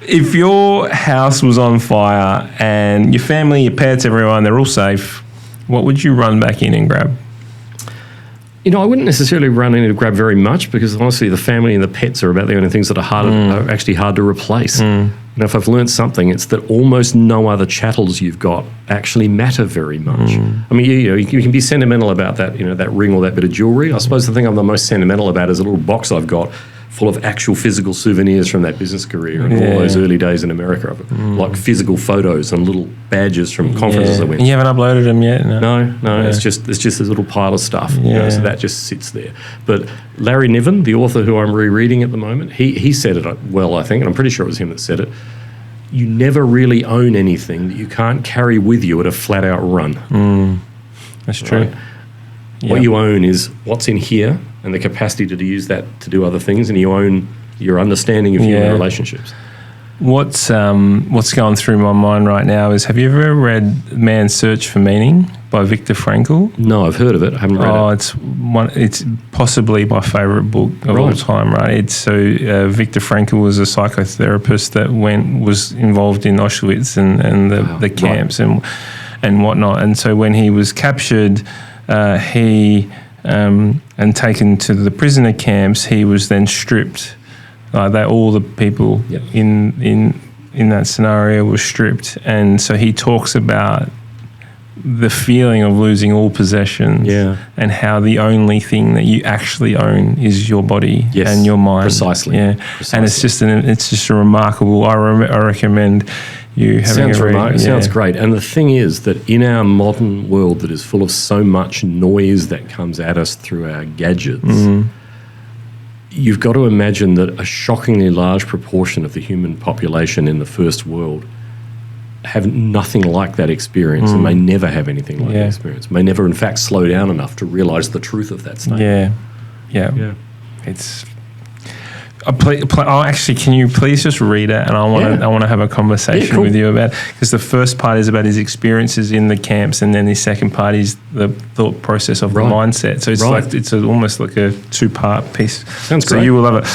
If your house was on fire and your family, your pets, everyone, they're all safe, what would you run back in and grab? I wouldn't necessarily run in to grab very much because honestly, the family and the pets are about the only things that are actually hard to replace. If I've learned something, it's that almost no other chattels you've got actually matter very much. I mean, you can be sentimental about that, that ring or that bit of jewelry. I suppose the thing I'm the most sentimental about is a little box I've got full of actual physical souvenirs from that business career and all those early days in America, like physical photos and little badges from conferences I went to. And you haven't uploaded them yet? No. It's just this little pile of stuff. So that just sits there. But Larry Niven, the author who I'm rereading at the moment, he said it well, I think, and I'm pretty sure it was him that said it. You never really own anything that you can't carry with you at a flat-out run. That's true. Right? What you own is what's in here and the capacity to use that to do other things, and you own your understanding of human relationships. What's going through my mind right now is, have you ever read Man's Search for Meaning by Viktor Frankl? No, I've heard of it. I haven't read it. It's possibly my favourite book of all time, right? Viktor Frankl was a psychotherapist that was involved in Auschwitz and the camps and whatnot. And so when he was captured, and taken to the prisoner camps, he was then stripped. All the people in that scenario were stripped, and so he talks about the feeling of losing all possessions, and how the only thing that you actually own is your body and your mind. Precisely. And it's just a remarkable. I recommend you having a read. It sounds great. And the thing is that in our modern world that is full of so much noise that comes at us through our gadgets, you've got to imagine that a shockingly large proportion of the human population in the first world have nothing like that experience and may never have anything like that experience, may never in fact slow down enough to realise the truth of that statement. Yeah. It's... actually, can you please just read it? And I want to have a conversation with you about, because the first part is about his experiences in the camps, and then the second part is the thought process of the mindset. So it's almost like a 2-part piece. Sounds great. So you will love it.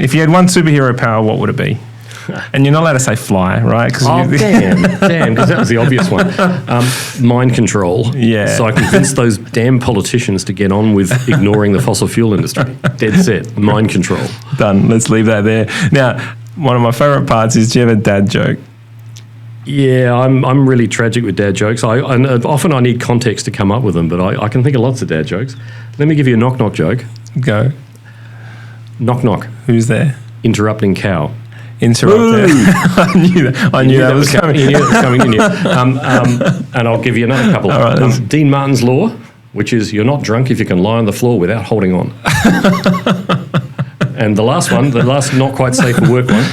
If you had one superhero power, what would it be? And you're not allowed to say fly, right? Damn, because that was the obvious one. Mind control. Yeah. So I convinced those damn politicians to get on with ignoring the fossil fuel industry. Dead set. Mind control. Done. Let's leave that there. Now, one of my favourite parts is, do you have a dad joke? Yeah, I'm really tragic with dad jokes. Often I need context to come up with them, but I can think of lots of dad jokes. Let me give you a knock-knock joke. Go. Knock-knock. Who's there? Interrupting cow. Interrupted. I knew that was coming. You knew it was coming, didn't you? And I'll give you another couple. All right, Dean Martin's law, which is you're not drunk if you can lie on the floor without holding on. And the last not quite safe for work one,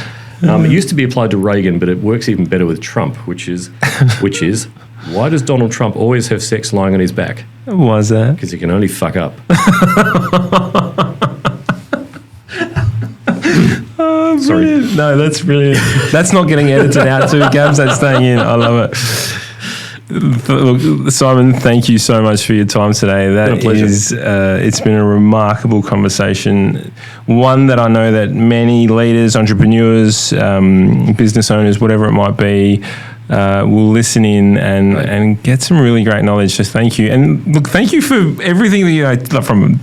it used to be applied to Reagan, but it works even better with Trump, which is why does Donald Trump always have sex lying on his back? Why is that? Because he can only fuck up. Sorry. No, that's brilliant. That's not getting edited out too, Gabs. That's staying in. I love it. Look, Simon, thank you so much for your time today. It's been a remarkable conversation. One that I know that many leaders, entrepreneurs, business owners, whatever it might be, will listen in and get some really great knowledge. So thank you. And look, thank you for everything that you from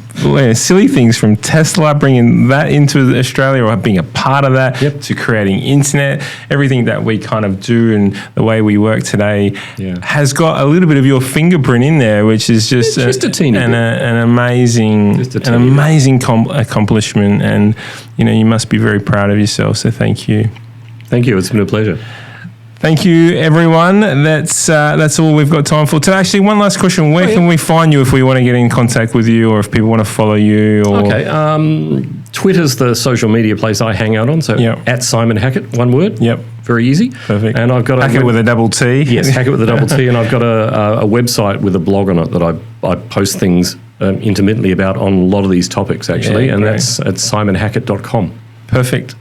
silly things from Tesla, bringing that into Australia or being a part of that, to creating internet, everything that we kind of do and the way we work today has got a little bit of your fingerprint in there, which is just a teeny bit. An amazing accomplishment. And, you must be very proud of yourself. So thank you. Thank you. It's been a pleasure. Thank you, everyone. That's all we've got time for today. Actually, one last question. Where can we find you if we want to get in contact with you or if people want to follow you? Or Twitter's the social media place I hang out on. So at Simon Hackett, one word. Yep. Very easy. Perfect. And I've got Hackett with a double T. Yes, Hackett with a double T. And I've got a website with a blog on it that I post things intermittently about on a lot of these topics, actually. And that's at simonhackett.com. Perfect.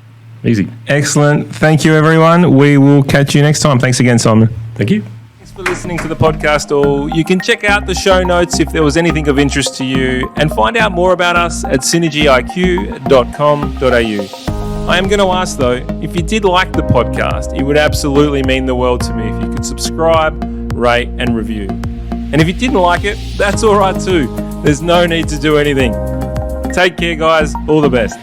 Easy. Excellent. Thank you, everyone. We will catch you next time. Thanks again, Simon. Thank you. Thanks for listening to the podcast all. You can check out the show notes if there was anything of interest to you and find out more about us at SynergyIQ.com.au. I am going to ask, though, if you did like the podcast, it would absolutely mean the world to me if you could subscribe, rate, and review. And if you didn't like it, that's all right too. There's no need to do anything. Take care, guys. All the best.